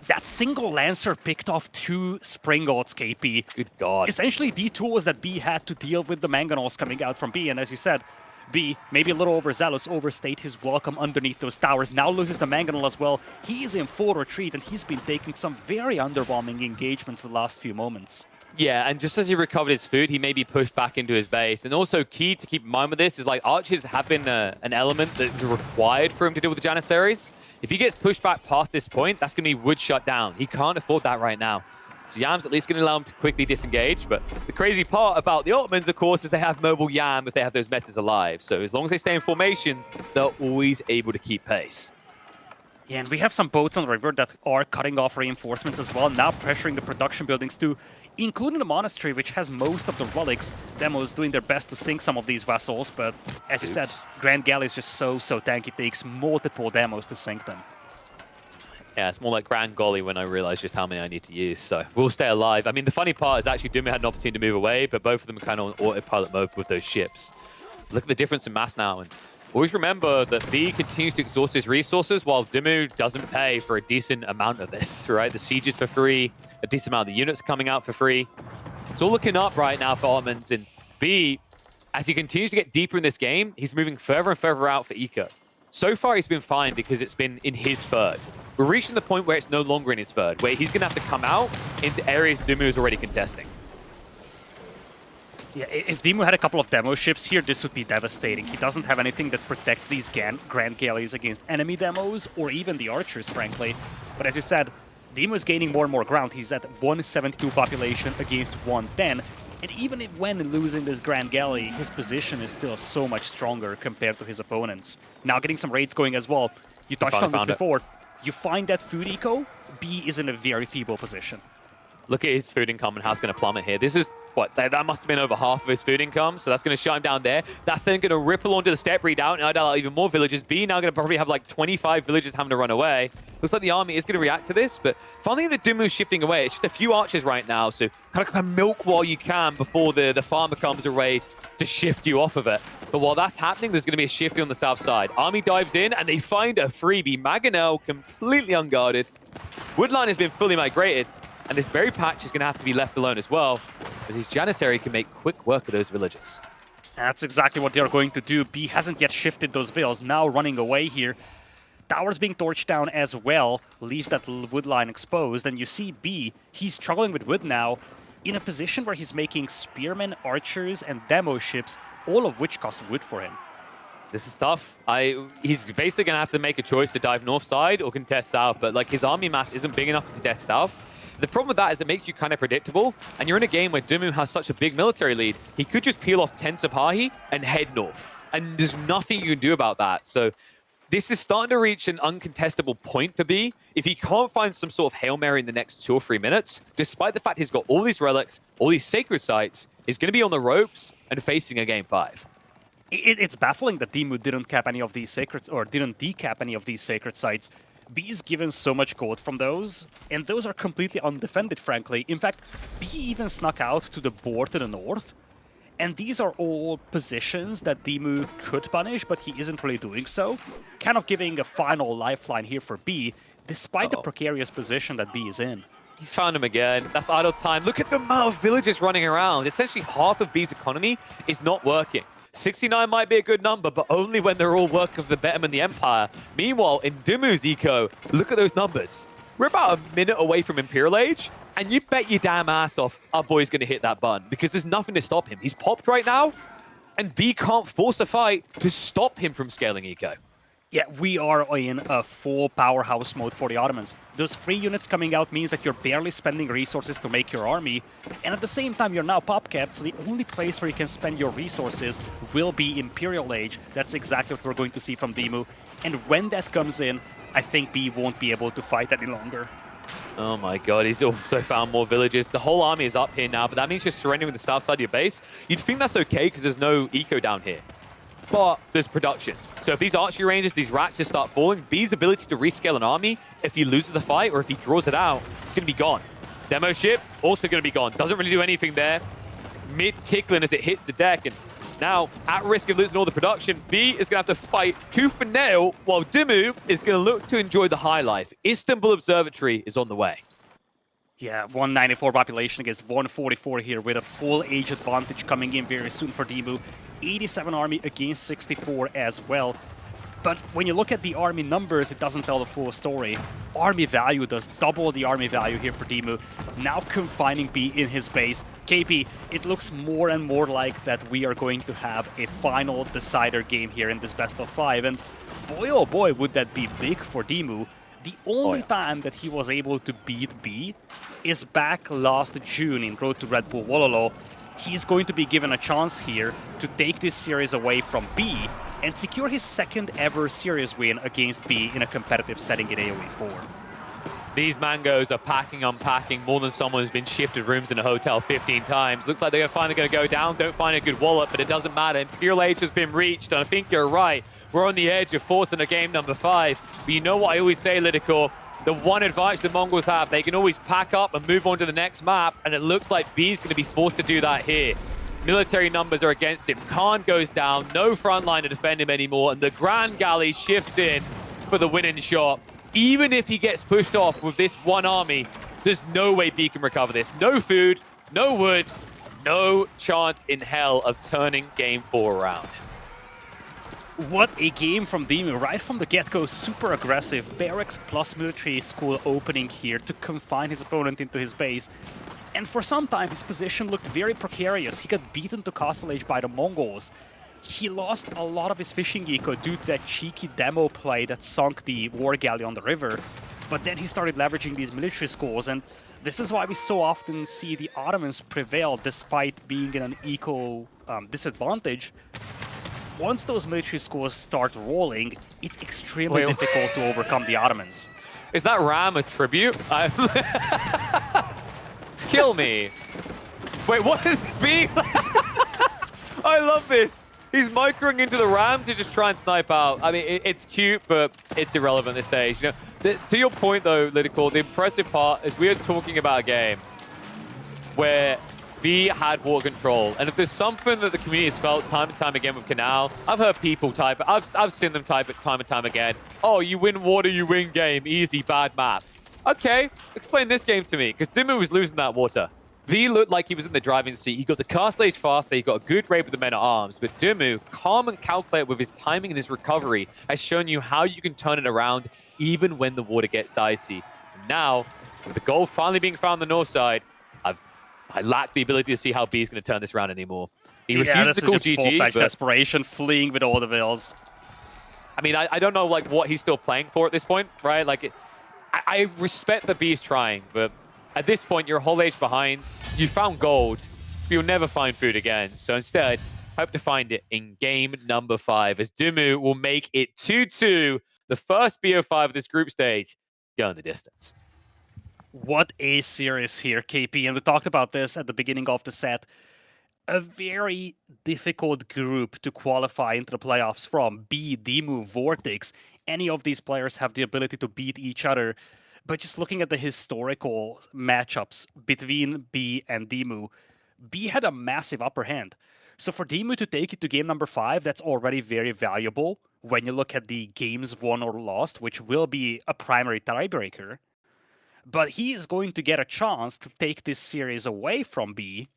That single Lancer picked off 2 Springolds, KP. Good God. Essentially, the tools that B had to deal with the Mangonels coming out from B, and as you said, B, maybe a little overzealous, overstayed his welcome underneath those towers, now loses the Mangonel as well. He is in full retreat, and he's been taking some very underwhelming engagements the last few moments. Yeah, and just as he recovered his food, he may be pushed back into his base. And also key to keep in mind with this is like archers have been an element that's required for him to deal with the Janissaries. If he gets pushed back past this point, that's going to be wood shut down. He can't afford that right now. So Yam's at least going to allow him to quickly disengage. But the crazy part about the Ottomans, of course, is they have mobile Yam if they have those metas alive. So as long as they stay in formation, they're always able to keep pace. Yeah, and we have some boats on the river that are cutting off reinforcements as well, now pressuring the production buildings too, including the monastery, which has most of the relics. Demo's doing their best to sink some of these vessels, but as you said, Grand Galley is just so tanky. It takes multiple demos to sink them. Yeah, it's more like Grand Golly when I realized just how many I need to use, so we'll stay alive. I mean, the funny part is actually DeMu had an opportunity to move away, but both of them are kind of on autopilot mode with those ships. Look at the difference in mass now, and always remember that B continues to exhaust his resources while DeMu doesn't pay for a decent amount of this, right? The siege is for free, a decent amount of the units coming out for free. It's all looking up right now for Ottomans, and B, as he continues to get deeper in this game, he's moving further and further out for eco. So far, he's been fine because it's been in his third. We're reaching the point where it's no longer in his third, where he's going to have to come out into areas DeMu is already contesting. Yeah, if DeMu had a couple of demo ships here, this would be devastating. He doesn't have anything that protects these Grand Galleys against enemy demos, or even the archers, frankly. But as you said, DeMu is gaining more and more ground. He's at 172 population against 110. And even when losing this Grand Galley, his position is still so much stronger compared to his opponents. Now getting some raids going as well. You touched on this before. You find that food eco, B is in a very feeble position. Look at his food income and how it's going to plummet here. This is, what, that must have been over half of his food income, so that's going to shut him down there. That's then going to ripple onto the steppe redoubt and allow even more villagers. B now going to probably have like 25 villagers having to run away. Looks like the army is going to react to this, but finally the DeMu shifting away. It's just a few archers right now, so kind of milk while you can before the farmer comes away to shift you off of it. But while that's happening, there's going to be a shift on the south side. Army dives in, and they find a freebie. Maganel completely unguarded. Woodline has been fully migrated, and this berry patch is going to have to be left alone as well, as his Janissary can make quick work of those villagers. That's exactly what they're going to do. B hasn't yet shifted those villas, now running away here. Towers being torched down as well, leaves that wood line exposed, and you see B, he's struggling with wood now, in a position where he's making spearmen, archers, and demo ships, all of which cost wood for him. This is tough. He's basically going to have to make a choice to dive north side or contest south, but like his army mass isn't big enough to contest south. The problem with that is it makes you kind of predictable, and you're in a game where DeMu has such a big military lead, he could just peel off 10 Sapahi and head north. And there's nothing you can do about that. So this is starting to reach an uncontestable point for B. If he can't find some sort of Hail Mary in the next 2 or 3 minutes, despite the fact he's got all these relics, all these sacred sites, he's going to be on the ropes and facing a game 5. It's baffling that DeMu didn't cap any of these sacred, or didn't decap any of these sacred sites. B is given so much gold from those, and those are completely undefended, frankly. In fact, B even snuck out to the board to the north, and these are all positions that DeMu could punish, but he isn't really doing so. Kind of giving a final lifeline here for B, despite the precarious position that B is in. He's found him again. That's idle time. Look at the amount of villagers running around. Essentially, half of B's economy is not working. 69 might be a good number, but only when they're all working for the Betterman and the Empire. Meanwhile, in DeMu's eco, look at those numbers. We're about a minute away from Imperial Age, and you bet your damn ass off our boy's going to hit that button, because there's nothing to stop him. He's popped right now, and B can't force a fight to stop him from scaling eco. Yeah, we are in a full powerhouse mode for the Ottomans. Those free units coming out means that you're barely spending resources to make your army, and at the same time you're now pop-capped, so the only place where you can spend your resources will be Imperial Age. That's exactly what we're going to see from DeMu, and when that comes in, I think B won't be able to fight any longer. Oh my god, he's also found more villages. The whole army is up here now, but that means you're surrendering the south side of your base. You'd think that's okay because there's no eco down here. But there's production. So if these archery ranges, these rats just start falling, B's ability to rescale an army, if he loses a fight or if he draws it out, it's going to be gone. Demo ship, also going to be gone. Doesn't really do anything there. Mid-tickling as it hits the deck, and now, at risk of losing all the production, B is going to have to fight tooth and nail, while DeMu is going to look to enjoy the high life. Istanbul Observatory is on the way. Yeah, 194 population against 144 here, with a full age advantage coming in very soon for DeMu. 87 army against 64 as well. But when you look at the army numbers, it doesn't tell the full story. Army value does double the army value here for DeMu, now confining B in his base. KP, it looks more and more like that we are going to have a final decider game here in this best of 5, and boy oh boy would that be big for DeMu. The only time that he was able to beat B is back last June in Road to Red Bull Wololo. He's going to be given a chance here to take this series away from B and secure his second ever series win against B in a competitive setting in AoE 4. These mangoes are packing, unpacking more than someone who's been shifted rooms in a hotel 15 times. Looks like they're finally going to go down. Don't find a good wallet, but it doesn't matter. Imperial Age has been reached, and I think you're right. We're on the edge of forcing a game number 5. But you know what I always say, LidaKor? The one advantage the Mongols have, they can always pack up and move on to the next map, and it looks like B's going to be forced to do that here. Military numbers are against him. Khan goes down, no front line to defend him anymore, and the Grand Galley shifts in for the winning shot. Even if he gets pushed off with this one army, there's no way B can recover this. No food, no wood, no chance in hell of turning game 4 around. What a game from DeMu, right from the get-go, super aggressive. Barracks plus military school opening here to confine his opponent into his base. And for some time, his position looked very precarious. He got beaten to Castle Age by the Mongols. He lost a lot of his fishing eco due to that cheeky demo play that sunk the war galley on the river. But then he started leveraging these military schools, and this is why we so often see the Ottomans prevail despite being in an eco disadvantage. Once those military schools start rolling, it's extremely difficult to overcome the Ottomans. Is that Ram a tribute? Kill me. Wait, what is B? I love this. He's microing into the Ram to just try and snipe out. I mean, it's cute, but it's irrelevant at this stage. You know, to your point, though, LidaKor, the impressive part is we are talking about a game where B had water control, and if there's something that the community has felt time and time again with Canal, I've heard people type it, I've seen them type it time and time again. Oh, you win water, you win game, easy, bad map. Okay, explain this game to me, because DeMu was losing that water. B looked like he was in the driving seat. He got the Castle Age faster, he got a good raid with the men-at-arms, but DeMu, calm and calculated with his timing and his recovery, has shown you how you can turn it around even when the water gets dicey. And now, with the gold finally being found on the north side, I lack the ability to see how B is going to turn this around anymore. He refuses to call GG, full-fledged desperation, fleeing with all the vills. I mean, I don't know like what he's still playing for at this point, right? Like, I respect that B is trying, but At this point, you're a whole age behind. You found gold, but you'll never find food again. So instead, hope to find it in game number 5 as DeMu will make it 2-2, the first BO5 of this group stage, going the distance. What a series here, KP, and we talked about this at the beginning of the set. A very difficult group to qualify into the playoffs from. B, DeMu, Vortex. Any of these players have the ability to beat each other. But just looking at the historical matchups between B and DeMu, B had a massive upper hand. So for DeMu to take it to game number 5, that's already very valuable when you look at the games won or lost, which will be a primary tiebreaker. But he is going to get a chance to take this series away from B.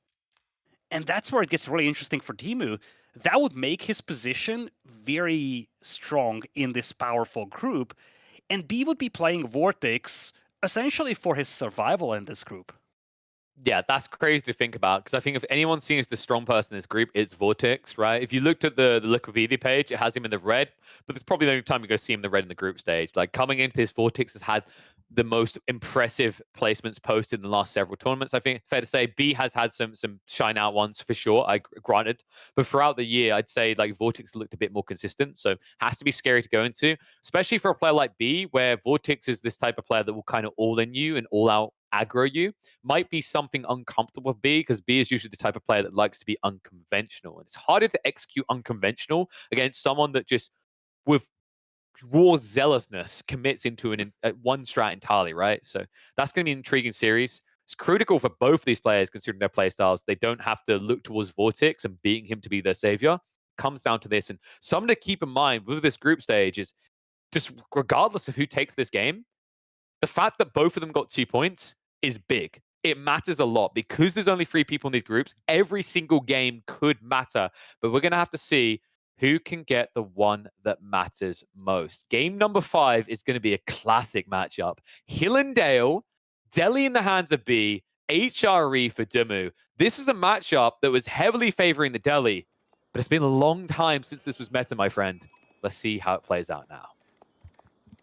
And that's where it gets really interesting for DeMu. That would make his position very strong in this powerful group. And B would be playing Vortex essentially for his survival in this group. Yeah, that's crazy to think about because I think if anyone seems the strong person in this group, it's Vortex, right? If you looked at the Wikipedia page, it has him in the red, but it's probably the only time you go see him in the red in the group stage. Like coming into this, Vortex has had the most impressive placements posted in the last several tournaments. I think fair to say B has had some shine out ones for sure. I granted, but throughout the year, I'd say like Vortex looked a bit more consistent. So has to be scary to go into, especially for a player like B, where Vortex is this type of player that will kind of all in you and all out aggro you. Might be something uncomfortable with B because B is usually the type of player that likes to be unconventional, and it's harder to execute unconventional against someone that just with raw zealousness commits into one strat entirely, right? So that's going to be an intriguing series. It's critical for both these players considering their play styles. They don't have to look towards Vortex and beating him to be their savior. Comes down to this, and something to keep in mind with this group stage is just regardless of who takes this game, the fact that both of them got 2 points is big. It matters a lot because there's only 3 people in these groups. Every single game could matter, but we're going to have to see who can get the one that matters most. Game number 5 is going to be a classic matchup. Hill and Dale, Delhi in the hands of B, HRE for DeMu. This is a matchup that was heavily favoring the Delhi, but it's been a long time since this was meta, my friend. Let's see how it plays out now.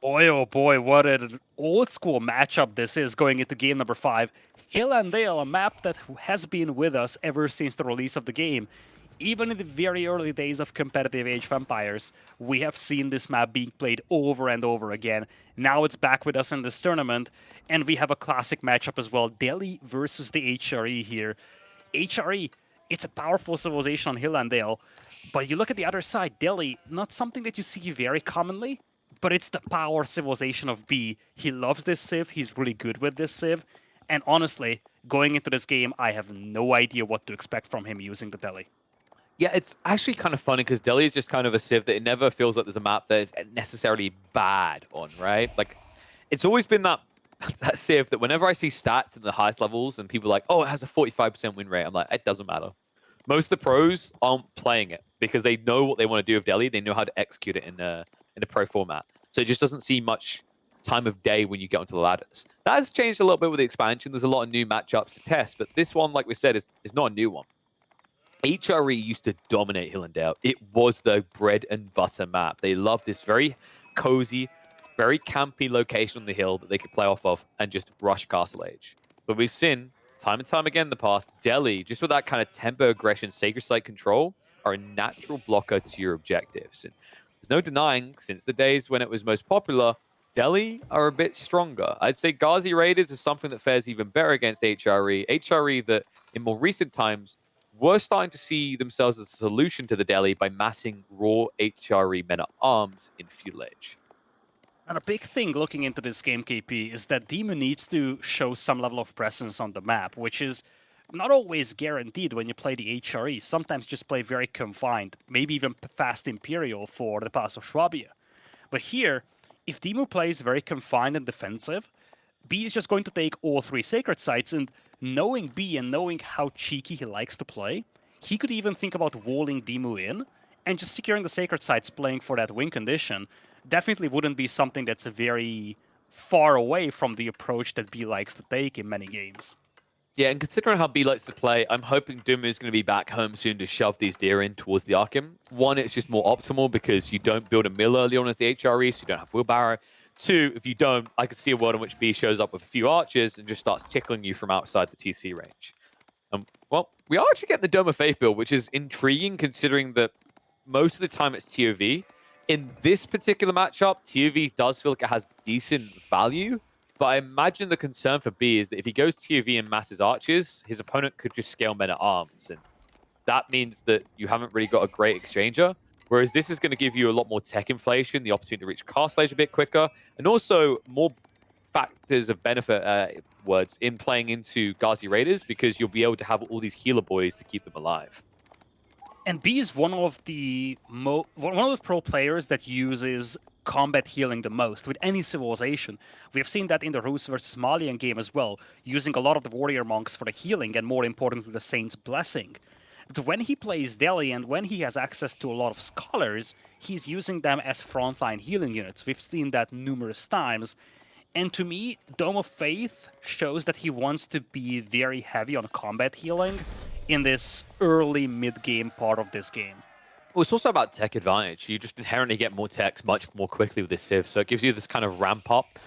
Boy, oh boy, what an old school matchup this is going into game number 5. Hill and Dale, a map that has been with us ever since the release of the game. Even in the very early days of competitive Age of Empires, we have seen this map being played over and over again. Now it's back with us in this tournament, and we have a classic matchup as well. Delhi versus the HRE here. HRE, it's a powerful civilization on Hill and Dale, but you look at the other side, Delhi, not something that you see very commonly, but it's the power civilization of B. He loves this civ, he's really good with this civ, and honestly, going into this game, I have no idea what to expect from him using the Delhi. Yeah, it's actually kind of funny because Delhi is just kind of a civ that it never feels like there's a map that it's necessarily bad on, right? Like, it's always been that civ that whenever I see stats in the highest levels and people are like, oh, it has a 45% win rate, I'm like, it doesn't matter. Most of the pros aren't playing it because they know what they want to do with Delhi. They know how to execute it in a pro format. So it just doesn't see much time of day when you get onto the ladders. That has changed a little bit with the expansion. There's a lot of new matchups to test, but this one, like we said, is not a new one. HRE used to dominate Hill and Dale. It was the bread and butter map. They loved this very cozy, very campy location on the hill that they could play off of and just rush Castle Age. But we've seen time and time again in the past, Delhi, just with that kind of tempo aggression, sacred site control, are a natural blocker to your objectives. And there's no denying, since the days when it was most popular, Delhi are a bit stronger. I'd say Ghazi Raiders is something that fares even better against HRE. HRE that in more recent times were starting to see themselves as a solution to the Delhi by massing raw HRE men-at-arms in Feudal Age. And a big thing looking into this game, KP, is that DeMu needs to show some level of presence on the map, which is not always guaranteed when you play the HRE. Sometimes just play very confined, maybe even fast Imperial for the Pass of Schwabia. But here, if DeMu plays very confined and defensive, B is just going to take all 3 sacred sites, and knowing B and knowing how cheeky he likes to play, he could even think about walling DeMu in and just securing the sacred sites playing for that win condition. Definitely wouldn't be something that's very far away from the approach that B likes to take in many games. Yeah, and considering how B likes to play, I'm hoping DeMu is going to be back home soon to shove these deer in towards the Arkham. One, it's just more optimal because you don't build a mill early on as the HRE, so you don't have wheelbarrow. Two, if you don't, I could see a world in which B shows up with a few archers and just starts tickling you from outside the TC range. Well, we are actually getting the Dome of Faith build, which is intriguing considering that most of the time it's TOV. In this particular matchup, TOV does feel like it has decent value, but I imagine the concern for B is that if he goes TOV and masses archers, his opponent could just scale men at arms, and that means that you haven't really got a great exchanger. Whereas this is going to give you a lot more tech inflation, the opportunity to reach castle age a bit quicker, and also more factors of benefit words in playing into Ghazi Raiders because you'll be able to have all these healer boys to keep them alive. And B is one of the pro players that uses combat healing the most with any civilization. We have seen that in the Rus versus Malian game as well, using a lot of the warrior monks for the healing and more importantly the Saint's Blessing. But when he plays Delhi and when he has access to a lot of scholars, he's using them as frontline healing units. We've seen that numerous times. And to me, Dome of Faith shows that he wants to be very heavy on combat healing in this early mid-game part of this game. Well, it's also about tech advantage. You just inherently get more techs much more quickly with this Civ, so it gives you this kind of ramp up.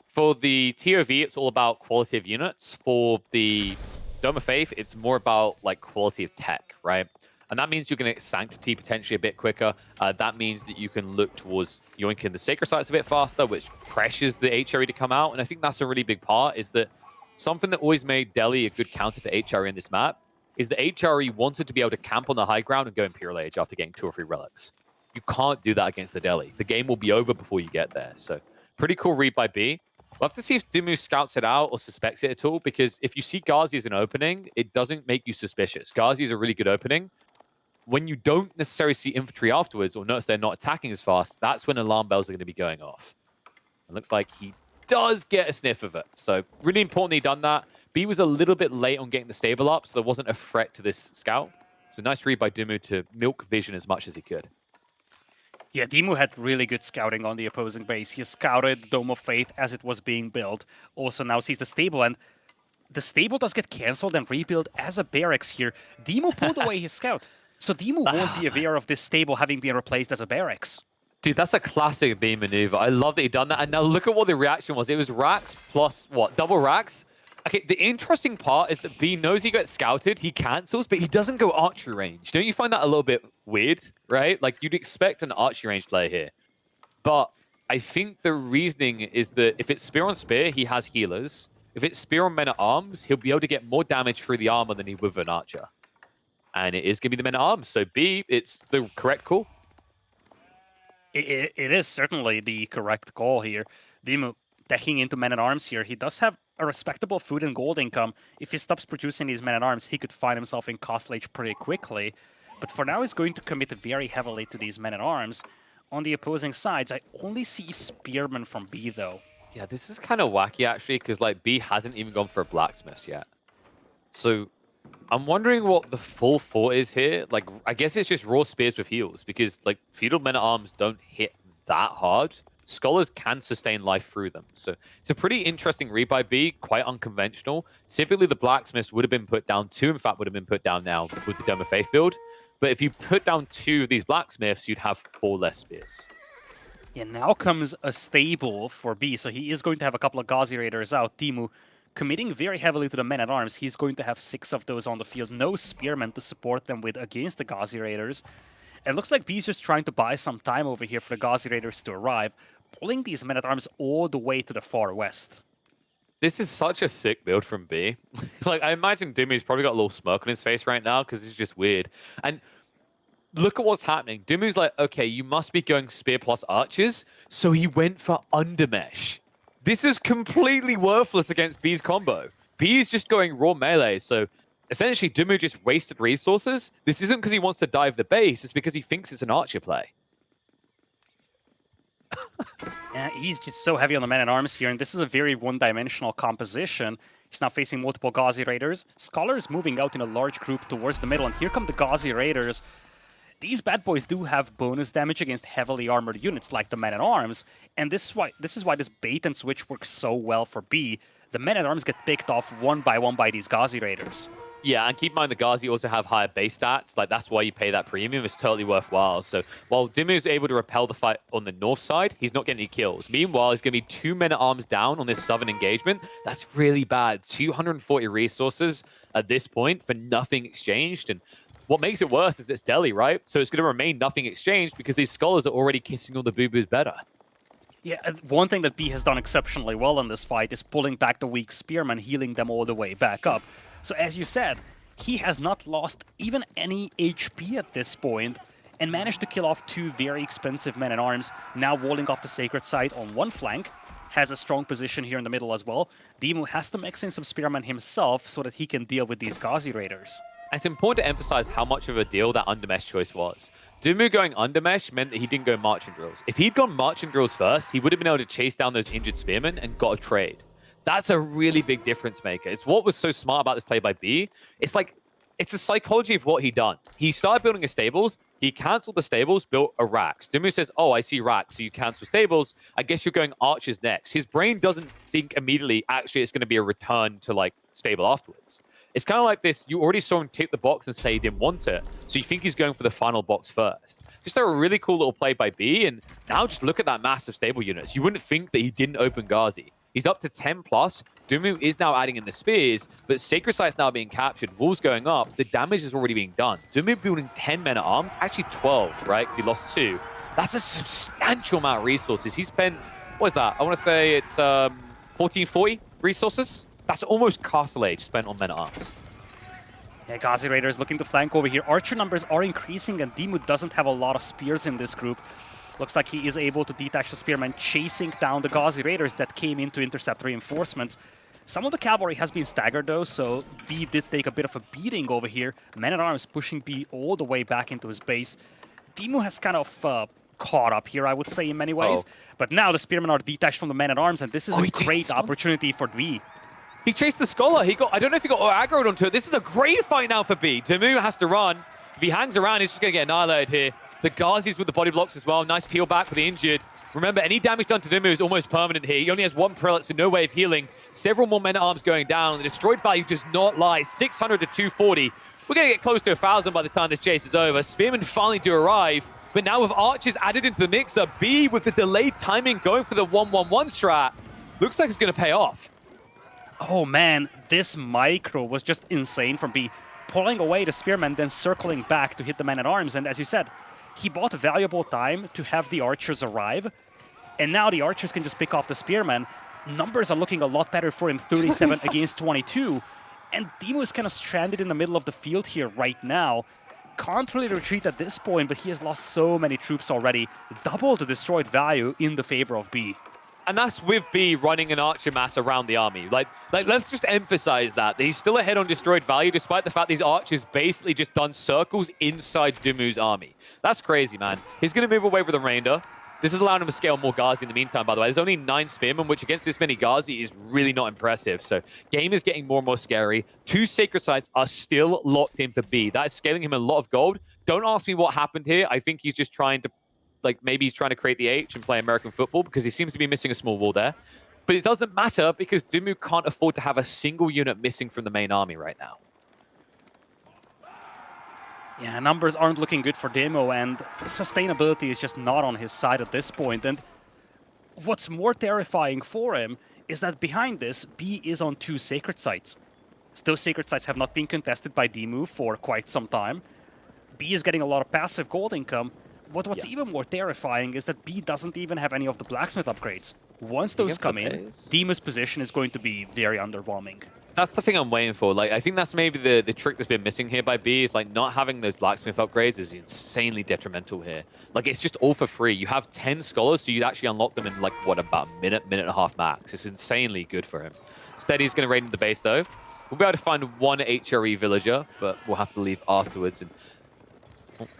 For the TOV, it's all about quality of units. For the Dome of Faith, it's more about like quality of tech, right? And that means you're going to get Sanctity potentially a bit quicker. That means that you can look towards yoinking the Sacred Sites a bit faster, which pressures the HRE to come out. And I think that's a really big part, is that something that always made Delhi a good counter to HRE in this map is the HRE wanted to be able to camp on the high ground and go Imperial Age after getting 2 or 3 relics. You can't do that against the Delhi. The game will be over before you get there. So pretty cool read by B. We'll have to see if DeMu scouts it out or suspects it at all, because if you see Ghazi as an opening, it doesn't make you suspicious. Ghazi is a really good opening. When you don't necessarily see infantry afterwards or notice they're not attacking as fast, that's when alarm bells are going to be going off. It looks like he does get a sniff of it. So really important he done that. B was a little bit late on getting the stable up, so there wasn't a threat to this scout. So nice read by DeMu to milk vision as much as he could. Yeah, DeMu had really good scouting on the opposing base. He scouted Dome of Faith as it was being built. Also now sees the stable, and the stable does get cancelled and rebuilt as a barracks here. DeMu pulled away his scout. So DeMu won't be aware of this stable having been replaced as a barracks. Dude, that's a classic B maneuver. I love that he done that. And now look at what the reaction was. It was racks plus what? Double racks? Okay, the interesting part is that B knows he gets scouted, he cancels, but he doesn't go archery range. Don't you find that a little bit weird, right? Like, you'd expect an archery range player here. But I think the reasoning is that if it's spear on spear, he has healers. If it's spear on men at arms, he'll be able to get more damage through the armor than he would with an archer. And it is going to be the men at arms. So B, it's the correct call. It is certainly the correct call here. DeMu decking into men at arms here. He does have a respectable food and gold income. If he stops producing these men at arms, he could find himself in castle age pretty quickly. But for now, he's going to commit very heavily to these men at arms. On the opposing sides, I only see spearmen from B though. Yeah, this is kind of wacky actually, because like B hasn't even gone for blacksmiths yet. So I'm wondering what the full thought is here. Like, I guess it's just raw spears with heals, because like feudal men at arms don't hit that hard. Scholars can sustain life through them. So it's a pretty interesting read by B, quite unconventional. Typically, the blacksmiths would have been put down. 2, in fact, would have been put down now with the Dome of Faith build. But if you put down 2 of these blacksmiths, you'd have 4 less spears. Yeah, now comes a stable for B, so he is going to have a couple of Ghazi Raiders out. DeMu committing very heavily to the men-at-arms. He's going to have 6 of those on the field. No spearmen to support them with against the Ghazi Raiders. It looks like B's just trying to buy some time over here for the Ghazi Raiders to arrive, pulling these men-at-arms all the way to the far west. This is such a sick build from B. Like, I imagine Dimmy's probably got a little smirk on his face right now because it's just weird. And look at what's happening. Dimmy's like, okay, you must be going spear plus archers. So he went for undermesh. This is completely worthless against B's combo. B is just going raw melee. So essentially, DeMu just wasted resources. This isn't because he wants to dive the base. It's because he thinks it's an archer play. Yeah, he's just so heavy on the men-at-arms here, and this is a very one-dimensional composition. He's now facing multiple Ghazi Raiders. Scholars moving out in a large group towards the middle, and here come the Ghazi Raiders. These bad boys do have bonus damage against heavily armored units like the men-at-arms, and this is why this bait and switch works so well for B. The men-at-arms get picked off one by these Ghazi Raiders. Yeah, and keep in mind the Ghazi also have higher base stats. Like, that's why you pay that premium. It's totally worthwhile. So while DeMu is able to repel the fight on the north side, he's not getting any kills. Meanwhile, he's going to be 2 men at arms down on this southern engagement. That's really bad. 240 resources at this point for nothing exchanged. And what makes it worse is it's Delhi, right? So it's going to remain nothing exchanged because these scholars are already kissing all the boo-boos better. Yeah, one thing that B has done exceptionally well in this fight is pulling back the weak spearmen, healing them all the way back up. So as you said, he has not lost even any HP at this point and managed to kill off 2 very expensive men-at-arms, now walling off the sacred site on one flank, has a strong position here in the middle as well. DeMu has to mix in some spearmen himself so that he can deal with these Ghazi Raiders. It's important to emphasize how much of a deal that undermesh choice was. DeMu going undermesh meant that he didn't go marching drills. If he'd gone marching drills first, he would have been able to chase down those injured spearmen and got a trade. That's a really big difference maker. It's what was so smart about this play by B. It's the psychology of what he done. He started building his stables. He canceled the stables, built a racks. DeMu says, oh, I see racks, so you cancel stables. I guess you're going archers next. His brain doesn't think immediately, actually, it's going to be a return to like stable afterwards. It's kind of like this. You already saw him tick the box and say he didn't want it. So you think he's going for the final box first. Just a really cool little play by B. And now just look at that massive stable units. You wouldn't think that he didn't open Ghazi. He's up to 10 plus. DeMu is now adding in the spears, but Sacred Site's now being captured. Walls going up. The damage is already being done. DeMu building 10 men at arms. Actually 12, right? Because he lost 2. That's a substantial amount of resources. He spent, what is that? I want to say it's 1440 resources. That's almost Castle Age spent on men at arms. Yeah, Ghazi Raiders looking to flank over here. Archer numbers are increasing, and DeMu doesn't have a lot of spears in this group. Looks like he is able to detach the spearmen, chasing down the Ghazi Raiders that came in to intercept reinforcements. Some of the cavalry has been staggered though, so B did take a bit of a beating over here. Men-at-arms pushing B all the way back into his base. DeMu has kind of caught up here, I would say, in many ways. But now the spearmen are detached from the men-at-arms, and this is a great opportunity for B. He chased the Scholar. I don't know if he got aggroed onto it. This is a great fight now for B. DeMu has to run. If he hangs around, he's just going to get annihilated here. The Ghazis with the body blocks as well. Nice peel back for the injured. Remember, any damage done to DeMu is almost permanent here. He only has 1 prelate, so no way of healing. Several more men-at-arms going down. The destroyed value does not lie. 600 to 240. We're going to get close to 1,000 by the time this chase is over. Spearmen finally do arrive. But now with archers added into the mixer, B with the delayed timing going for the 1-1-1 strat. Looks like it's going to pay off. Oh man, this micro was just insane from B. Pulling away the spearmen, then circling back to hit the men-at-arms. And as you said, he bought valuable time to have the archers arrive. And now the archers can just pick off the spearmen. Numbers are looking a lot better for him, 37 against 22. And DeMu is kind of stranded in the middle of the field here right now. Can't really retreat at this point, but he has lost so many troops already. Double the destroyed value in the favor of B. And that's with B running an archer mass around the army. Like let's just emphasize that he's still ahead on destroyed value, despite the fact these archers basically just done circles inside DeMu's army. That's crazy, man. He's going to move away with the remainder. This has allowed him to scale more Ghazi in the meantime, by the way. There's only 9 spearmen, which against this many Ghazi is really not impressive. So game is getting more and more scary. 2 sacred sites are still locked in for B. That is scaling him a lot of gold. Don't ask me what happened here. I think he's just trying to maybe he's trying to create the H and play American football because he seems to be missing a small wall there. But it doesn't matter because DeMu can't afford to have a single unit missing from the main army right now. Yeah, numbers aren't looking good for DeMu, and sustainability is just not on his side at this point. And what's more terrifying for him is that behind this, B is on 2 sacred sites. Those sacred sites have not been contested by DeMu for quite some time. B is getting a lot of passive gold income. What's even more terrifying is that B doesn't even have any of the blacksmith upgrades. Once those come in, DeMu's position is going to be very underwhelming. That's the thing I'm waiting for. Like, I think that's maybe the trick that's been missing here by B is like not having those blacksmith upgrades is insanely detrimental here. Like, it's just all for free. You have 10 scholars, so you'd actually unlock them in like, what, about a minute and a half max. It's insanely good for him. Steady's going to raid into the base though. We'll be able to find 1 HRE villager, but we'll have to leave afterwards. And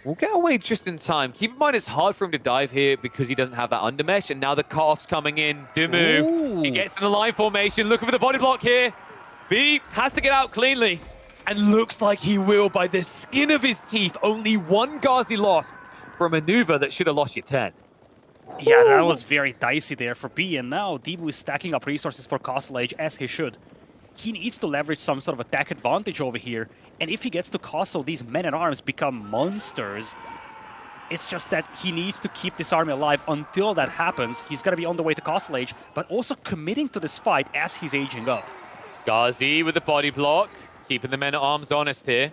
we'll get away just in time. Keep in mind, it's hard for him to dive here because he doesn't have that undermesh, and now the cut-off's coming in. DeMu, he gets in the line formation, looking for the body block here. B has to get out cleanly, and looks like he will by the skin of his teeth. Only 1 Ghazi lost for a maneuver that should have lost you 10. Yeah, that was very dicey there for B, and now DeMu is stacking up resources for Castle Age as he should. he needs to leverage some sort of attack advantage over here. And if he gets to castle, these men-at-arms become monsters. It's just that he needs to keep this army alive until that happens. He's going to be on the way to Castle Age, but also committing to this fight as he's aging up. Ghazi with the body block, keeping the men-at-arms honest here.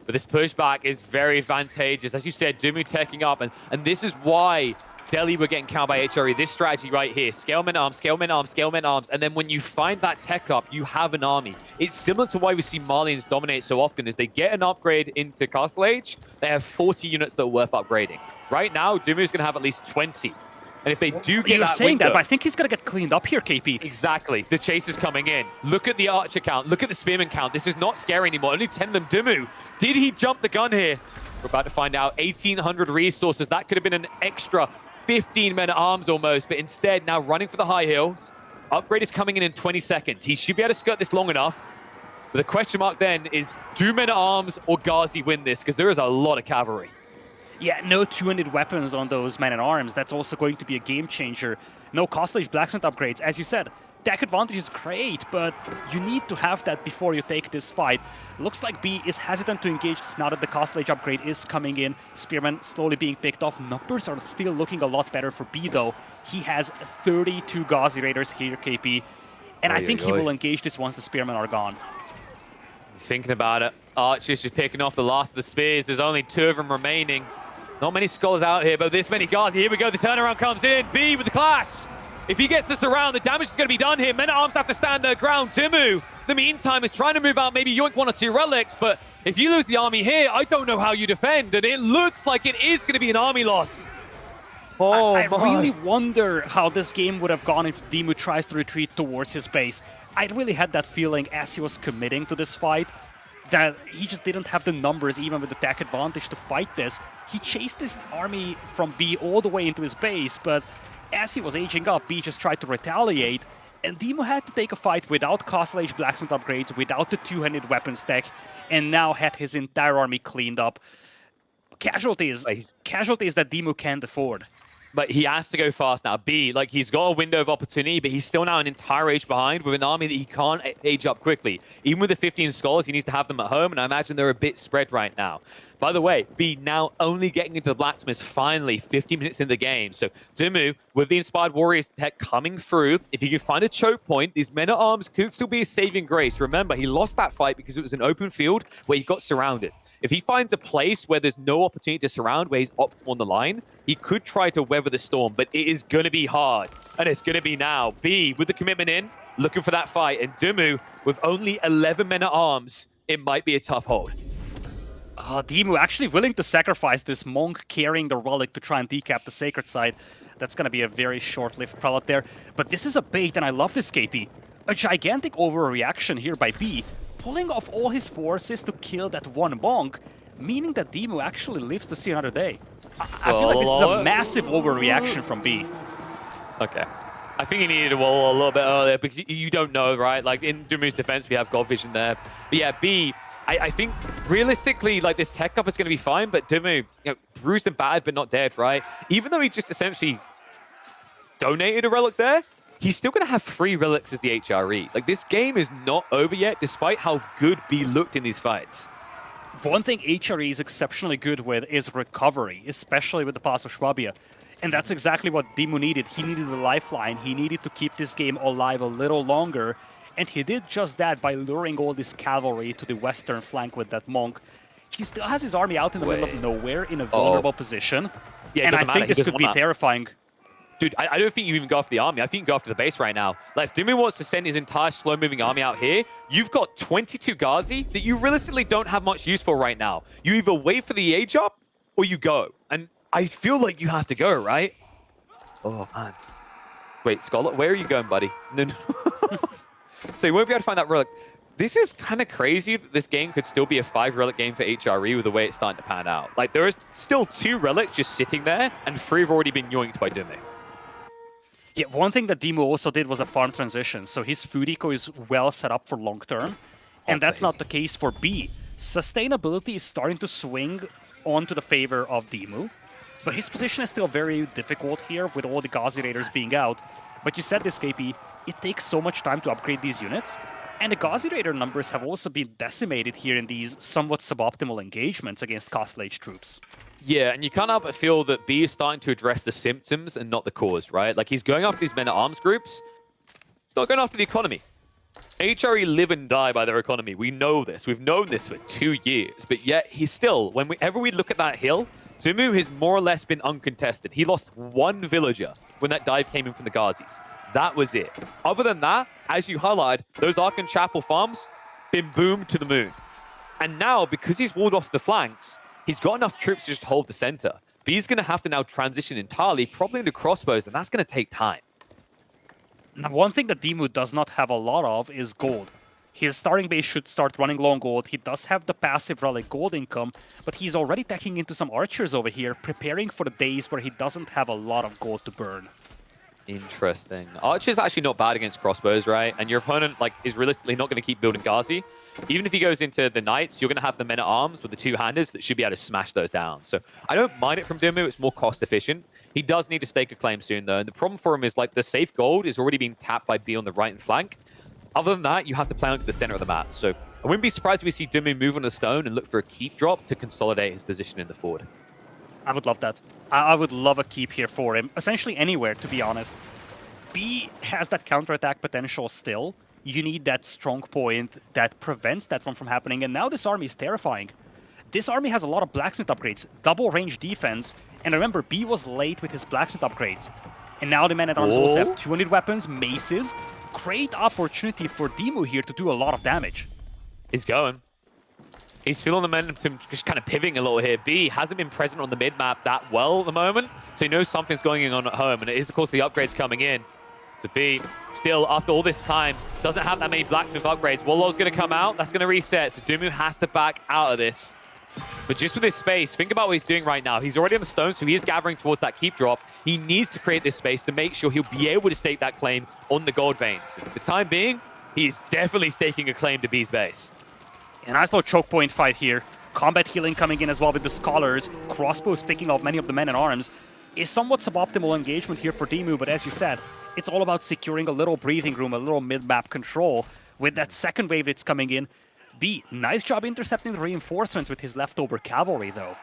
But this pushback is very advantageous. As you said, DeMu teching up, and this is why Delhi were getting countered by HRE. This strategy right here, scale men-at-arms, scale men-at-arms, scale men-at-arms, and then when you find that tech up, you have an army. It's similar to why we see Malians dominate so often, is they get an upgrade into Castle Age, they have 40 units that are worth upgrading. Right now, DeMu is going to have at least 20. And if they do get You're saying window, that, but I think he's going to get cleaned up here, KP. Exactly. The chase is coming in. Look at the archer count. Look at the spearman count. This is not scary anymore. Only 10 of them. DeMu, did he jump the gun here? We're about to find out. 1,800 resources. That could have been an extra 15 men-at-arms almost, but instead now running for the high hills. Upgrade is coming in 20 seconds. He should be able to skirt this long enough. But the question mark then is, do men-at-arms or Ghazi win this? Because there is a lot of cavalry. Yeah, no two-handed weapons on those men-at-arms. That's also going to be a game changer. No Castle Age blacksmith upgrades. As you said, attack advantage is great, but you need to have that before you take this fight. Looks like B is hesitant to engage this now that the Castle Age upgrade is coming in. Spearman slowly being picked off. Numbers are still looking a lot better for B, though. He has 32 Ghazi Raiders here, KP. And I think he will engage this once the Spearmen are gone. He's thinking about it. Archer's just picking off the last of the spears. There's only 2 of them remaining. Not many skulls out here, but this many Ghazi. Here we go. The turnaround comes in. B with the clash. If he gets this around, the damage is going to be done here. Men-at-arms have to stand their ground. DeMu, in the meantime, is trying to move out, maybe yoink 1 or 2 relics, but if you lose the army here, I don't know how you defend, and it looks like it is going to be an army loss. Oh, I really wonder how this game would have gone if DeMu tries to retreat towards his base. I really had that feeling as he was committing to this fight, that he just didn't have the numbers, even with attack advantage, to fight this. He chased this army from B all the way into his base, but as he was aging up, B just tried to retaliate, and DeMu had to take a fight without Castle Age blacksmith upgrades, without the two-handed weapon stack, and now had his entire army cleaned up. Casualties that DeMu can't afford. But he has to go fast now. B, like, he's got a window of opportunity, but he's still now an entire age behind with an army that he can't age up quickly. Even with the 15 scholars, he needs to have them at home, and I imagine they're a bit spread right now. By the way, B now only getting into the blacksmiths finally 50 minutes in the game. So DeMu, with the Inspired Warriors tech coming through, if he can find a choke point, these men-at-arms could still be a saving grace. Remember, he lost that fight because it was an open field where he got surrounded. If he finds a place where there's no opportunity to surround, where he's optimal on the line, he could try to weather the storm, but it is going to be hard. And it's going to be now. B, with the commitment in, looking for that fight. And DeMu, with only 11 men-at-arms, it might be a tough hold. DeMu actually willing to sacrifice this monk carrying the relic to try and decap the sacred site. That's going to be a very short-lived prelate there. But this is a bait, and I love this, KP. A gigantic overreaction here by B, pulling off all his forces to kill that one monk, meaning that DeMu actually lives to see another day. I feel like this is a massive overreaction from B. Okay. I think he needed a wall a little bit earlier because you don't know, right? Like, in DeMu's defense, we have God Vision there. But yeah, B, I think realistically, like, this tech up is going to be fine, but DeMu, you know, bruised and battered, but not dead, right? Even though he just essentially donated a relic there, he's still going to have 3 relics as the HRE. Like, this game is not over yet, despite how good B looked in these fights. One thing HRE is exceptionally good with is recovery, especially with the Pass of Schwabia. And that's exactly what DeMu needed. He needed a lifeline. He needed to keep this game alive a little longer. And he did just that by luring all this cavalry to the western flank with that monk. He still has his army out in the middle of nowhere in a vulnerable position. Yeah, and I think this could be terrifying. Dude, I don't think you even go after the army. I think you go after the base right now. Like, if DeMu wants to send his entire slow-moving army out here, you've got 22 Ghazi that you realistically don't have much use for right now. You either wait for the age up, or you go. And I feel like you have to go, right? Oh, man. Wait, Scholar, where are you going, buddy? No. So you won't be able to find that relic. This is kind of crazy that this game could still be a 5-relic game for HRE with the way it's starting to pan out. Like, there is still 2 relics just sitting there, and 3 have already been yoinked by DeMu. Yeah, one thing that DeMu also did was a farm transition, so his food eco is well set up for long term, and that's not the case for B. Sustainability is starting to swing onto the favor of DeMu, but his position is still very difficult here with all the Ghazi Raiders being out. But you said this, KP, it takes so much time to upgrade these units. And the Ghazi Raider numbers have also been decimated here in these somewhat suboptimal engagements against Castle Age troops. Yeah, and you can't help but feel that B is starting to address the symptoms and not the cause, right? Like, he's going after these men-at-arms groups. He's not going after the economy. HRE live and die by their economy. We know this. We've known this for 2 years. But yet, he's still, whenever we look at that hill, DeMu has more or less been uncontested. He lost one villager when that dive came in from the Ghazis. That was it. Other than that, as you highlight, those Ark and Chapel farms been boomed to the moon. And now, because he's walled off the flanks, he's got enough troops to just hold the center. But he's going to have to now transition entirely, probably into crossbows, and that's going to take time. Now, one thing that DeMu does not have a lot of is gold. His starting base should start running low on gold. He does have the passive relic gold income, but he's already tacking into some archers over here, preparing for the days where he doesn't have a lot of gold to burn. Interesting. Archer's actually not bad against crossbows, right? And your opponent is realistically not going to keep building Ghazi. Even if he goes into the Knights, you're going to have the men-at-arms with the two-handers that should be able to smash those down. So I don't mind it from DeMu. It's more cost-efficient. He does need to stake a claim soon, though. And the problem for him is, the safe gold is already being tapped by B on the right and flank. Other than that, you have to play onto the center of the map. So I wouldn't be surprised if we see DeMu move on the stone and look for a keep drop to consolidate his position in the fort. I would love that. I would love a keep here for him. Essentially anywhere, to be honest. B has that counterattack potential still. You need that strong point that prevents that one from happening. And now this army is terrifying. This army has a lot of blacksmith upgrades, double range defense. And remember, B was late with his blacksmith upgrades. And now the men-at-arms also have 200 weapons, maces. Great opportunity for DeMu here to do a lot of damage. He's going. He's feeling the momentum, just kind of pivoting a little here. B hasn't been present on the mid-map that well at the moment, so he knows something's going on at home, and it is, of course, the upgrades coming in. So B, still, after all this time, doesn't have that many blacksmith upgrades. Warlord's going to come out. That's going to reset, so DeMu has to back out of this. But just with this space, think about what he's doing right now. He's already on the stone, so he is gathering towards that keep drop. He needs to create this space to make sure he'll be able to stake that claim on the gold veins. For the time being, he's definitely staking a claim to B's base. A nice little choke point fight here. Combat healing coming in as well with the scholars. Crossbows picking off many of the men-at-arms. Is somewhat suboptimal engagement here for DeMu, but as you said, it's all about securing a little breathing room, a little mid-map control. With that second wave that's coming in, B, nice job intercepting the reinforcements with his leftover cavalry, though.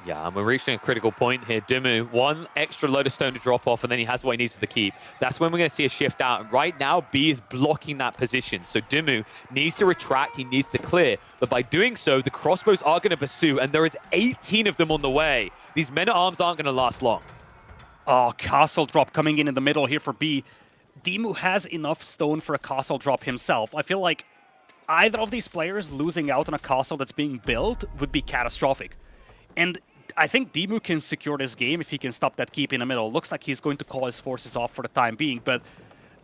Yeah, and we're reaching a critical point here. DeMu, one extra load of stone to drop off, and then he has what he needs for the keep. That's when we're going to see a shift out. And right now, B is blocking that position. So DeMu needs to retract. He needs to clear. But by doing so, the crossbows are going to pursue, and there is 18 of them on the way. These men-at-arms aren't going to last long. Oh, castle drop coming in the middle here for B. DeMu has enough stone for a castle drop himself. I feel like either of these players losing out on a castle that's being built would be catastrophic. And I think DeMu can secure this game if he can stop that keep in the middle. Looks like he's going to call his forces off for the time being, but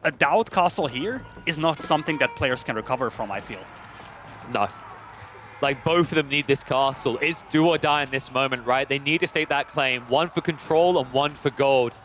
a Dowd castle here is not something that players can recover from, I feel. No. Both of them need this castle. It's do or die in this moment, right? They need to stake that claim. One for control and one for gold.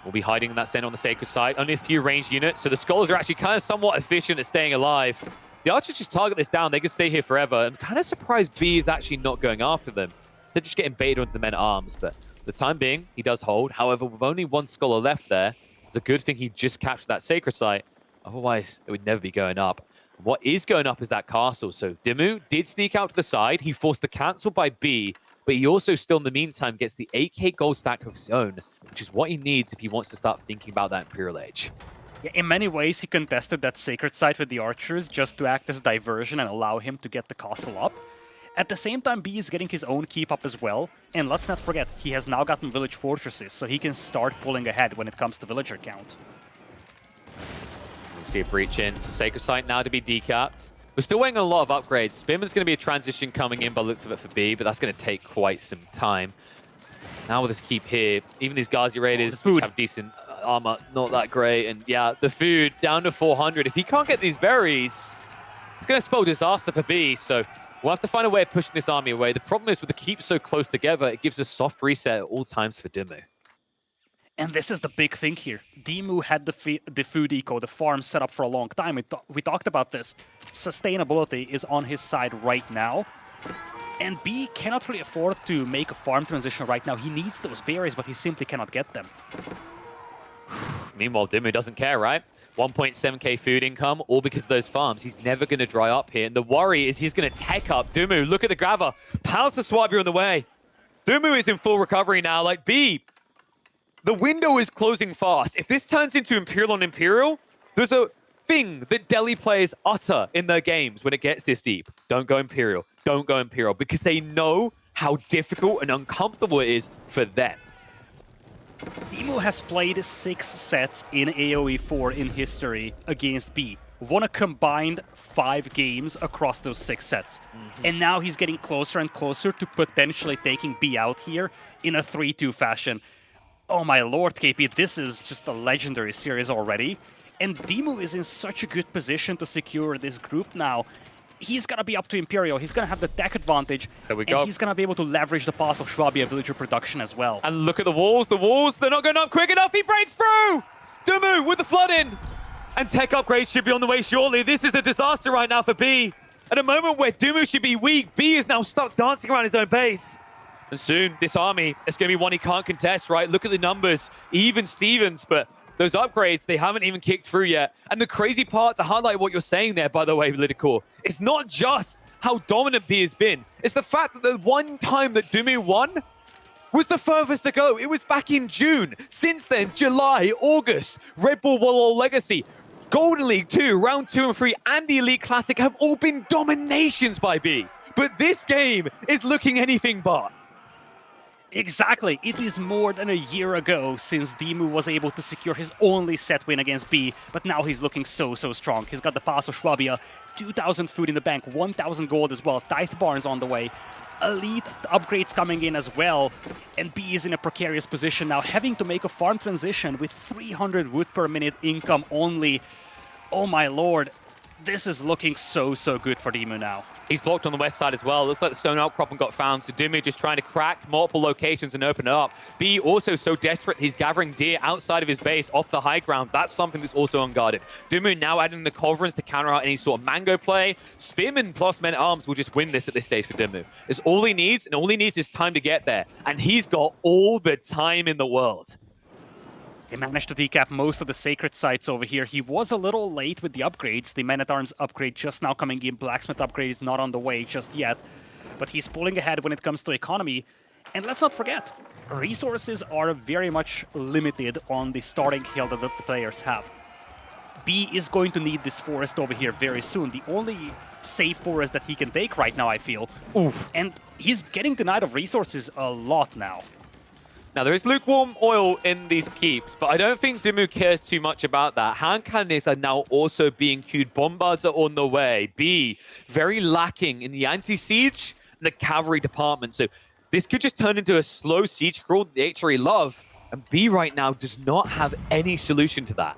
We'll be hiding in that center on the sacred site. Only a few ranged units, so the scholars are actually kind of somewhat efficient at staying alive. The archers just target this down. They can stay here forever. I'm kind of surprised B is actually not going after them. Instead, just getting baited onto the men-at-arms. But for the time being, he does hold. However, with only one scholar left there, it's a good thing he just captured that sacred site. Otherwise, it would never be going up. What is going up is that castle. So DeMu did sneak out to the side. He forced the cancel by B, but he also still, in the meantime, gets the 8k gold stack of his own, which is what he needs if he wants to start thinking about that Imperial Age. Yeah, in many ways, he contested that sacred site with the archers just to act as a diversion and allow him to get the castle up. At the same time, B is getting his own keep up as well. And let's not forget, he has now gotten village fortresses, so he can start pulling ahead when it comes to villager count. We'll see a breach in. It's a sacred site now to be decapped. We're still waiting on a lot of upgrades. Spearman's going to be a transition coming in by the looks of it for B, but that's going to take quite some time. Now with this keep here, even these Ghazi Raiders which have decent armor, not that great. And yeah, the food down to 400. If he can't get these berries, it's going to spell disaster for B. So we'll have to find a way of pushing this army away. The problem is with the keep so close together, it gives a soft reset at all times for DeMu. And this is the big thing here. DeMu had the food eco, the farm set up for a long time. We talked about this. Sustainability is on his side right now. And B cannot really afford to make a farm transition right now. He needs those berries, but he simply cannot get them. Meanwhile, DeMu doesn't care, right? 1.7k food income, all because of those farms. He's never going to dry up here. And the worry is he's going to tech up DeMu. Look at the grabber. Pounds the Swabby on the way. DeMu is in full recovery now. Like, B, the window is closing fast. If this turns into Imperial on Imperial, there's a thing that Delhi players utter in their games when it gets this deep. Don't go Imperial. Don't go Imperial. Because they know how difficult and uncomfortable it is for them. DeMu has played 6 sets in AoE 4 in history against B. Won a combined 5 games across those 6 sets. And now he's getting closer and closer to potentially taking B out here in a 3-2 fashion. Oh my lord, KP, this is just a legendary series already. And DeMu is in such a good position to secure this group now. He's gonna be up to Imperial, he's gonna have the tech advantage, There we and go. he's gonna be able to leverage the pass of Schwabia villager production as well. And look at the walls, they're not going up quick enough. He breaks through! DeMu with the flood in! And tech upgrades should be on the way shortly. This is a disaster right now for B. At a moment where DeMu should be weak, B is now stuck dancing around his own base. And soon, this army, it's going to be one he can't contest, right? Look at the numbers. Even Stevens, but those upgrades, they haven't even kicked through yet. And the crazy part, to highlight what you're saying there, by the way, LidaKor, it's not just how dominant B has been. It's the fact that the one time that DeMu won was the furthest to go. It was back in June. Since then, July, August, Red Bull World Legacy, Golden League 2, Round 2 and 3, and the Elite Classic have all been dominations by B. But this game is looking anything but. Exactly. It is more than a year ago since DeMu was able to secure his only set win against B, but now he's looking so strong. He's got the pass of Schwabia, 2,000 food in the bank, 1,000 gold as well, Tithe Barns on the way, elite upgrades coming in as well, and B is in a precarious position now, having to make a farm transition with 300 wood per minute income only. Oh my lord, this is looking so good for DeMu now. He's blocked on the west side as well. Looks like the stone outcropping got found. So DeMu just trying to crack multiple locations and open it up. B also so desperate, he's gathering deer outside of his base off the high ground. That's something that's also unguarded. DeMu now adding the culverins to counter out any sort of mango play. Spearman plus men-at-arms will just win this at this stage for DeMu. It's all he needs, and all he needs is time to get there. And he's got all the time in the world. They managed to decap most of the sacred sites over here. He was a little late with the upgrades. The Men-at-Arms upgrade just now coming in. Blacksmith upgrade is not on the way just yet. But he's pulling ahead when it comes to economy. And let's not forget, resources are very much limited on the starting hill that the players have. B is going to need this forest over here very soon. The only safe forest that he can take right now, I feel. Oof. And he's getting denied of resources a lot now. Now, there is lukewarm oil in these keeps, but I don't think DeMu cares too much about that. Hand cannons are now also being queued. Bombards are on the way. B, very lacking in the anti-siege and the cavalry department. So this could just turn into a slow siege crawl that the HRE love. And B right now does not have any solution to that.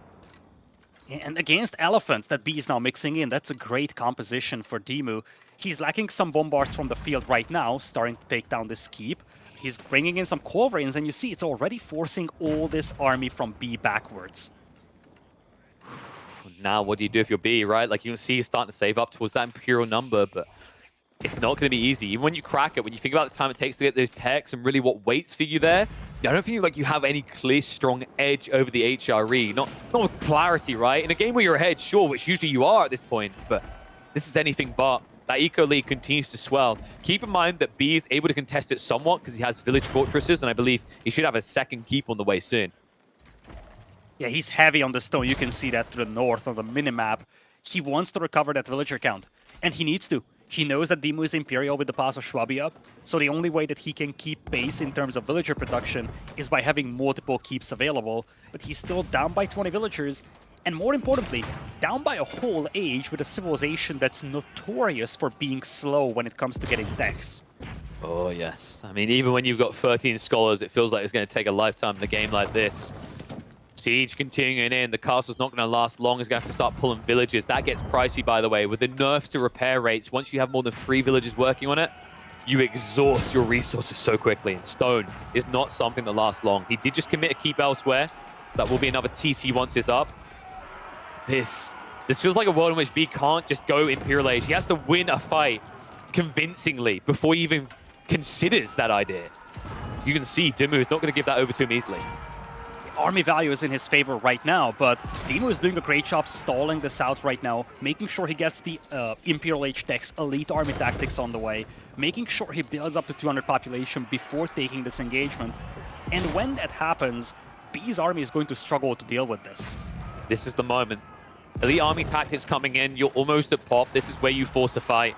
And against elephants that B is now mixing in, that's a great composition for DeMu. He's lacking some bombards from the field right now, starting to take down this keep. He's bringing in some culverins, and you see it's already forcing all this army from B backwards. Now, what do you do if you're B, right? Like, you can see he's starting to save up towards that Imperial number, but it's not going to be easy. Even when you crack it, when you think about the time it takes to get those techs and really what waits for you there, I don't think like you have any clear, strong edge over the HRE. Not with clarity, right? In a game where you're ahead, sure, which usually you are at this point, but this is anything but. That eco league continues to swell. Keep in mind that B is able to contest it somewhat because he has village fortresses, and I believe he should have a second keep on the way soon. Yeah, he's heavy on the stone. You can see that to the north on the minimap. He wants to recover that villager count, and he needs to. He knows that DeMu is Imperial with the pass of Schwabia, so the only way that he can keep pace in terms of villager production is by having multiple keeps available, but he's still down by 20 villagers, and more importantly, down by a whole age with a civilization that's notorious for being slow when it comes to getting techs. Oh, yes. I mean, even when you've got 13 scholars, it feels like it's going to take a lifetime in a game like this. Siege continuing in. The castle's not going to last long. It's going to have to start pulling villages. That gets pricey, by the way. With the nerfs to repair rates, once you have more than 3 villagers working on it, you exhaust your resources so quickly. And stone is not something that lasts long. He did just commit a keep elsewhere, so that will be another TC once it's up. This feels like a world in which B can't just go Imperial Age. He has to win a fight convincingly before he even considers that idea. You can see DeMu is not going to give that over to him easily. army value is in his favor right now, but DeMu is doing a great job stalling the south right now, making sure he gets the Imperial Age decks, elite army tactics on the way, making sure he builds up to 200 population before taking this engagement. And when that happens, B's army is going to struggle to deal with this. This is the moment. Elite army tactics coming in, you're almost at pop. This is where you force a fight.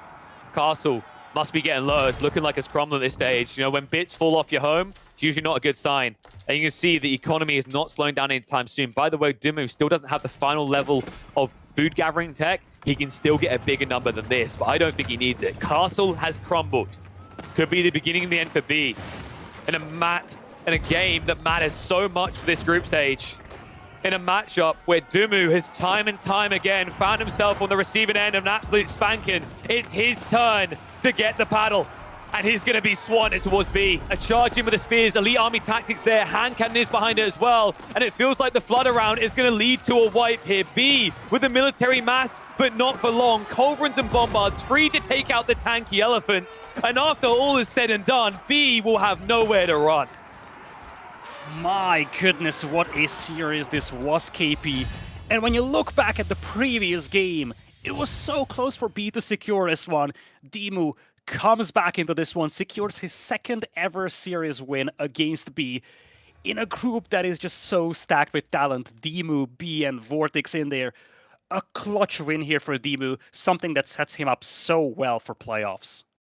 Castle must be getting low. It's looking like it's crumbling at this stage. You know, when bits fall off your home, it's usually not a good sign. And you can see the economy is not slowing down anytime soon. By the way, DeMu still doesn't have the final level of food gathering tech. He can still get a bigger number than this, but I don't think he needs it. Castle has crumbled. Could be the beginning and the end for B. In a game that matters so much for this group stage. In a matchup where DeMu has time and time again found himself on the receiving end of an absolute spanking. It's his turn to get the paddle. And he's going to be swanted towards B. A charge in with the spears, elite army tactics there, hand cannon is behind it as well. And it feels like the flood around is going to lead to a wipe here. B with the military mass, but not for long. Culverins and bombards free to take out the tanky elephants. And after all is said and done, B will have nowhere to run. My goodness, what a series this was, KP. And when you look back at the previous game, it was so close for B to secure this one. DeMu comes back into this one, secures his second ever series win against B in a group that is just so stacked with talent. DeMu, B, and Vortex in there. A clutch win here for DeMu, something that sets him up so well for playoffs.